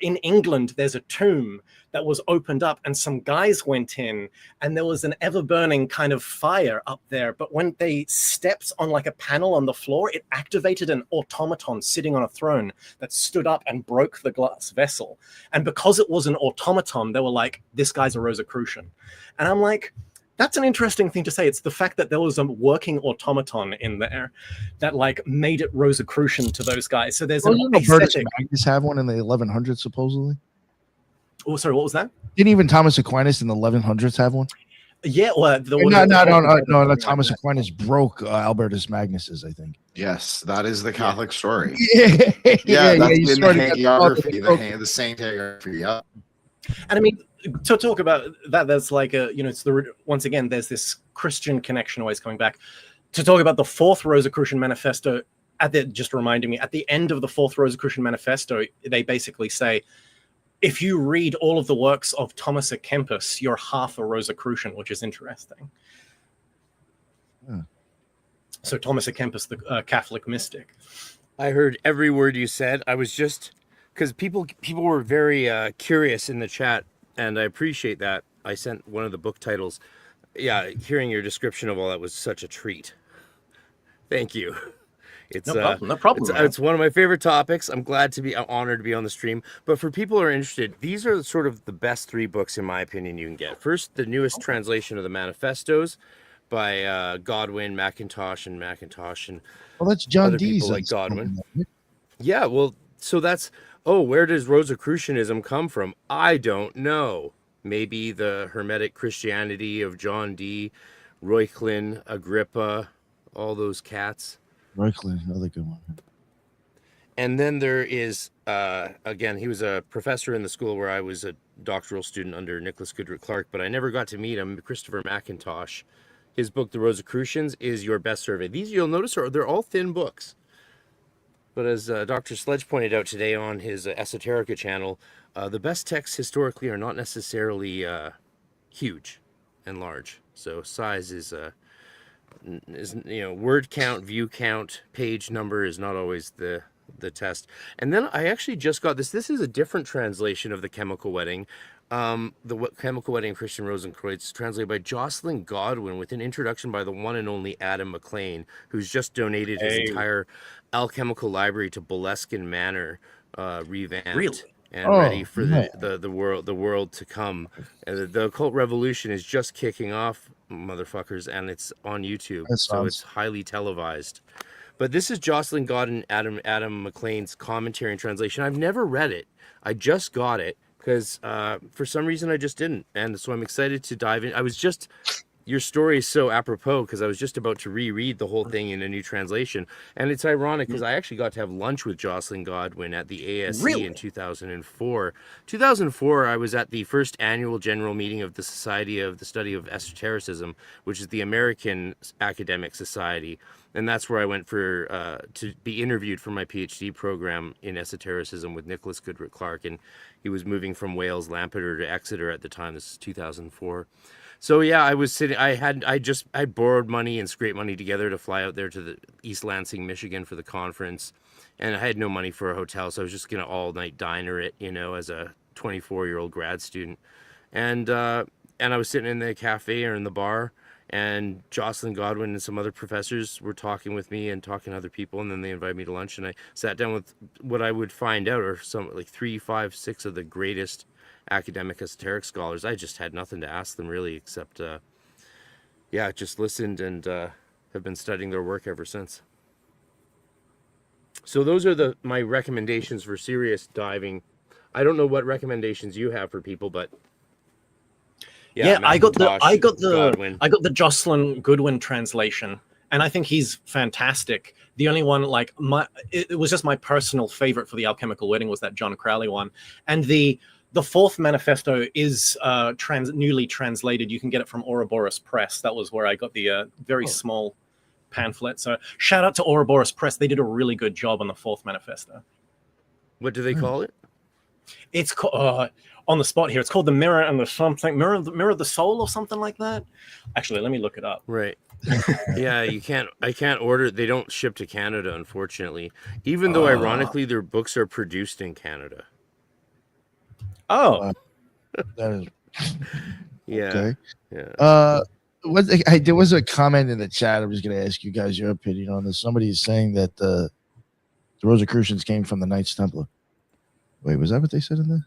in England, there's a tomb that was opened up, and some guys went in, and there was an ever-burning kind of fire up there. But when they stepped on like a panel on the floor, it activated an automaton sitting on a throne that stood up and broke the glass vessel. And because it was an automaton, they were like, this guy's a Rosicrucian. And I'm like, that's an interesting thing to say. It's the fact that there was a working automaton in there that like made it Rosicrucian to those guys. So there's an aesthetic. Magnus have one in the 1100s supposedly. Oh, sorry, what was that? Didn't even Thomas Aquinas in the 1100s have one? Yeah, well, no. Thomas Aquinas broke Albertus Magnus's, I think. Yes, that is the Catholic story. Yeah, that's in the hagiography, the Saint hagiography. Yeah. And I mean, to talk about that, there's like it's once again, there's this Christian connection always coming back. To talk about the Fourth Rosicrucian Manifesto, just reminding me, at the end of the Fourth Rosicrucian Manifesto, they basically say, if you read all of the works of Thomas à Kempis, you're half a Rosicrucian, which is interesting. So Thomas à Kempis, the Catholic mystic. I heard every word you said. I was just, because people were very curious in the chat, and I appreciate that. I sent one of the book titles. Yeah, hearing your description of all that was such a treat. Thank you. It's no problem. It's one of my favorite topics. I'm honored to be on the stream. But for people who are interested, these are sort of the best 3 books, in my opinion, you can get. First, the newest translation of the Manifestos by Godwin, Mackintosh, and well, that's John other Dee's people like Godwin. Yeah, well, so that's, where does Rosicrucianism come from? I don't know. Maybe the Hermetic Christianity of John Dee, Reuchlin, Agrippa, all those cats. Reuchlin, another good one. And then there is, again, he was a professor in the school where I was a doctoral student under Nicholas Goodrick Clark, but I never got to meet him, Christopher McIntosh. His book, The Rosicrucians, is your best survey. These, you'll notice, they're all thin books. But as Dr. Sledge pointed out today on his Esoterica channel, the best texts historically are not necessarily huge and large. So size is word count, view count, page number is not always the test. And then I actually just got this. This is a different translation of The Chemical Wedding. Chemical Wedding of Christian Rosenkreuz, translated by Jocelyn Godwin with an introduction by the one and only Adam McLean, who's just donated his entire alchemical library to Boleskine Manor, revamped. Really? And ready for the world to come. The occult revolution is just kicking off, motherfuckers, and it's on YouTube, so it's highly televised. But this is Jocelyn Godwin, Adam McLean's commentary and translation. I've never read it. I just got it because for some reason I just didn't, and so I'm excited to dive in. Your story is so apropos because I was just about to reread the whole thing in a new translation. And it's ironic because I actually got to have lunch with Jocelyn Godwin at the ASC in 2004. 2004, I was at the first annual general meeting of the Society of the Study of Esotericism, which is the American Academic Society. And that's where I went to be interviewed for my PhD program in esotericism with Nicholas Goodrick Clark. And he was moving from Wales, Lampeter to Exeter at the time. This is 2004. So yeah, I was sitting. I borrowed money and scraped money together to fly out there to the East Lansing, Michigan, for the conference, and I had no money for a hotel, so I was just gonna all night diner it, as a 24-year-old grad student, and I was sitting in the cafe or in the bar, and Jocelyn Godwin and some other professors were talking with me and talking to other people, and then they invited me to lunch, and I sat down with what I would find out are some like 3, 5, 6 of the greatest academic esoteric scholars. I just had nothing to ask them really, except just listened and have been studying their work ever since. So those are my recommendations for serious diving. I don't know what recommendations you have for people, but I got the Jocelyn Goodwin translation, and I think he's fantastic. The only one, it was just my personal favorite for the Alchemical Wedding was that John Crowley one, and the fourth manifesto is newly translated. You can get it from Ouroboros Press. That was where I got the very small pamphlet. So shout out to Ouroboros Press. They did a really good job on the fourth manifesto. What do they call it? It's called, on the spot here, it's called The Mirror and the something, Mirror of the Soul or something like that. Actually, let me look it up. Right. Yeah, I can't order. They don't ship to Canada, unfortunately. Even though, ironically, their books are produced in Canada. Oh, that is yeah. Okay. Yeah. There was a comment in the chat. I was going to ask you guys your opinion on this. Somebody is saying that the Rosicrucians came from the Knights Templar. Wait, was that what they said in there?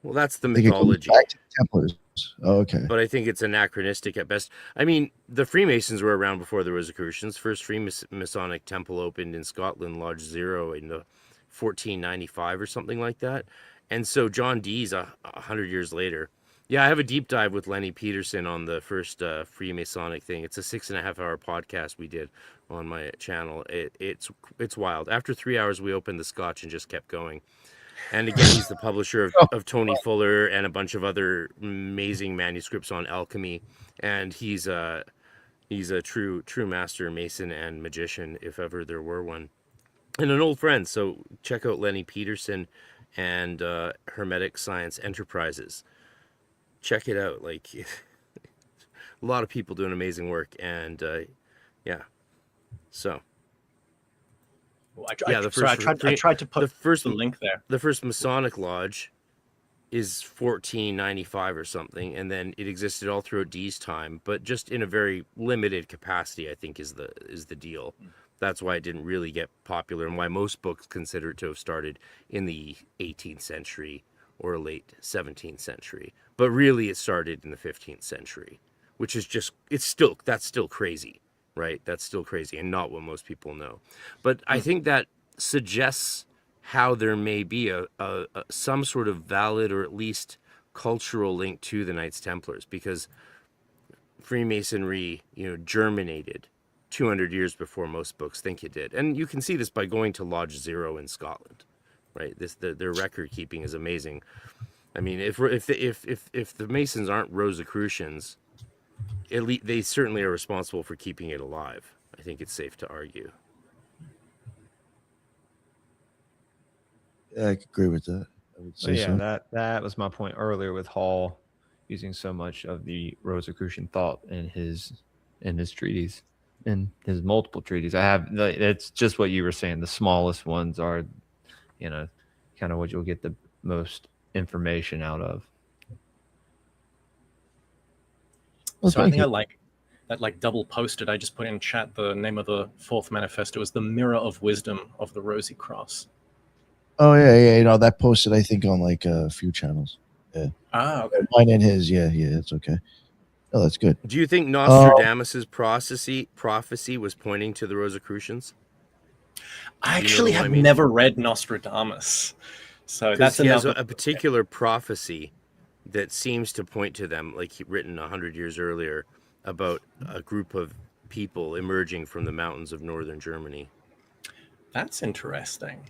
Well, that's the mythology. Back to Templars. Oh, okay. But I think it's anachronistic at best. I mean, the Freemasons were around before the Rosicrucians. First Freemasonic temple opened in Scotland, Lodge 0, in 1495 or something like that. And so John Dee's 100 years later. Yeah, I have a deep dive with Lenny Peterson on the first Freemasonic thing. It's a 6.5-hour podcast we did on my channel. It's wild. After 3 hours, we opened the scotch and just kept going. And again, he's the publisher of Tony Fuller and a bunch of other amazing manuscripts on alchemy. And he's a true master mason and magician, if ever there were one, and an old friend. So check out Lenny Peterson and Hermetic Science Enterprises. Check it out. Like, a lot of people doing amazing work, and so. I tried to put the link there. The first Masonic lodge is 1495 or something, and then it existed all throughout Dee's time, but just in a very limited capacity, I think is the deal. That's why it didn't really get popular, and why most books consider it to have started in the 18th century or late 17th century. But really it started in the 15th century, which is that's still crazy. Right, that's still crazy and not what most people know. But I think that suggests how there may be a some sort of valid or at least cultural link to the Knights Templars, because Freemasonry, germinated 200 years before most books think it did. And you can see this by going to Lodge Zero in Scotland, right? Their record keeping is amazing. I mean, if the Masons aren't Rosicrucians, at least they certainly are responsible for keeping it alive. I think it's safe to argue. Yeah, I could agree with that. I would say so. That was my point earlier with Hall using so much of the Rosicrucian thought in his treatise, in his multiple treatises. It's just what you were saying. The smallest ones are, kind of what you'll get the most information out of. So I think I like that double posted. I just put in chat the name of the fourth manifesto is the Mirror of Wisdom of the Rosy Cross. Oh yeah. That posted I think on like a few channels. Yeah. Okay. Mine and his. Yeah. It's okay. Oh, that's good. Do you think Nostradamus's prophecy was pointing to the Rosicrucians? I actually have never read Nostradamus, so that's he has another a particular prophecy that seems to point to them, like written 100 years earlier, about a group of people emerging from the mountains of northern Germany. That's interesting.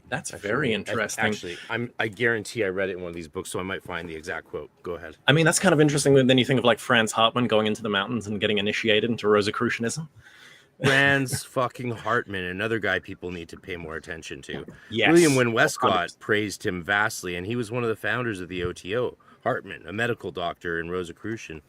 That's very interesting. Actually, I guarantee I read it in one of these books, so I might find the exact quote. Go ahead. I mean, that's kind of interesting. Then you think of like Franz Hartmann going into the mountains and getting initiated into Rosicrucianism. Franz fucking Hartmann, another guy people need to pay more attention to. Yes. William Wynne Westcott praised him vastly, and he was one of the founders of the OTO. Hartmann, a medical doctor and Rosicrucian.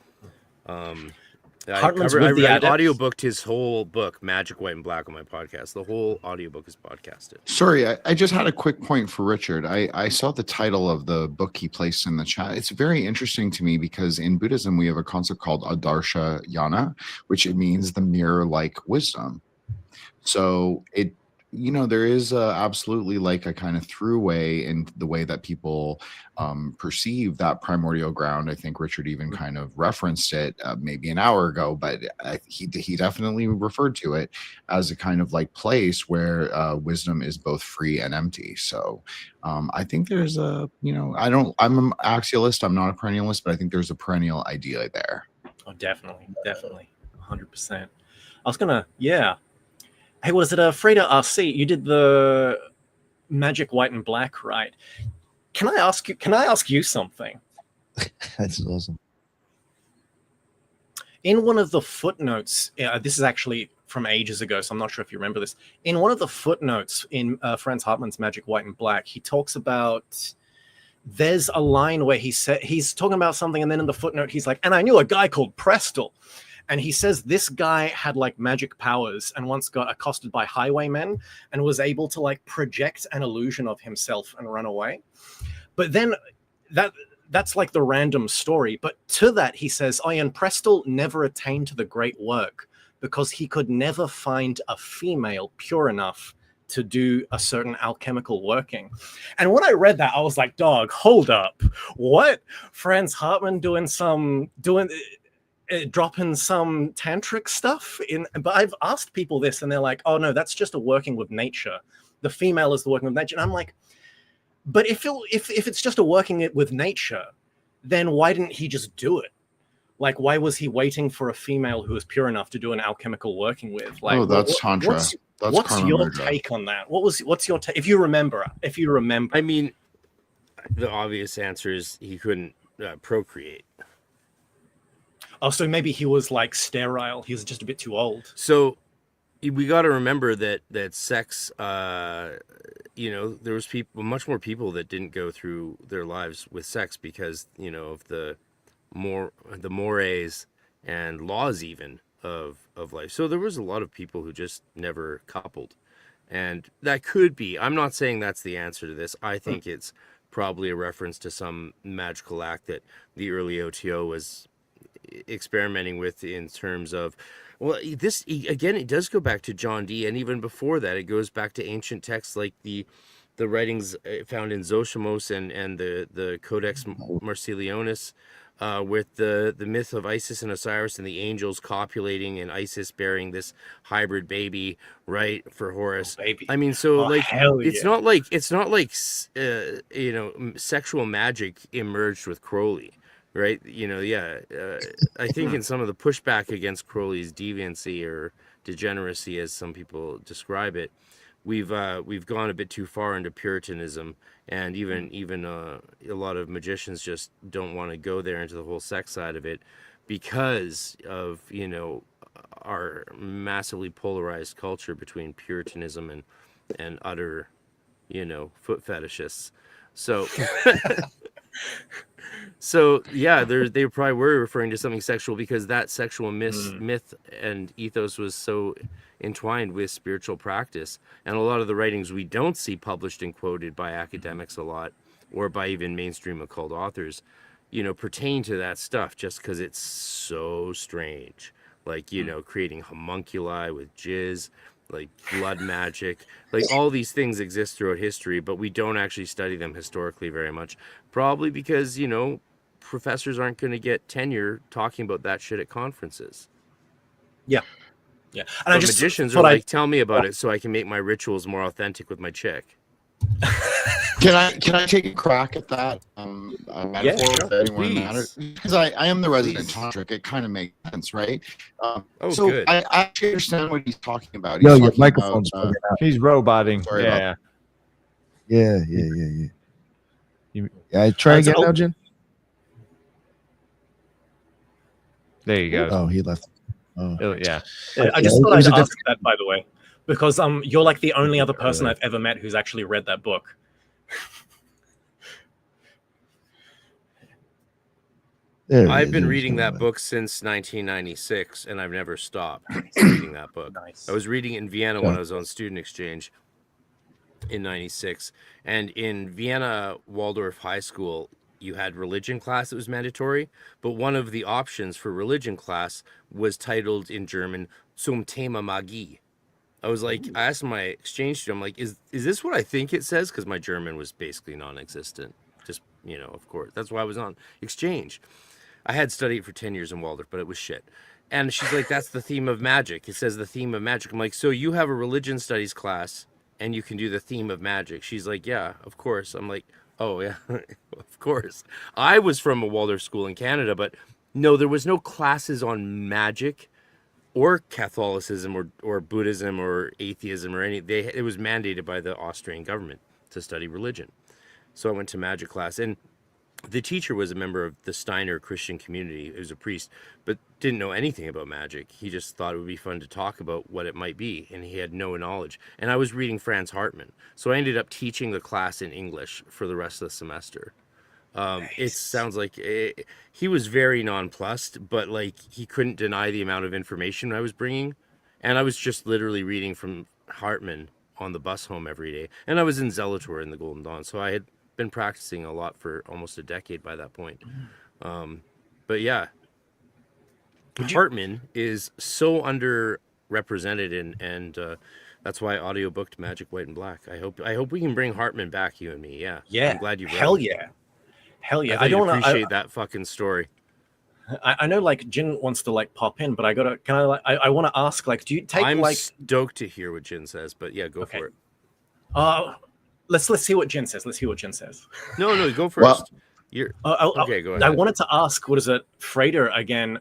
I audiobooked his whole book, Magic, White, and Black, on my podcast. The whole audiobook is podcasted. Sorry, I just had a quick point for Richard. I saw the title of the book he placed in the chat. It's very interesting to me because in Buddhism, we have a concept called Adarsha Yana, which it means the mirror-like wisdom. So there is absolutely like a kind of throughway in the way that people perceive that primordial ground. I think Richard even kind of referenced it maybe an hour ago, but he definitely referred to it as a kind of like place where wisdom is both free and empty. So I think there's I'm an axialist, I'm not a perennialist, but I think there's a perennial idea there. Oh, definitely 100%. I was gonna, hey, was it a Frater RC? You did the Magic, White, and Black, right? Can I ask you something? That's awesome. In one of the footnotes, this is actually from ages ago, so I'm not sure if you remember this. In one of the footnotes in Franz Hartmann's Magic, White, and Black, he talks about, there's a line where he's talking about something, and then in the footnote, he's like, and I knew a guy called Prestel. And he says this guy had like magic powers and once got accosted by highwaymen and was able to like project an illusion of himself and run away. But then that's like the random story. But to that, he says, and Prestel never attained to the great work because he could never find a female pure enough to do a certain alchemical working. And when I read that, I was like, dog, hold up. What? Franz Hartmann dropping some tantric stuff in, but I've asked people this and they're like, oh no, that's just a working with nature. The female is the working with nature. And I'm like, but if it's just a working with nature, then why didn't he just do it? Like, why was he waiting for a female who was pure enough to do an alchemical working with? Like, that's Tantra. What's your take on that? What's your take? If you remember. I mean, the obvious answer is he couldn't procreate. Oh, so maybe he was like sterile. He was just a bit too old. So we got to remember that sex, there was much more people that didn't go through their lives with sex because, of the mores and laws even of life. So there was a lot of people who just never coupled. And that could be, I'm not saying that's the answer to this. I think it's probably a reference to some magical act that the early OTO was experimenting with in terms of, well, this again, it does go back to John Dee, and even before that, it goes back to ancient texts like the writings found in Zosimos and the Codex Marcellionis, with the myth of Isis and Osiris and the angels copulating and Isis bearing this hybrid baby, right, for Horus. Baby. I mean, so it's not like sexual magic emerged with Crowley. Right, I think in some of the pushback against Crowley's deviancy or degeneracy, as some people describe it, we've gone a bit too far into Puritanism, and even a lot of magicians just don't want to go there into the whole sex side of it because of our massively polarized culture between Puritanism and utter foot fetishists. So so yeah, they probably were referring to something sexual because that sexual myth and ethos was so entwined with spiritual practice. And a lot of the writings we don't see published and quoted by academics a lot, or by even mainstream occult authors, pertain to that stuff just because it's so strange. Like, creating homunculi with jizz, like blood magic, like all these things exist throughout history, but we don't actually study them historically very much. Probably because, professors aren't going to get tenure talking about that shit at conferences. Yeah. And but magicians are like, tell me about it so I can make my rituals more authentic with my chick. Can I take a crack at that metaphor? Yeah, sure. If anyone matters? Because I am the resident tantric. It kind of makes sense, right? So good. I actually understand what he's talking about. Yo, He's your talking microphone's about, He's roboting. Sorry Yeah. about Yeah, try again now, Jen. There you go. Oh, he left. Oh, yeah. I just thought I'd ask that, by the way, because you're like the only other person I've ever met who's actually read that book. I've been reading that book since 1996, and I've never stopped reading that book. Nice. I was reading it in Vienna when I was on student exchange in 96. And in Vienna Waldorf High School, you had religion class that was mandatory, but one of the options for religion class was titled in German Zum Thema Magie. I was like, I asked my exchange student, I'm like, is this what I think it says? Because my German was basically non-existent. Just, of course. That's why I was on exchange. I had studied for 10 years in Waldorf, but it was shit. And she's like, that's the theme of magic. It says the theme of magic. I'm like, so you have a religion studies class and you can do the theme of magic? She's like, yeah, of course. I'm like, oh, yeah, of course. I was from a Waldorf school in Canada, but no, there was no classes on magic or Catholicism or Buddhism or atheism or it was mandated by the Austrian government to study religion. So I went to magic class, and the teacher was a member of the Steiner Christian community. He was a priest, but didn't know anything about magic. He just thought it would be fun to talk about what it might be, and he had no knowledge. And I was reading Franz Hartmann, so I ended up teaching the class in English for the rest of the semester. Nice. It sounds like he was very nonplussed, but like he couldn't deny the amount of information I was bringing. And I was just literally reading from Hartmann on the bus home every day. And I was in Zelator in the Golden Dawn, so I had been practicing a lot for almost a decade by that point. But yeah, Hartmann is so underrepresented, and that's why I audiobooked Magic White and Black. I hope we can bring Hartmann back, you and me. Yeah. I'm glad you brought it. Hell yeah. I don't appreciate that fucking story. I know, like, Jin wants to like pop in, but I want to ask, like, do you take I'm like stoked to hear what Jin says, but yeah, go for it. Let's hear what Jin says. No, go first. Okay, go ahead. I wanted to ask, what is it, Frater again,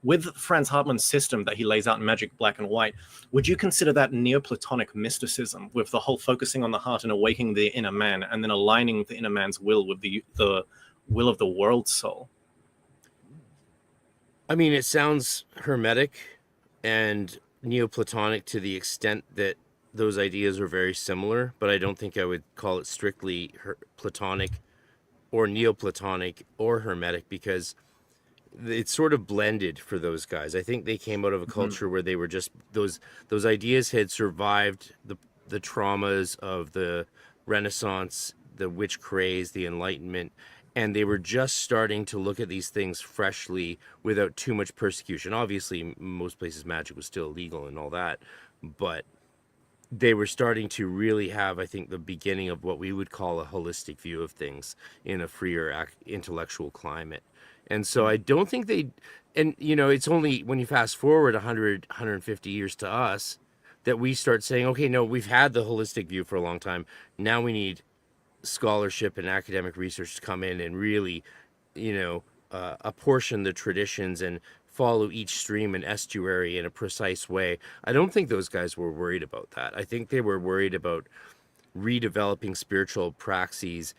with Franz Hartmann's system that he lays out in Magic Black and White, would you consider that Neoplatonic mysticism, with the whole focusing on the heart and awakening the inner man, and then aligning the inner man's will with the will of the world soul? I mean, it sounds hermetic and Neoplatonic to the extent that those ideas are very similar, but I don't think I would call it strictly Platonic or Neoplatonic or hermetic, because it's sort of blended for those guys. I think they came out of a culture where they were just those ideas had survived the traumas of the Renaissance, the witch craze, the Enlightenment, and they were just starting to look at these things freshly without too much persecution. Obviously, most places magic was still illegal and all that, but they were starting to really have, I think, the beginning of what we would call a holistic view of things in a freer intellectual climate. And so I don't think it's only when you fast forward 100, 150 years to us that we start saying, okay, no, we've had the holistic view for a long time. Now we need scholarship and academic research to come in and really, apportion the traditions and follow each stream and estuary in a precise way. I don't think those guys were worried about that. I think they were worried about redeveloping spiritual praxis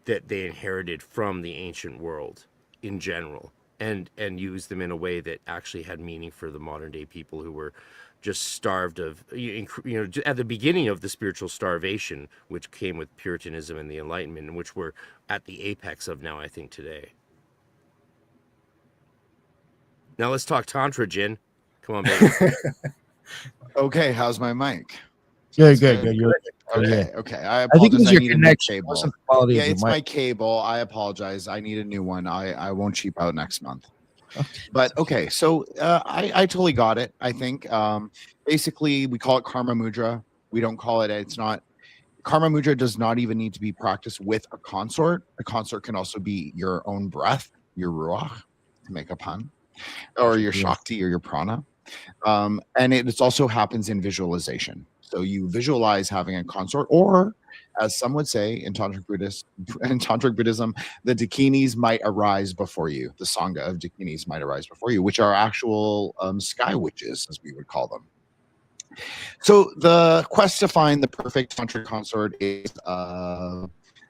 that they inherited from the ancient world in general, and use them in a way that actually had meaning for the modern day people who were just starved of, at the beginning of the spiritual starvation, which came with Puritanism and the Enlightenment, and which we're at the apex of now, I think, today. Now let's talk Tantra, Jin. Come on, baby. Okay, how's my mic? Good. You're Okay, yeah. okay. I I think it apologize. was I your need a new connection. It cable. wasn't the quality Yeah, of your it's mic. my cable. I apologize. I need a new one. I won't cheap out next month. Okay. But okay, so I totally got it. I think basically we call it karma mudra. We don't call it. It's not. Karma mudra does not even need to be practiced with a consort. A consort can also be your own breath, your ruach, to make a pun, or your shakti or your prana. And it also happens in visualization. So you visualize having a consort, or as some would say in tantric Buddhism, the dakinis might arise before you. The sangha of dakinis might arise before you, which are actual sky witches, as we would call them. So the quest to find the perfect tantric consort is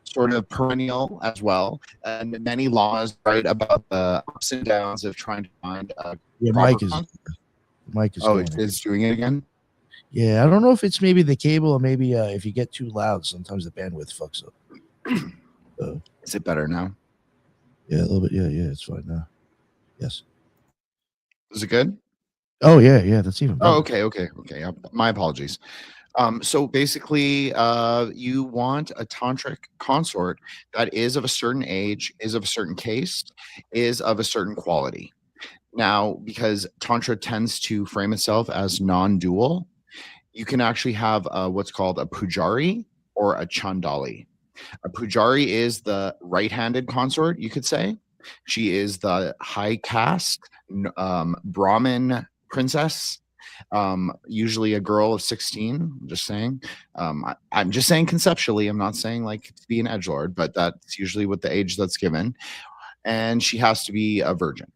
sort of perennial as well, and many laws write about the ups and downs of trying to find a Your proper mic is. consort. Mic is. Oh, going it's doing it again. Yeah, I don't know if it's maybe the cable or maybe if you get too loud, sometimes the bandwidth fucks up. Is it better now? Yeah, a little bit. Yeah, it's fine now. Yes. Is it good? Oh yeah, that's even better. Oh, okay. My apologies. So basically, you want a tantric consort that is of a certain age, is of a certain caste, is of a certain quality. Now, because Tantra tends to frame itself as non-dual, you can actually have what's called a pujari or a chandali. A pujari is the right-handed consort, you could say. She is the high caste Brahmin princess, usually a girl of 16. I'm just saying. I'm just saying conceptually. I'm not saying like to be an edgelord, but that's usually what the age that's given. And she has to be a virgin.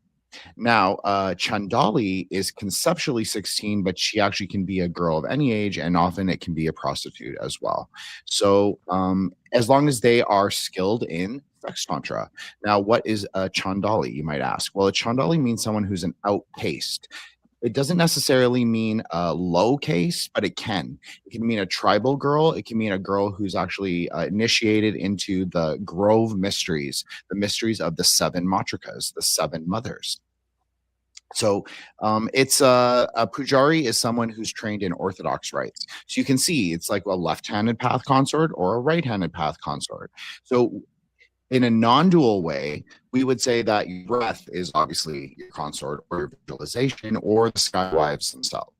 Now, Chandali is conceptually 16, but she actually can be a girl of any age, and often it can be a prostitute as well. So, as long as they are skilled in sex tantra. Now, what is a Chandali, you might ask? Well, a Chandali means someone who's an outcast. It doesn't necessarily mean a low caste, but it can. It can mean a tribal girl. It can mean a girl who's actually initiated into the Grove mysteries, the mysteries of the 7 matrikas, the 7 mothers. So it's a pujari is someone who's trained in orthodox rites. So you can see it's like a left-handed path consort or a right-handed path consort. So in a non-dual way, we would say that your breath is obviously your consort or your visualization or the sky wives themselves.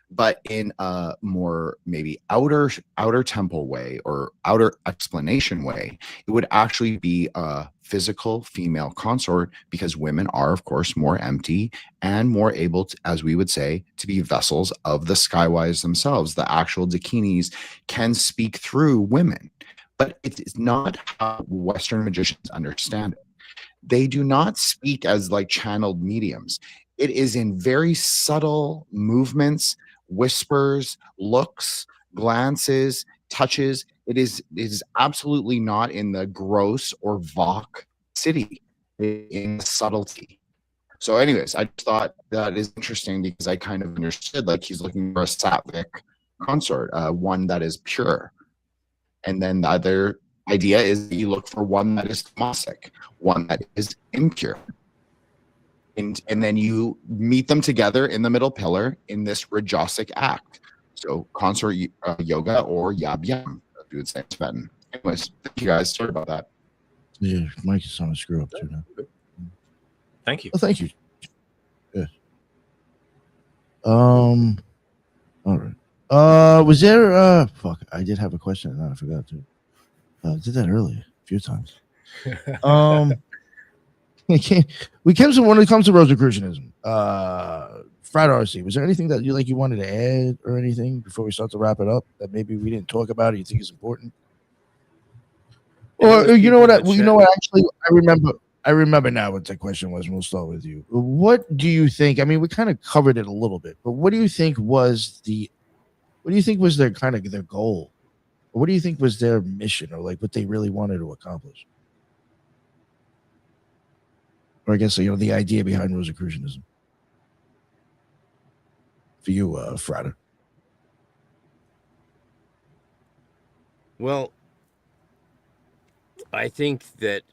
But in a more maybe outer temple way or outer explanation way, it would actually be a physical female consort, because women are, of course, more empty and more able to, as we would say, to be vessels of the skywives themselves. The actual dakinis can speak through women. But it is not how Western magicians understand it. They do not speak as like channeled mediums. It is in very subtle movements, whispers, looks, glances, touches. It is absolutely not in the gross or Vok city, in the subtlety. So anyways, I just thought that is interesting because I kind of understood like he's looking for a sattvic consort, one that is pure. And then the other idea is that you look for one that is tamasic, one that is impure. And then you meet them together in the middle pillar in this rajasic act. So consort yoga or yab yam, as we would say in Tibetan. Anyways, thank you guys. Sorry about that. Yeah, Mike is on a screw up too now. Thank you. Oh, thank you. Good. All right. Was there fuck, I did have a question and I forgot to. I did that earlier a few times. When it comes to Rosicrucianism, Frater RC, was there anything that you wanted to add or anything before we start to wrap it up that maybe we didn't talk about or you think is important? Or you know what? Actually, I remember. I remember now what the question was. We'll start with you. What do you think? I mean, we kind of covered it a little bit, but what do you think was their kind of their goal? Or what do you think was their mission, or like what they really wanted to accomplish? Or I guess, the idea behind Rosicrucianism. For you, Frater. Well, I think that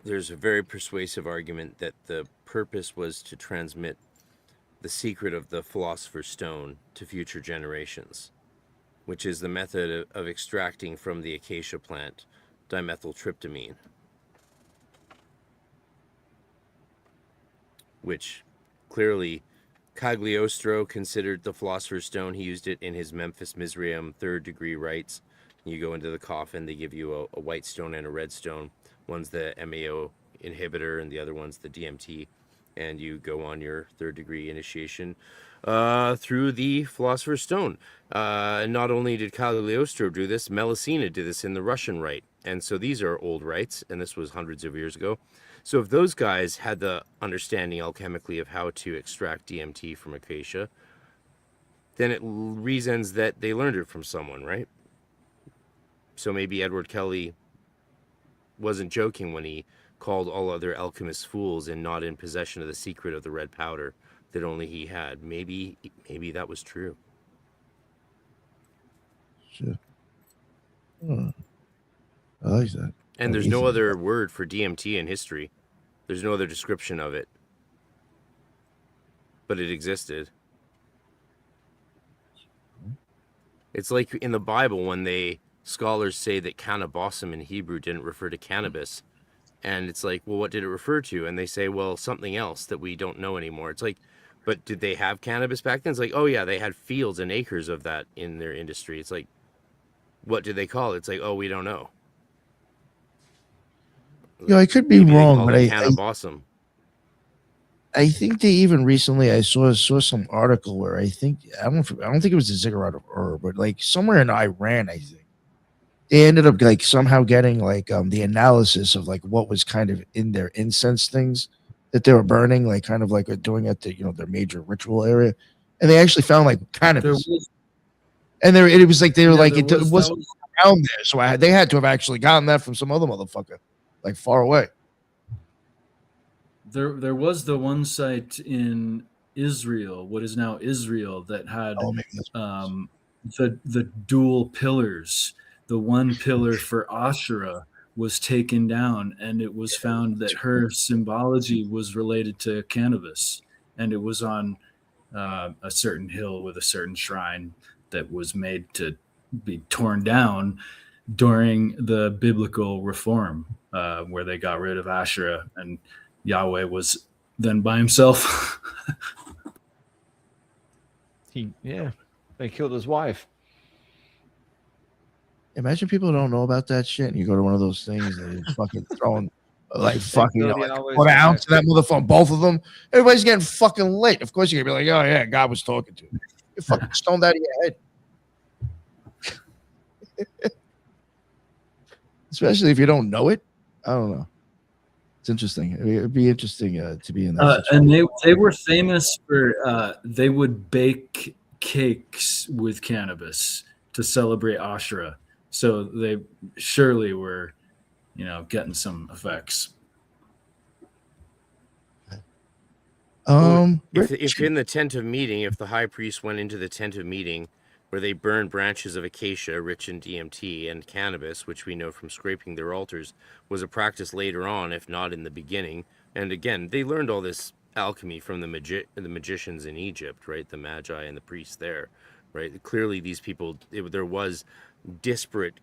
there's a very persuasive argument that the purpose was to transmit the secret of the Philosopher's Stone to future generations, which is the method of extracting from the acacia plant dimethyltryptamine, which clearly Cagliostro considered the Philosopher's Stone. He used it in his Memphis Mizraim third-degree rites. You go into the coffin, they give you a white stone and a red stone. One's the MAO inhibitor and the other one's the DMT. And you go on your third-degree initiation through the Philosopher's Stone. Not only did Cagliostro do this, Melusina did this in the Russian rite. And so these are old rites, and this was hundreds of years ago. So if those guys had the understanding alchemically of how to extract DMT from acacia, then it reasons that they learned it from someone, right? So maybe Edward Kelly wasn't joking when he called all other alchemists fools and not in possession of the secret of the red powder that only he had. Maybe that was true. Sure. I like that. And there's no other word for DMT in history. There's no other description of it. But it existed. It's like in the Bible when scholars say that cannabosum in Hebrew didn't refer to cannabis. And it's like, well, what did it refer to? And they say, well, something else that we don't know anymore. It's like, but did they have cannabis back then? It's like, oh yeah, they had fields and acres of that in their industry. It's like, what did they call it? It's like, oh, we don't know. I could be wrong, but I think they even recently I saw some article where I don't think it was the ziggurat of Ur, but like somewhere in Iran, I think they ended up like somehow getting like the analysis of like what was kind of in their incense things that they were burning, like kind of like doing at the their major ritual area, and they actually found like cannabis. It was like they were like it wasn't around there, so they had to have actually gotten that from some other motherfucker, like far away. There was the one site in Israel, what is now Israel, that had the dual pillars. The one pillar for Asherah was taken down, and it was found that her symbology was related to cannabis, and it was on a certain hill with a certain shrine that was made to be torn down during the biblical reform, where they got rid of Asherah and Yahweh was then by himself. They killed his wife. Imagine people don't know about that shit, and you go to one of those things and you're fucking throwing like fucking what an ounce of that motherfucker, both of them. Everybody's getting fucking lit. Of course you're gonna be like, oh yeah, God was talking to you. You're fucking stoned out of your head. Especially if you don't know it. I don't know. It's interesting. It'd be interesting to be in that. And they were famous for they would bake cakes with cannabis to celebrate Asherah. So they surely were, getting some effects. If in the tent of meeting, if the high priest went into the tent of meeting where they burned branches of acacia rich in DMT and cannabis, which we know from scraping their altars, was a practice later on, if not in the beginning. And again, they learned all this alchemy from the magicians in Egypt, right? The magi and the priests there, right? Clearly these people, there was disparate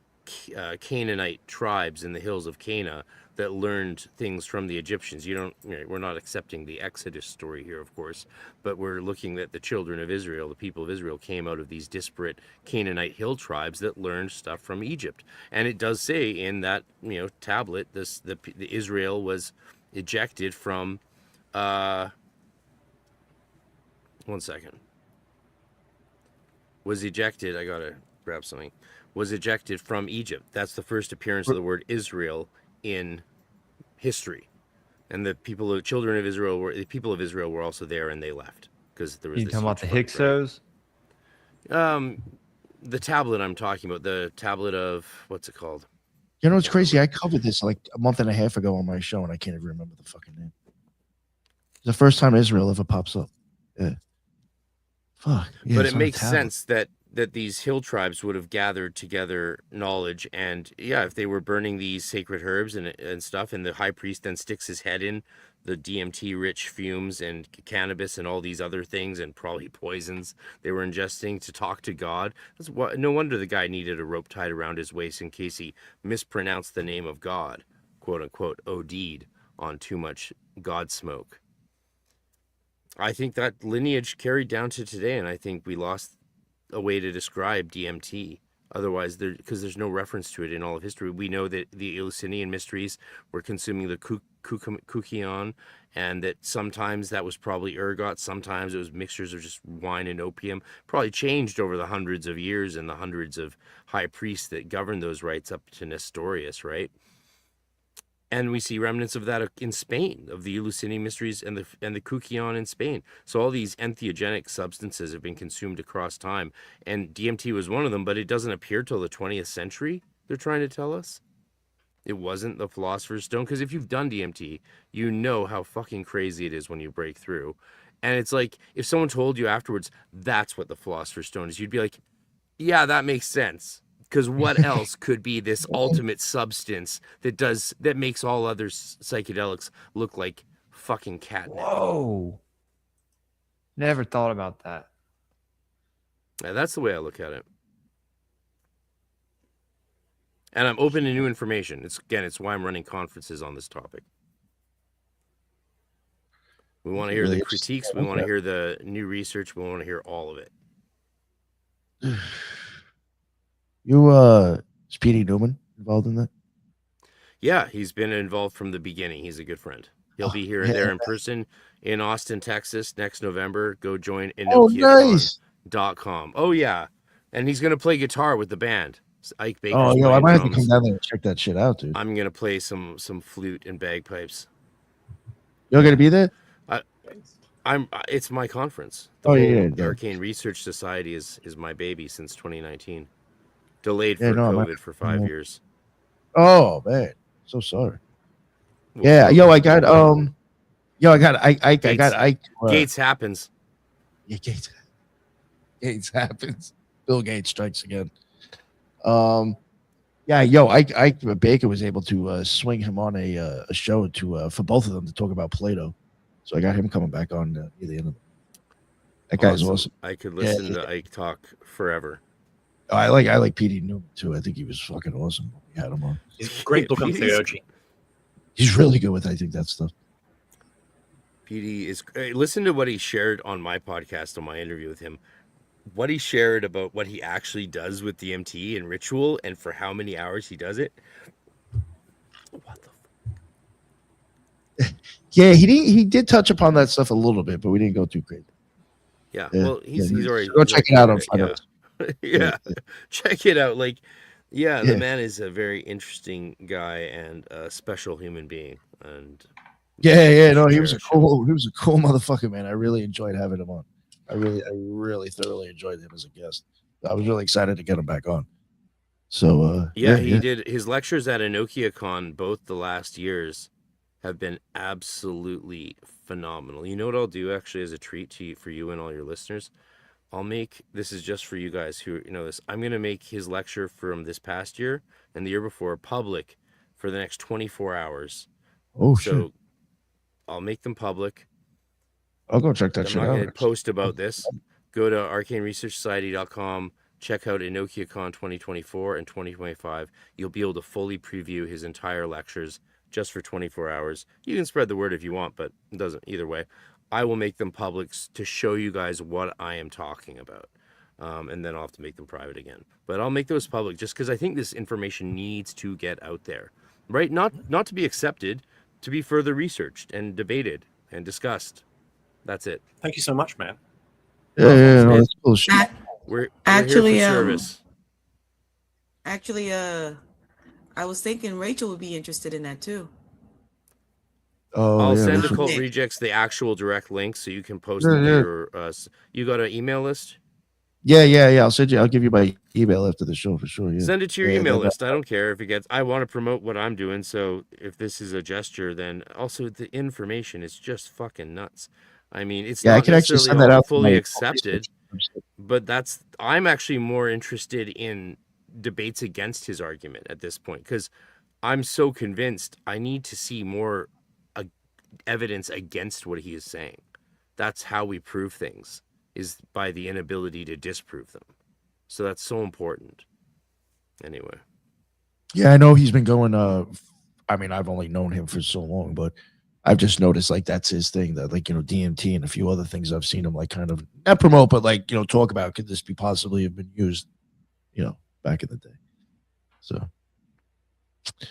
Canaanite tribes in the hills of Cana that learned things from the Egyptians. We're not accepting the Exodus story here, of course, but we're looking at the children of Israel. The people of Israel came out of these disparate Canaanite hill tribes that learned stuff from Egypt. And it does say in that tablet, the Israel was ejected from. 1 second. Was ejected. I gotta grab something. Was ejected from Egypt. That's the first appearance of the word Israel in history. And the children of Israel the people of Israel were also there, and they left because there was. You this talking about the huge flood, Hyksos? The tablet I'm talking about, the tablet of what's it called? You know, it's crazy. I covered this like a month and a half ago on my show, and I can't even remember the fucking name. It's the first time Israel ever pops up. Yeah. Fuck. Yeah, But it's it on a makes tablet. sense that these hill tribes would have gathered together knowledge, and yeah, if they were burning these sacred herbs and stuff, and the high priest then sticks his head in the DMT rich fumes and cannabis and all these other things and probably poisons they were ingesting to talk to God. No wonder the guy needed a rope tied around his waist in case he mispronounced the name of God, quote unquote, OD'd on too much God smoke. I think that lineage carried down to today, and I think we lost a way to describe DMT. Otherwise, because there's no reference to it in all of history. We know that the Eleusinian mysteries were consuming the kukion, and that sometimes that was probably ergot, sometimes it was mixtures of just wine and opium. Probably changed over the hundreds of years and the hundreds of high priests that governed those rites up to Nestorius, right? And we see remnants of that in Spain, of the Eleusinian mysteries and the kukion in Spain. So all these entheogenic substances have been consumed across time, and DMT was one of them. But it doesn't appear till the 20th century. They're trying to tell us it wasn't the Philosopher's Stone, because if you've done DMT, you know how fucking crazy it is when you break through. And it's like if someone told you afterwards that's what the Philosopher's Stone is, you'd be like, yeah, that makes sense. Because what else could be this ultimate substance that makes all other psychedelics look like fucking catnip? Whoa. Never thought about that. Yeah, that's the way I look at it. And I'm open to new information. It's why I'm running conferences on this topic. We want to hear the critiques. We want to hear the new research. We want to hear all of it. Is P.D. Newman involved in that? Yeah, he's been involved from the beginning. He's a good friend. He'll be here and there in person in Austin, Texas next November. Go join EnokiaCon.com. Oh, yeah. And he's going to play guitar with the band. Ike Baker's I might have to come down there and check that shit out, dude. I'm going to play some flute and bagpipes. You're going to be there? It's my conference. The Arcane Research Society is my baby since 2019. Delayed for COVID for 5 years. Oh man, so sorry. I got Ike. Gates happens. Yeah, Gates happens. Bill Gates strikes again. Ike Baker was able to swing him on a show for both of them to talk about Plato. So I got him coming back on near the end of it. That guy's awesome. I could listen to Ike talk forever. I like P.D. Newman too. I think he was fucking awesome. We had him on. He's a great book on theology. He's really good with that stuff. PD is. Listen to what he shared on my podcast, on my interview with him. What he shared about what he actually does with DMT and ritual, and for how many hours he does it. What the? Yeah, he did touch upon that stuff a little bit, but we didn't go too crazy. Yeah, well, he's already. Go check it out on Friday. Yeah, check it out. The man is a very interesting guy and a special human being. And he was a cool motherfucker, man. I really enjoyed having him on. I really thoroughly enjoyed him as a guest. I was really excited to get him back on. So he did his lectures at EnokiaCon both the last years have been absolutely phenomenal. You know what I'll do actually as a treat for you and all your listeners? This is just for you guys who know this. I'm going to make his lecture from this past year and the year before public for the next 24 hours. Oh, shit. I'll make them public. I'll go check that shit out. I'm not going to post about this. Go to arcaneresearchsociety.com. Check out EnokiaCon 2024 and 2025. You'll be able to fully preview his entire lectures just for 24 hours. You can spread the word if you want, but it doesn't either way. I will make them public to show you guys what I am talking about. And then I'll have to make them private again. But I'll make those public just because I think this information needs to get out there. Right? Not to be accepted, to be further researched and debated and discussed. That's it. Thank you so much, man. That's bullshit. We're actually here for service. I was thinking Rachel would be interested in that too. Oh, I'll yeah, send Richard. Occult Rejects the actual direct link so you can post Yeah, them to yeah. your. You got an email list? Yeah. I'll give you my email after the show for sure. Yeah. Send it to your And email then, list. I don't care if it gets. I want to promote what I'm doing. So if this is a gesture, then also the information is just fucking nuts. I mean, it's yeah, I not can actually necessarily send that all out to fully my accepted, but I'm actually more interested in debates against his argument at this point because I'm so convinced I need to see more evidence against what he is saying. That's how we prove things, is by the inability to disprove them. So that's so important. Anyway. Yeah, I know he's been going. I mean, I've only known him for so long, but I've just noticed like that's his thing. That like DMT and a few other things I've seen him like kind of not promote, but like talk about. Could this be possibly have been used, back in the day? So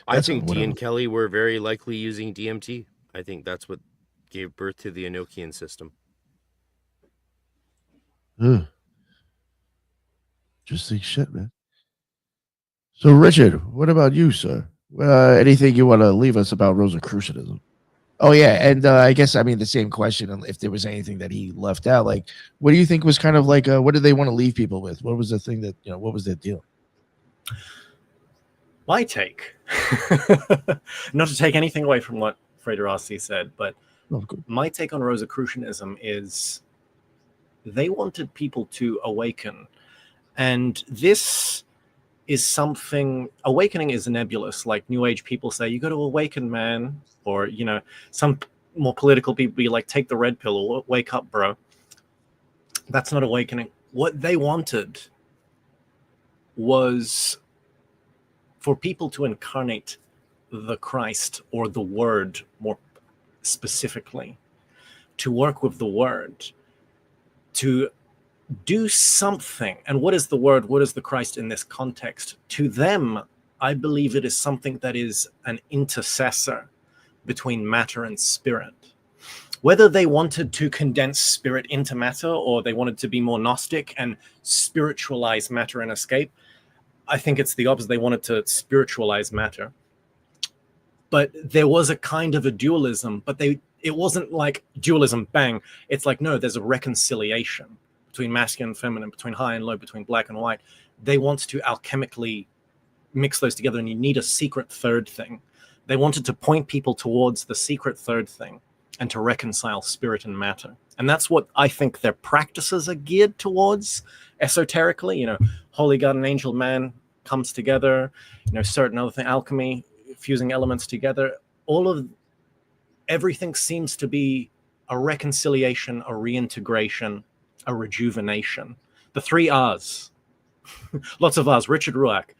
I think Dee whatever. and Kelly were very likely using DMT. I think that's what gave birth to the Enochian system. Ugh. Just think shit, man. So, Richard, what about you, sir? Anything you want to leave us about Rosicrucianism? Oh, yeah, and I guess the same question. If there was anything that he left out, like, what do you think was kind of like? What did they want to leave people with? What was the thing that What was their deal? My take, not to take anything away from what Frater said, but my take on Rosicrucianism is they wanted people to awaken, and this is something. Awakening is nebulous, like New Age people say, you got to awaken, man, or some more political people be like, take the red pill or wake up, bro. That's not awakening. What they wanted was for people to incarnate the Christ or the Word more specifically, to work with the Word, to do something. And what is the Word? What is the Christ in this context? To them, I believe it is something that is an intercessor between matter and spirit. Whether they wanted to condense spirit into matter or they wanted to be more Gnostic and spiritualize matter and escape, I think it's the opposite. They wanted to spiritualize matter. But there was a kind of a dualism, but it wasn't like dualism, bang. It's like, no, there's a reconciliation between masculine and feminine, between high and low, between black and white. They want to alchemically mix those together, and you need a secret third thing. They wanted to point people towards the secret third thing and to reconcile spirit and matter. And that's what I think their practices are geared towards esoterically. Holy God and angel man comes together, certain other thing, alchemy, fusing elements together. Everything seems to be a reconciliation, a reintegration, a rejuvenation. The 3 R's. Lots of R's. Richard Rauch.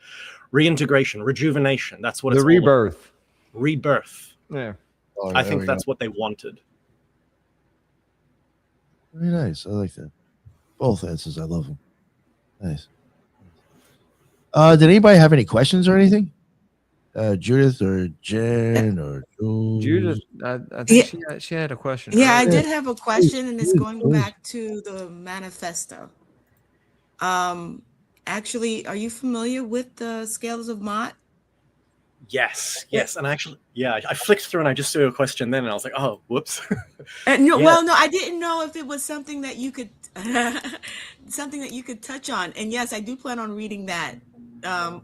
Reintegration, rejuvenation. That's what it's the rebirth. Rebirth. Yeah. I think that's what they wanted. Very nice. I like that. Both answers. I love them. Nice. Did anybody have any questions or anything? Judith or Jen or Jules? Judith, I think she had a question. Yeah, earlier. I did have a question, and it's going back to the manifesto. Actually, are you familiar with the scales of Mott? Yes. And actually, I flicked through and I just saw a question then, and I was like, oh, whoops. No, well, no, I didn't know if it was something that you could, touch on. And yes, I do plan on reading that,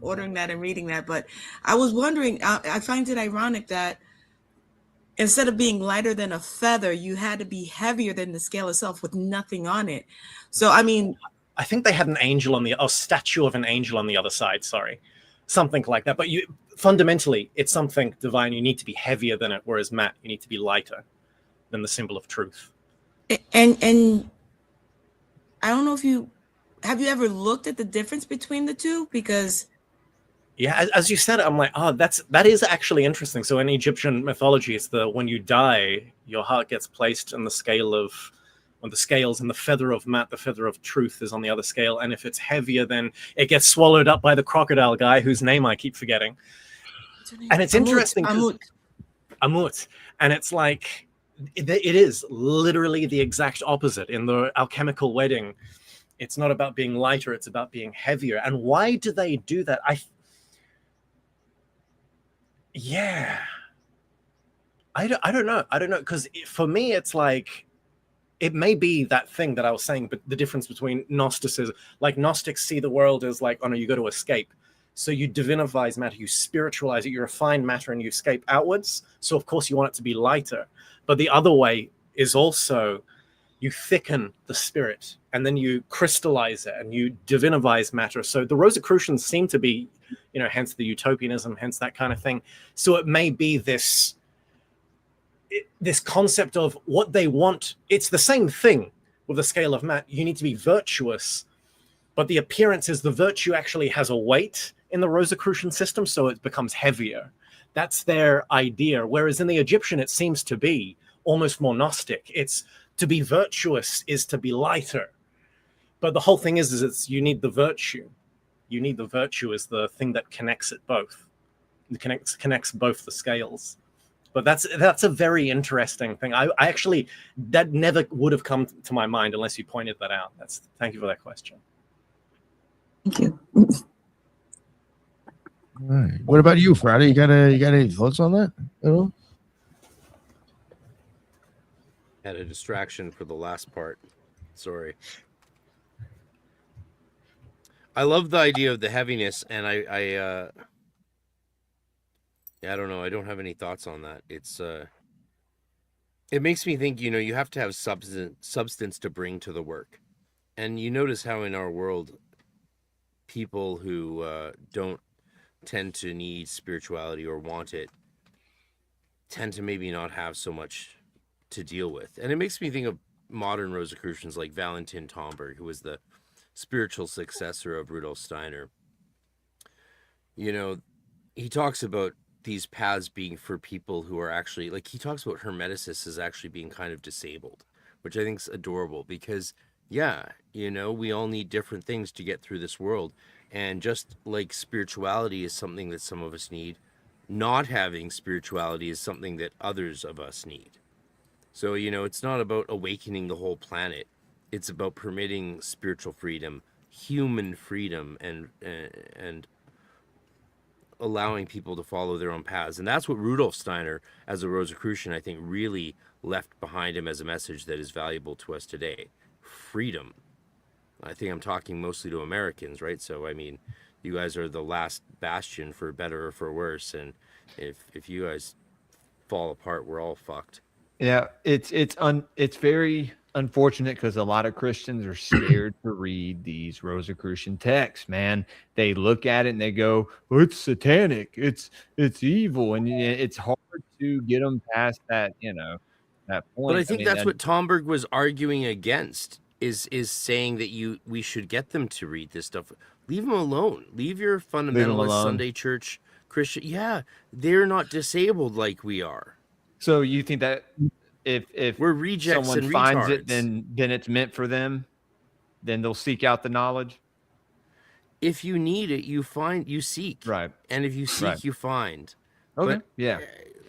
ordering that and reading that. But I was wondering, I find it ironic that instead of being lighter than a feather, you had to be heavier than the scale itself with nothing on it. So, I mean, I think they had an angel statue of an angel on the other side. Sorry, something like that. But fundamentally, it's something divine. You need to be heavier than it. Whereas Matt, you need to be lighter than the symbol of truth. And I don't know if have you ever looked at the difference between the two? Because as you said, I'm like, that is actually interesting. So in Egyptian mythology, it's when you die, your heart gets placed in the scale of. On the scales, and the feather of Matt, the feather of truth, is on the other scale. And if it's heavier, then it gets swallowed up by the crocodile guy whose name I keep forgetting. And it's interesting because Amut. And it's like it is literally the exact opposite in the alchemical wedding. It's not about being lighter; it's about being heavier. And why do they do that? I don't know. I don't know, because for me, it's like, it may be that thing that I was saying, but the difference between Gnosticism, like Gnostics see the world as like, oh no, you got to escape. So you divinize matter, you spiritualize it, you refine matter, and you escape outwards. So of course you want it to be lighter. But the other way is also, you thicken the spirit, and then you crystallize it, and you divinize matter. So the Rosicrucians seem to be, hence the utopianism, hence that kind of thing. So it may be this concept of what they want. It's the same thing with the scale of matter. You need to be virtuous, but the appearance is the virtue actually has a weight in the Rosicrucian system, so it becomes heavier. That's their idea. Whereas in the Egyptian, it seems to be almost more Gnostic. It's to be virtuous is to be lighter. But the whole thing is you need the virtue. You need the virtue as the thing that connects it both. It connects both the scales. But that's a very interesting thing. I actually, that never would have come to my mind unless you pointed that out. Thank you for that question. Thank you. All right. What about you, Frater? You got any thoughts on that at all? Had a distraction for the last part. Sorry. I love the idea of the heaviness, and I don't know. I don't have any thoughts on that. It makes me think, you have to have substance to bring to the work. And you notice how in our world, people who don't tend to need spirituality or want it tend to maybe not have so much to deal with. And it makes me think of modern Rosicrucians like Valentin Tomberg, who was the spiritual successor of Rudolf Steiner. He talks about these paths being for people who are actually, like, he talks about Hermeticists as actually being kind of disabled, which I think is adorable because, we all need different things to get through this world. And just like spirituality is something that some of us need, not having spirituality is something that others of us need. So, it's not about awakening the whole planet. It's about permitting spiritual freedom, human freedom, and allowing people to follow their own paths. And that's what Rudolf Steiner, as a Rosicrucian, I think really left behind him as a message that is valuable to us today. Freedom. I think I'm talking mostly to Americans, right? So, I mean, you guys are the last bastion for better or for worse. And if you guys fall apart, we're all fucked. Yeah, it's very unfortunate because a lot of Christians are scared to read these Rosicrucian texts, man. They look at it and they go, oh, it's satanic, it's evil, and it's hard to get them past that, that point. But I think that's what Tomberg was arguing against, is saying that we should get them to read this stuff. Leave them alone. Leave your fundamentalist Sunday church Christian. Yeah, they're not disabled like we are. So you think that if we're rejects someone and finds retards, it, then it's meant for them, then they'll seek out the knowledge? If you need it, you seek. Right. And if you seek, you find. Okay. But yeah.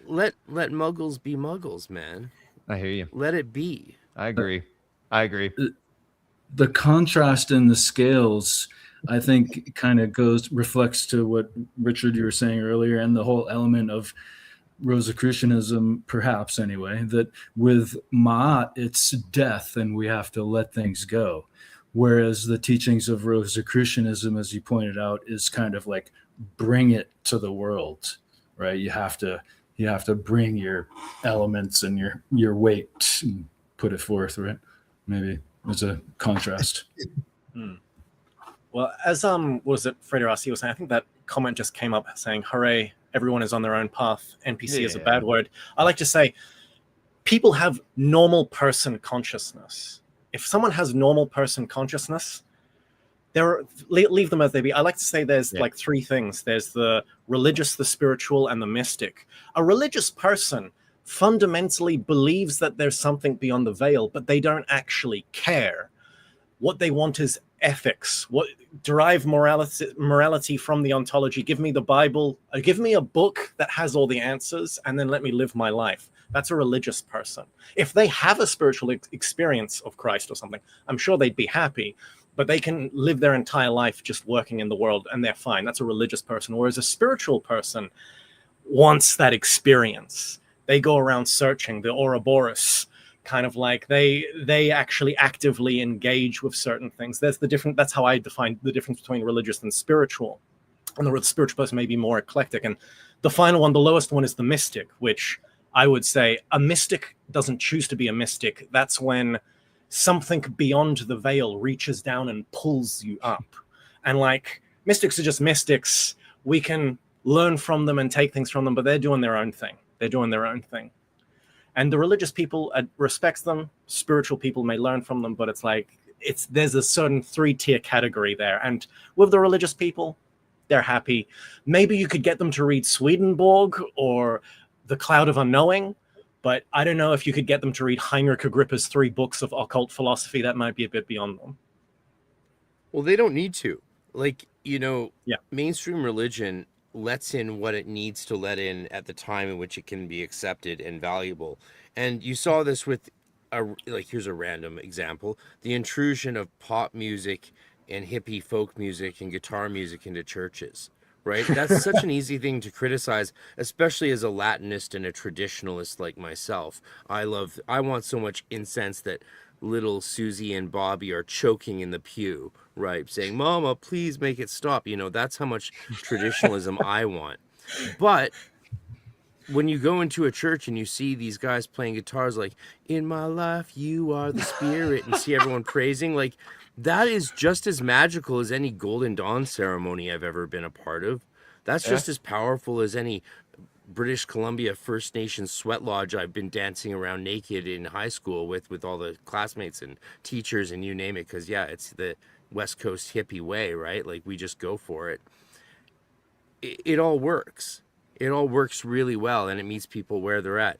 Let muggles be muggles, man. I hear you. Let it be. I agree. The contrast in the scales, I think, kind of reflects to what Richard, you were saying earlier, and the whole element of Rosicrucianism, perhaps anyway, that with Ma'at, it's death and we have to let things go. Whereas the teachings of Rosicrucianism, as you pointed out, is kind of like bring it to the world, right? You have to bring your elements and your weight and put it forth, right? Maybe as a contrast. Well, as was it Frater was saying, I think that comment just came up saying, hooray, everyone is on their own path. NPC is a bad word. I like to say people have normal person consciousness. If someone has normal person consciousness, leave them as they be. I like to say there's like three things. There's the religious, the spiritual, and the mystic. A religious person fundamentally believes that there's something beyond the veil, but they don't actually care. What they want is ethics. Derive morality from the ontology. Give me the Bible. Give me a book that has all the answers, and then let me live my life. That's a religious person. If they have a spiritual experience of Christ or something, I'm sure they'd be happy, but they can live their entire life just working in the world, and they're fine. That's a religious person. Whereas a spiritual person wants that experience. they go around searching. The Ouroboros, kind of like they actually actively engage with certain things. That's how I define the difference between religious and spiritual. And the spiritual person may be more eclectic. And the final one, the lowest one, is the mystic, which I would say a mystic doesn't choose to be a mystic. That's when something beyond the veil reaches down and pulls you up. And like, mystics are just mystics. We can learn from them and take things from them, but they're doing their own thing. They're doing their own thing. And the religious people respects them. Spiritual people may learn from them, but it's like, there's a certain 3-tier category there. And with the religious people, they're happy. Maybe you could get them to read Swedenborg or The Cloud of Unknowing, but I don't know if you could get them to read Heinrich Agrippa's 3 books of occult philosophy. That might be a bit beyond them. Well, they don't need to. Like, Yeah. mainstream religion lets in what it needs to let in at the time in which it can be accepted and valuable. And you saw this with, here's a random example, the intrusion of pop music and hippie folk music and guitar music into churches, right? That's such an easy thing to criticize, especially as a Latinist and a traditionalist like myself. I want so much incense that little Susie and Bobby are choking in the pew, right? Saying, "Mama, please make it stop." That's how much traditionalism I want. But when you go into a church and you see these guys playing guitars like, "In my life, you are the spirit," and see everyone praising, like, that is just as magical as any Golden Dawn ceremony I've ever been a part of. That's just as powerful as any British Columbia First Nations sweat lodge I've been dancing around naked in high school with all the classmates and teachers and you name it. Because, yeah, it's the West Coast hippie way, right? Like, we just go for it. It all works. It all works really well, and it meets people where they're at.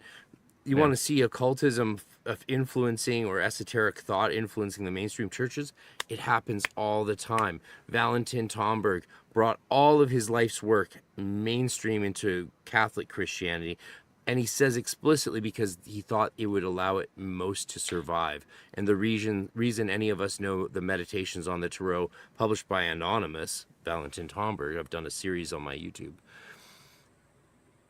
You want to see occultism influencing or esoteric thought influencing the mainstream churches? It happens all the time. Valentin Tomberg brought all of his life's work mainstream into Catholic Christianity, and he says explicitly because he thought it would allow it most to survive. And the reason any of us know the Meditations on the Tarot published by Anonymous, Valentin Tomberg, I've done a series on my YouTube,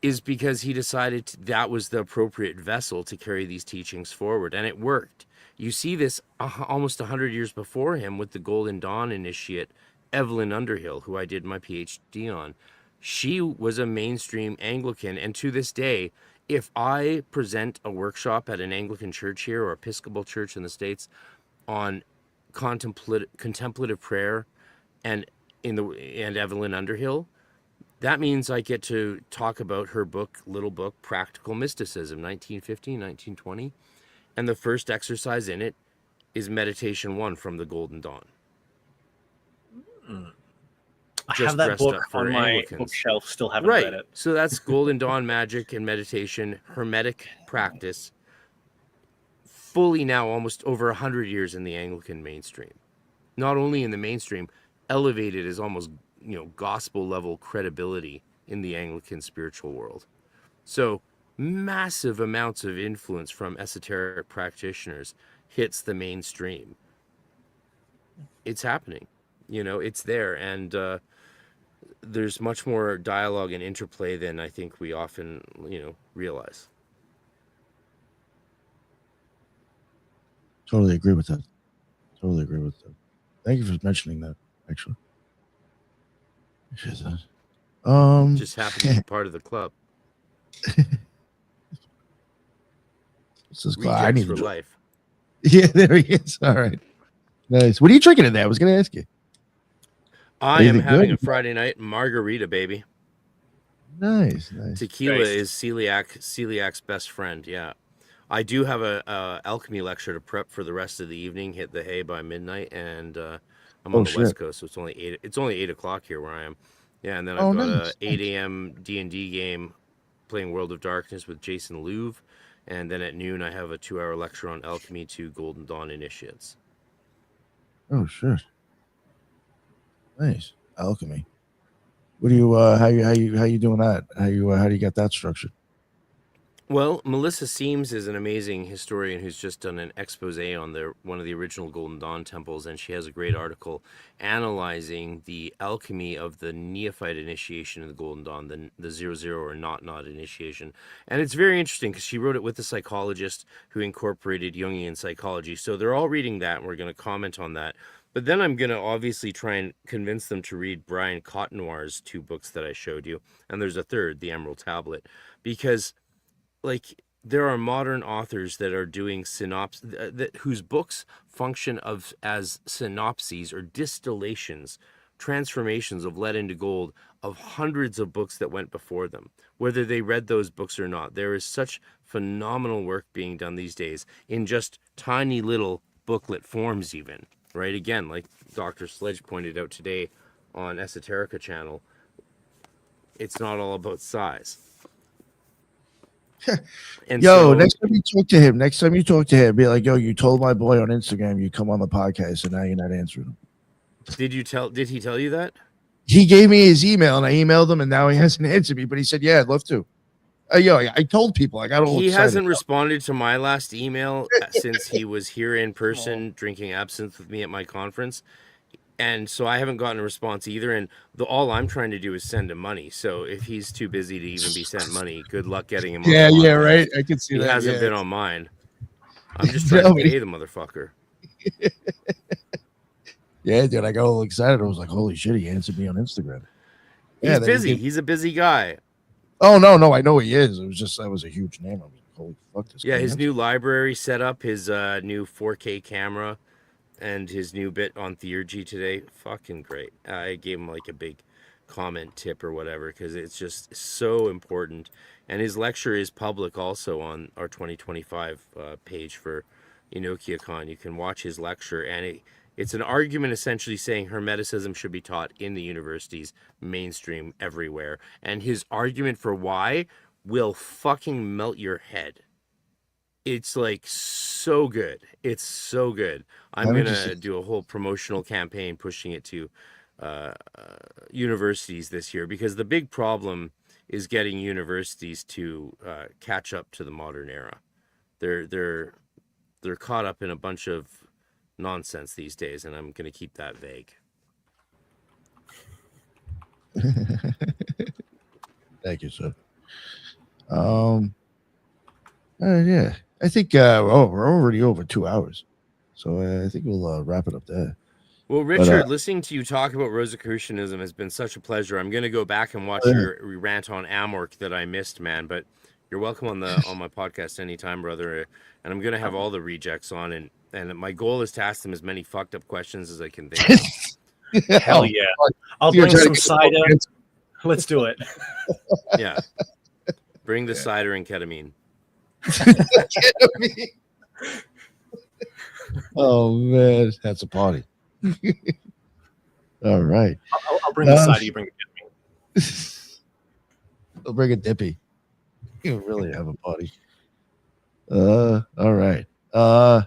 is because he decided that was the appropriate vessel to carry these teachings forward. And it worked. You see this almost 100 years before him with the Golden Dawn initiate, Evelyn Underhill, who I did my PhD on. She was a mainstream Anglican. And to this day, if I present a workshop at an Anglican church here or Episcopal church in the States on contemplative prayer and Evelyn Underhill, that means I get to talk about her little book, Practical Mysticism, 1915, 1920. And the first exercise in it is Meditation 1 from the Golden Dawn. I have that book on my bookshelf, still haven't read it. So that's Golden Dawn magic and meditation, hermetic practice, fully now almost over 100 years in the Anglican mainstream. Not only in the mainstream, elevated as almost gospel level credibility in the Anglican spiritual world. So massive amounts of influence from esoteric practitioners hits the mainstream. It's happening, it's there. And there's much more dialogue and interplay than I think we often, realize. Totally agree with that. Thank you for mentioning that, actually. Just happy to be part of the club. I need for life. Yeah, there he is. All right, nice. What are you drinking in there? I was going to ask you. I am having a Friday night margarita, baby. Nice. Tequila is celiac's best friend. Yeah, I do have a alchemy lecture to prep for the rest of the evening. Hit the hay by midnight, and I'm on the West Coast, so it's only 8 o'clock here where I am. Yeah, and then I've got a 8 a.m. D&D game playing World of Darkness with Jason Louv, and then at noon I have a 2-hour lecture on alchemy to Golden Dawn initiates. Oh, sure. Nice. Alchemy. What do you how you doing that? How do you get that structured? Well, Melissa Seams is an amazing historian who's just done an expose on one of the original Golden Dawn temples, and she has a great article analyzing the alchemy of the neophyte initiation of the Golden Dawn, the 00 or not initiation. And it's very interesting because she wrote it with a psychologist who incorporated Jungian psychology. So they're all reading that, and we're going to comment on that. But then I'm going to obviously try and convince them to read Brian Cotnoir's 2 books that I showed you. And there's a third, The Emerald Tablet, because like there are modern authors that are doing whose books function as synopses or distillations, transformations of lead into gold of hundreds of books that went before them, whether they read those books or not. There is such phenomenal work being done these days in just tiny little booklet forms, even, right? Again, like Dr. Sledge pointed out today on Esoterica channel, it's not all about size. And yo, next time you talk to him, be like, yo, you told my boy on Instagram you come on the podcast, and now you're not answering him. Did he tell you that? He gave me his email, and I emailed him, and now he hasn't answered me. But he said, yeah, I'd love to. Yo, I told people I got all He excited. hasn't responded to my last email since he was here in person drinking absinthe with me at my conference. And so I haven't gotten a response either. And all I'm trying to do is send him money. So if he's too busy to even be sent money, good luck getting him on. Yeah, right. I can see he that. He hasn't been on mine. I'm just trying to pay the motherfucker. Yeah, dude, I got all excited. I was like, holy shit, he answered me on Instagram. He's busy. He's a busy guy. Oh, no, I know he is. It was just, that was a huge name. I was like, holy fuck, this guy. His new library set up, his new 4K camera, and his new bit on theurgy today, fucking great. I gave him like a big comment tip or whatever because it's just so important. And his lecture is public also on our 2025 page for EnokiaCon. You can watch his lecture, and it's an argument essentially saying Hermeticism should be taught in the universities, mainstream, everywhere. And his argument for why will fucking melt your head. It's like so good. It's so good. I'm going to do a whole promotional campaign pushing it to universities this year, because the big problem is getting universities to catch up to the modern era. They're caught up in a bunch of nonsense these days, and I'm going to keep that vague. Thank you, sir. Yeah, I think we're already over 2 hours, so I think we'll wrap it up there. Well, Richard, listening to you talk about Rosicrucianism has been such a pleasure. I'm going to go back and watch your rant on Amorc that I missed, man. But you're welcome on my podcast anytime, brother. And I'm going to have all the rejects on, and my goal is to ask them as many fucked up questions as I can think of. Hell yeah! I'll bring some cider. Let's do it. Yeah, bring the cider and ketamine. Oh man, that's a party. All right, I'll bring the cider. You bring the ketamine. I'll bring a dippy. You really have a party. All right. All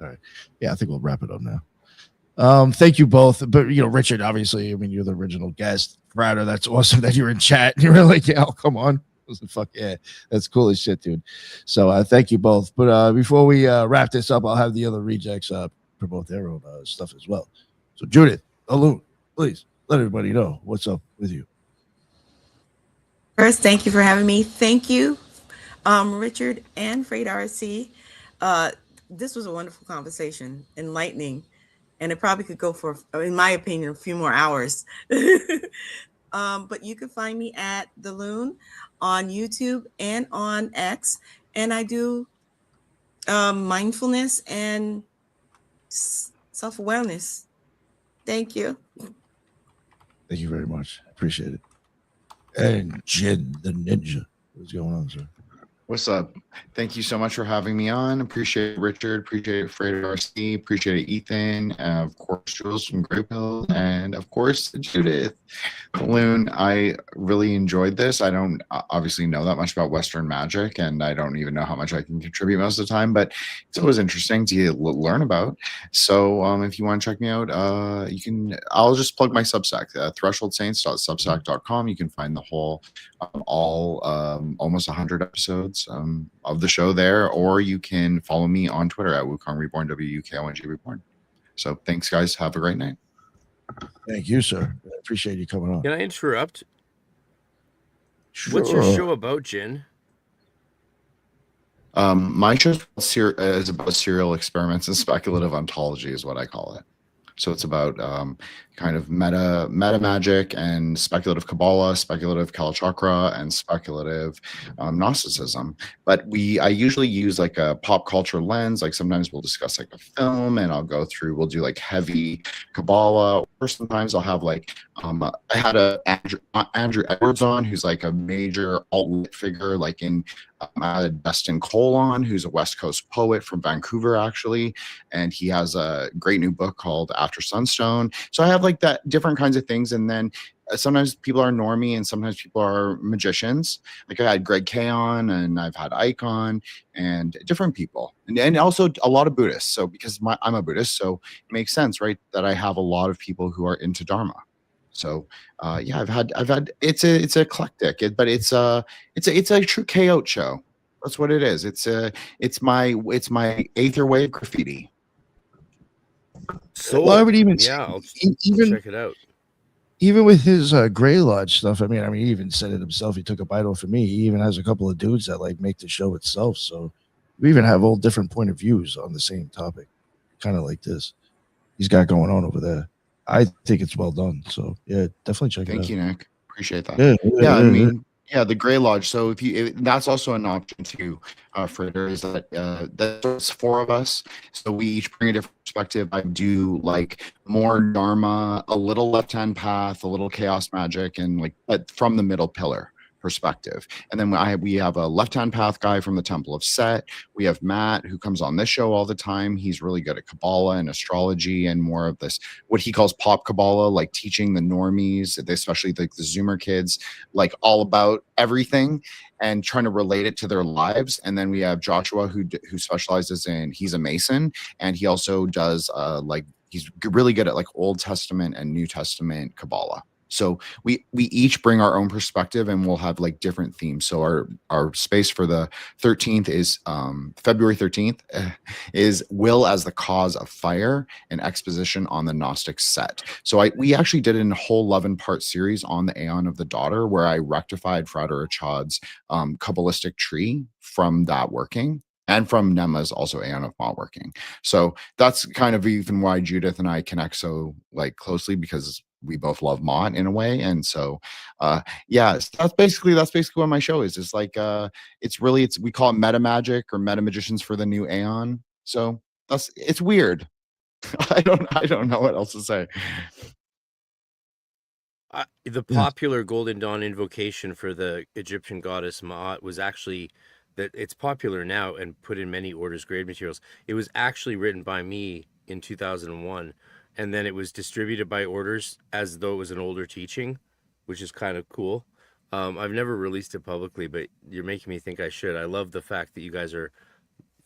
right. Yeah, I think we'll wrap it up now. Thank you both. But Richard, obviously, I mean, you're the original guest. Frater, that's awesome that you're in chat. You're like, yeah, come on. Fuck yeah, that's cool as shit, dude. So thank you both. But before we wrap this up, I'll have the other rejects promote their own stuff as well. So Judith, Alun, please let everybody know what's up with you. First, thank you for having me. Thank you, Richard and Frater RC. This was a wonderful conversation, enlightening, and it probably could go for, in my opinion, a few more hours. But you can find me at The Loon on YouTube and on X. And I do mindfulness and self-awareness. Thank you. Thank you very much. Appreciate it. And Jin the Ninja. What's going on, sir? What's up? Thank you so much for having me on. Appreciate it, Richard. Appreciate it, Frater RC. Appreciate it, Ethan. Of course, Jules from Grape Hill. And of course, Judith. Loon, I really enjoyed this. I don't obviously know that much about Western magic, and I don't even know how much I can contribute most of the time, but it's always interesting to learn about. So if you want to check me out, you can, I'll just plug my Substack, thresholdsaints.substack.com. You can find the whole, almost 100 episodes of the show there, or you can follow me on Twitter at Wukong Reborn, WUKONG Reborn. So thanks, guys. Have a great night. Thank you, sir. I appreciate you coming on. Can I interrupt? Sure. What's your show about, Jin? My show is about serial experiments and speculative ontology is what I call it. So it's about kind of meta magic and speculative Kabbalah, speculative Kalachakra, and speculative Gnosticism. But I usually use like a pop culture lens. Like sometimes we'll discuss like a film, and we'll do like heavy Kabbalah, or sometimes I'll have like I had Andrew Edwards on, who's like a major alt-lit figure, like in I had Dustin Cole on, who's a West Coast poet from Vancouver, actually, and he has a great new book called After Sunstone. So I have like that different kinds of things, and then sometimes people are normie and sometimes people are magicians. Like I had Greg K on, and I've had Ike on, and different people, and also a lot of Buddhists. So because I'm a Buddhist, so it makes sense, right, that I have a lot of people who are into Dharma. So yeah, I've had it's eclectic, but it's a true KO show. That's what it is. It's my Aether Wave graffiti. So Well, I would even yeah, I'll even check it out. even with his Grey Lodge stuff. I mean, he even said it himself. He took a bite off of me. He even has a couple of dudes that like make the show itself. So we even have all different point of views on the same topic, kind of like this. He's got going on over there. I think it's well done. So yeah, definitely check it out. Thank you, Nick. Appreciate that. Yeah, I mean, yeah, the Grey Lodge. So that's also an option too, Frater, is that there's 4 of us. So we each bring a different perspective. I do like more Dharma, a little left-hand path, a little chaos magic, and but from the middle pillar perspective. And then we have a left-hand path guy from the Temple of Set. We have Matt, who comes on this show all the time. He's really good at Kabbalah and astrology and more of this, what he calls pop Kabbalah, like teaching the normies, especially the Zoomer kids, like all about everything and trying to relate it to their lives. And then we have Joshua, who specializes he's a Mason, and he also does he's really good at like Old Testament and New Testament Kabbalah. So we each bring our own perspective, and we'll have like different themes. So our space for the 13th is February 13th is Will as the Cause of Fire, an exposition on the Gnostic set. So we actually did a whole 11-part series on the Aeon of the Daughter, where I rectified Frater Achad's Kabbalistic tree from that working, and from Nema's also Aeon of Not working. So that's kind of even why Judith and I connect so like closely, because we both love Mott in a way. And so yeah, that's basically what my show is. It's like we call it meta magic or meta magicians for the new Aeon. So it's weird. I don't know what else to say. The popular Golden Dawn invocation for the Egyptian goddess Ma'at was actually that it's popular now and put in many orders grade materials. It was actually written by me in 2001, and then it was distributed by orders as though it was an older teaching, which is kind of cool. I've never released it publicly, but you're making me think I should. I love the fact that you guys are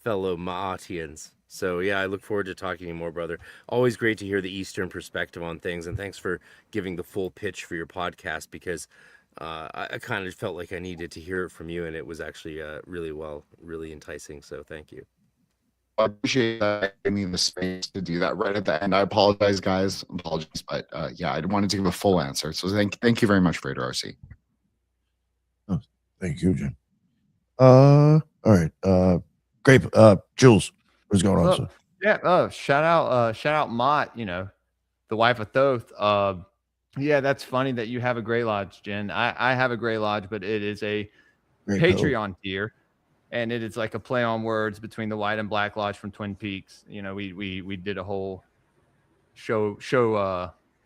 fellow Ma'atians. So yeah, I look forward to talking to you more, brother. Always great to hear the Eastern perspective on things, and thanks for giving the full pitch for your podcast, because I kind of felt like I needed to hear it from you, and it was actually really enticing. So thank you. I appreciate that. Give me the space to do that right at the end. I apologize, guys. Apologies, but yeah, I wanted to give a full answer. So thank you very much, Frater RC. Oh, thank you, Jim. All right. Great. Jules, what's going on, sir? Yeah. Shout out Mott, the wife of Thoth. Yeah, that's funny that you have a Grey Lodge, Jen. I have a Grey Lodge, but it is a Patreon tier, and it is like a play on words between the White and Black Lodge from Twin Peaks. We did a whole show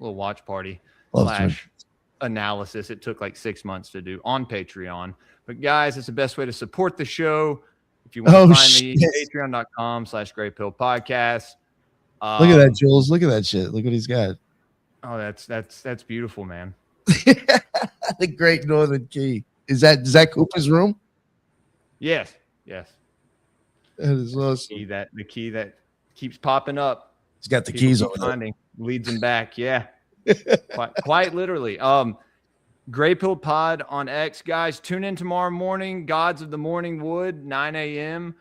little watch party / analysis it took like 6 months to do on Patreon. But guys, it's the best way to support the show. If you want to find me, patreon.com/GrayPillPodcast. Look at that, Jules. Look at that shit. Look what he's got. Oh, that's beautiful, man. The Great Northern Key. Is that Cooper's room? Yes. That is awesome. The key that keeps popping up. He's got the People keys keep over there. finding, leads him back. Yeah. quite literally. Gray Pill Pod on X, guys. Tune in tomorrow morning. Gods of the Morning Wood, 9 a.m.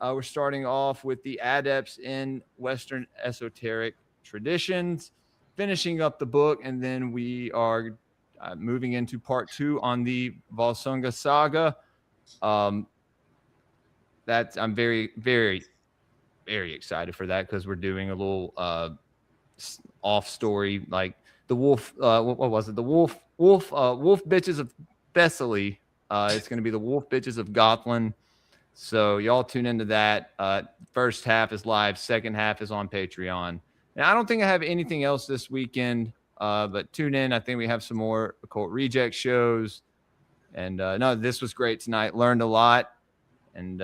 We're starting off with the adepts in Western esoteric traditions, finishing up the book, and then we are moving into part 2 on the Volsunga saga. I'm very, very, very excited for that because we're doing a little off story, like the wolf. What was it? The wolf bitches of Thessaly. It's going to be the wolf bitches of Gothland. So y'all tune into that. First half is live. Second half is on Patreon. And I don't think I have anything else this weekend, but tune in. I think we have some more Occult Reject shows. And no, this was great tonight. Learned a lot. And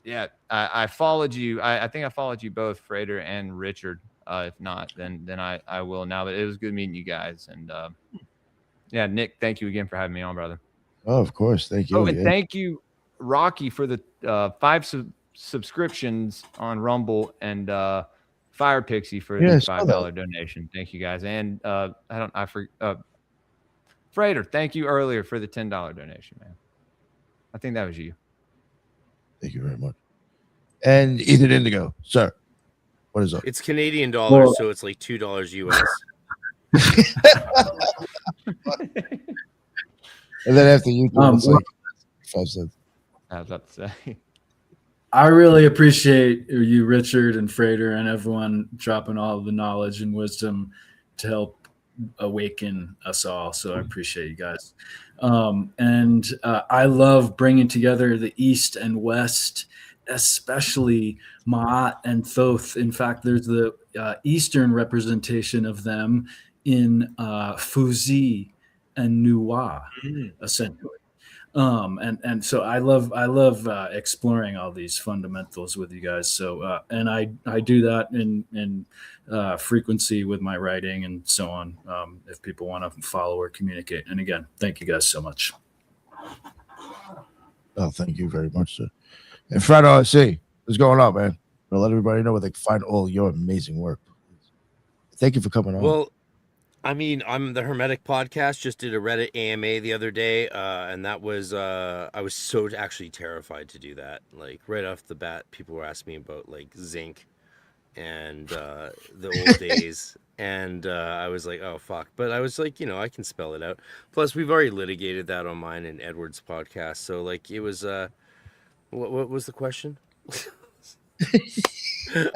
yeah, I followed you. I think I followed you both, Frater and Richard. If not, then I will now. But it was good meeting you guys. And yeah, Nick, thank you again for having me on, brother. Oh, of course. Thank you. Oh, and thank you, Rocky, for the 5 subscriptions on Rumble, and Fire Pixie for the $5 donation. Thank you guys. And Frater, thank you earlier for the $10 donation, man. I think that was you. Thank you very much. And Ethan Indigo, sir, what is up? It's Canadian dollars, so it's like $2 US. And then after you, it's like 5 cents. I was about to say. I really appreciate you, Richard and Frater, and everyone dropping all of the knowledge and wisdom to help awaken us all. So I appreciate you guys. And I love bringing together the East and West, especially Ma'at and Thoth. In fact, there's the Eastern representation of them in Fuzi and Nuwa, essentially. And so I love exploring all these fundamentals with you guys. So and I do that in frequency with my writing and so on. If people want to follow or communicate. And again, thank you guys so much. Oh, thank you very much, sir. And Frater RC, what's going on, man? I'll let everybody know where they can find all your amazing work. Thank you for coming on. Well, I mean, I'm the Hermetic Podcast. Just did a Reddit AMA the other day, and that was I was so actually terrified to do that. Like right off the bat, people were asking me about like zinc and the old days, and I was like, oh fuck. But I was like, I can spell it out. Plus, we've already litigated that on mine and Edward's podcast. So like, it was what was the question?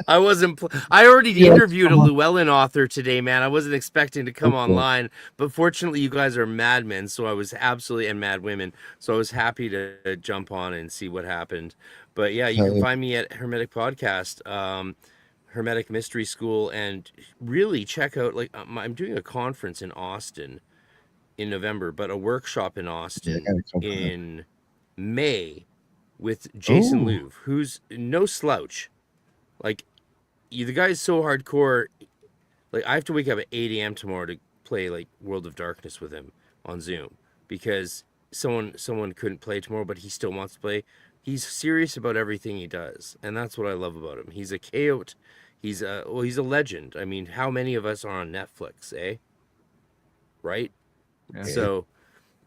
I already interviewed a Llewellyn author today, man. I wasn't expecting to come online, but fortunately you guys are madmen, so I was absolutely, and mad women, so I was happy to jump on and see what happened. But yeah, you can find me at Hermetic Podcast, Hermetic Mystery School, and really check out, like, I'm doing a conference in Austin in November, but a workshop in Austin in May with Jason Louv, who's no slouch. Like, the guy's so hardcore. Like, I have to wake up at 8 a.m. tomorrow to play, like, World of Darkness with him on Zoom because someone couldn't play tomorrow, but he still wants to play. He's serious about everything he does, and that's what I love about him. He's a chaot. He's a legend. I mean, how many of us are on Netflix, eh? Right? Yeah. So,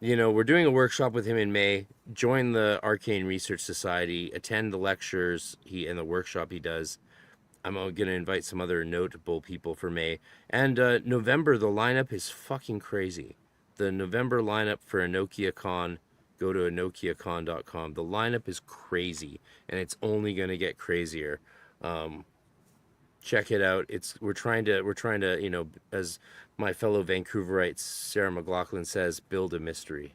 we're doing a workshop with him in May. Join the Arcane Research Society. Attend the lectures and the workshop he does. I'm going to invite some other notable people for May. And November, the lineup is fucking crazy. The November lineup for EnokiaCon, go to enokiacon.com. The lineup is crazy, and it's only going to get crazier. Check it out. We're trying to, as my fellow Vancouverites, Sarah McLaughlin says, build a mystery.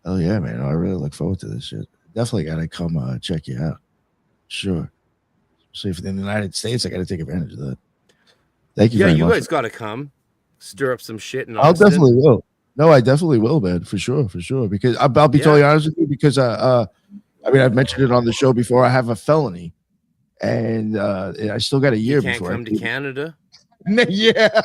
Oh yeah, man! I really look forward to this shit. Definitely got to come check you out. Sure. See if in the United States, I got to take advantage of that. Thank you. Yeah, very you much. guys got to come. stir up some shit in I'll Austin. definitely will. No, I definitely will, man, for sure. Because I'll be totally honest with you, because I mean, I've mentioned it on the show before. I have a felony, and I still got a year You can't before come to Canada. Yeah,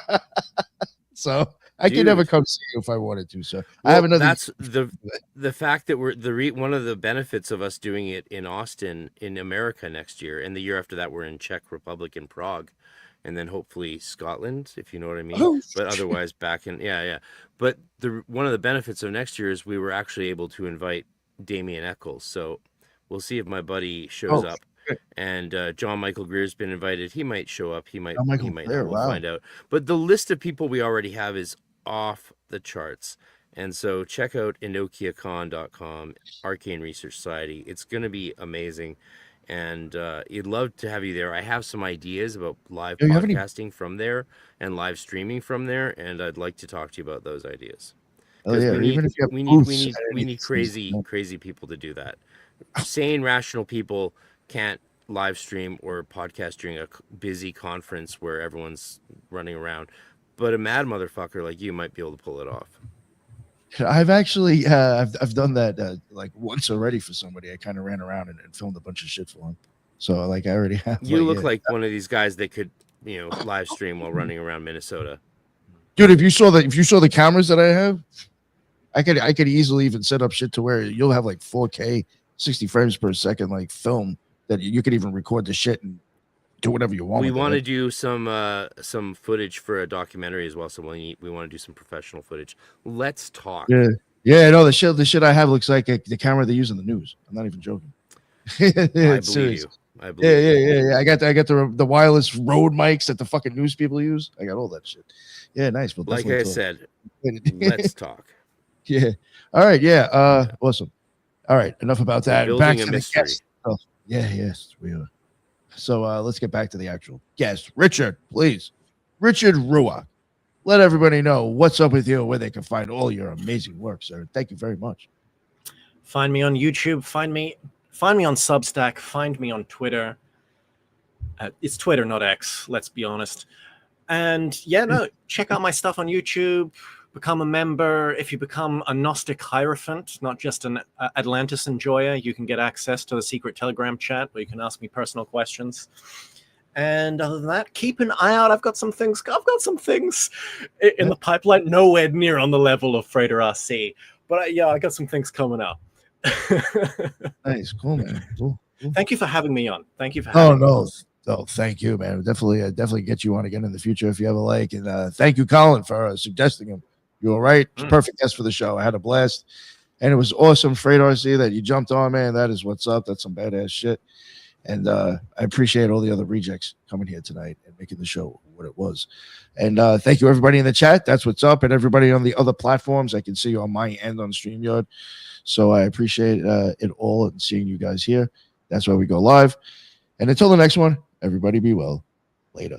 so I can never Dude. come see you if I wanted to. So Well, I have another. That's the fact that we're one of the benefits of us doing it in Austin in America next year, and the year after that we're in Czech Republic in Prague, and then hopefully Scotland, if you know what I mean. Oh, but otherwise back in But one of the benefits of next year is we were actually able to invite Damien Eccles. So we'll see if my buddy shows up. And John Michael Greer's been invited. He might show up. He might. John Michael Not. Greer, We'll wow. find out. But the list of people we already have is off the charts. And so check out EnokiaCon.com, Arcane Research Society. It's going to be amazing. And you'd love to have you there. I have some ideas about live podcasting from there and live streaming from there. And I'd like to talk to you about those ideas. Because we need crazy people to do that. Sane, rational people can't live stream or podcast during a busy conference where everyone's running around. But a mad motherfucker like you might be able to pull it off. I've actually I've done that like once already for somebody. I kind of ran around and filmed a bunch of shit for him. So like I already have. You look like one of these guys that could, live stream while running around Minnesota. Dude, if you saw the cameras that I have, I could easily even set up shit to where you'll have like 4K, 60 frames per second, like film that you could even record the shit and do whatever you want. We want to do some footage for a documentary as well. So we want to do some professional footage. Let's talk. Yeah. No, the shit I have looks like the camera they use in the news. I'm not even joking. I believe you. Yeah. I got the wireless Rode mics that the fucking news people use. I got all that shit. Yeah, nice. Well, like I said, let's talk. Yeah. All right. Yeah. Awesome. All right. Enough about that. Back to the guest. Oh, yes, we are. So let's get back to the actual guest. Richard, please. Richard Rauch. Let everybody know what's up with you, where they can find all your amazing work, sir. Thank you very much. Find me on YouTube. Find me on Substack. Find me on Twitter. It's Twitter, not X. Let's be honest. And check out my stuff on YouTube. Become a member. If you become a Gnostic Hierophant, not just an Atlantis enjoyer, you can get access to the secret Telegram chat where you can ask me personal questions. And other than that, keep an eye out. I've got some things in the pipeline, nowhere near on the level of Frater RC. But I got some things coming up. Nice, cool, man. Cool. Thank you for having me on. Thank you for having me. Oh, thank you, man. Definitely get you on again in the future if you ever like. And thank you, Colin, for suggesting him. You all right? Perfect guest for the show. I had a blast. And it was awesome, Frater RC, that you jumped on, man. That is what's up. That's some badass shit. And I appreciate all the other rejects coming here tonight and making the show what it was. And thank you, everybody in the chat. That's what's up. And everybody on the other platforms. I can see you on my end on StreamYard. So I appreciate it all and seeing you guys here. That's why we go live. And until the next one, everybody be well. Later.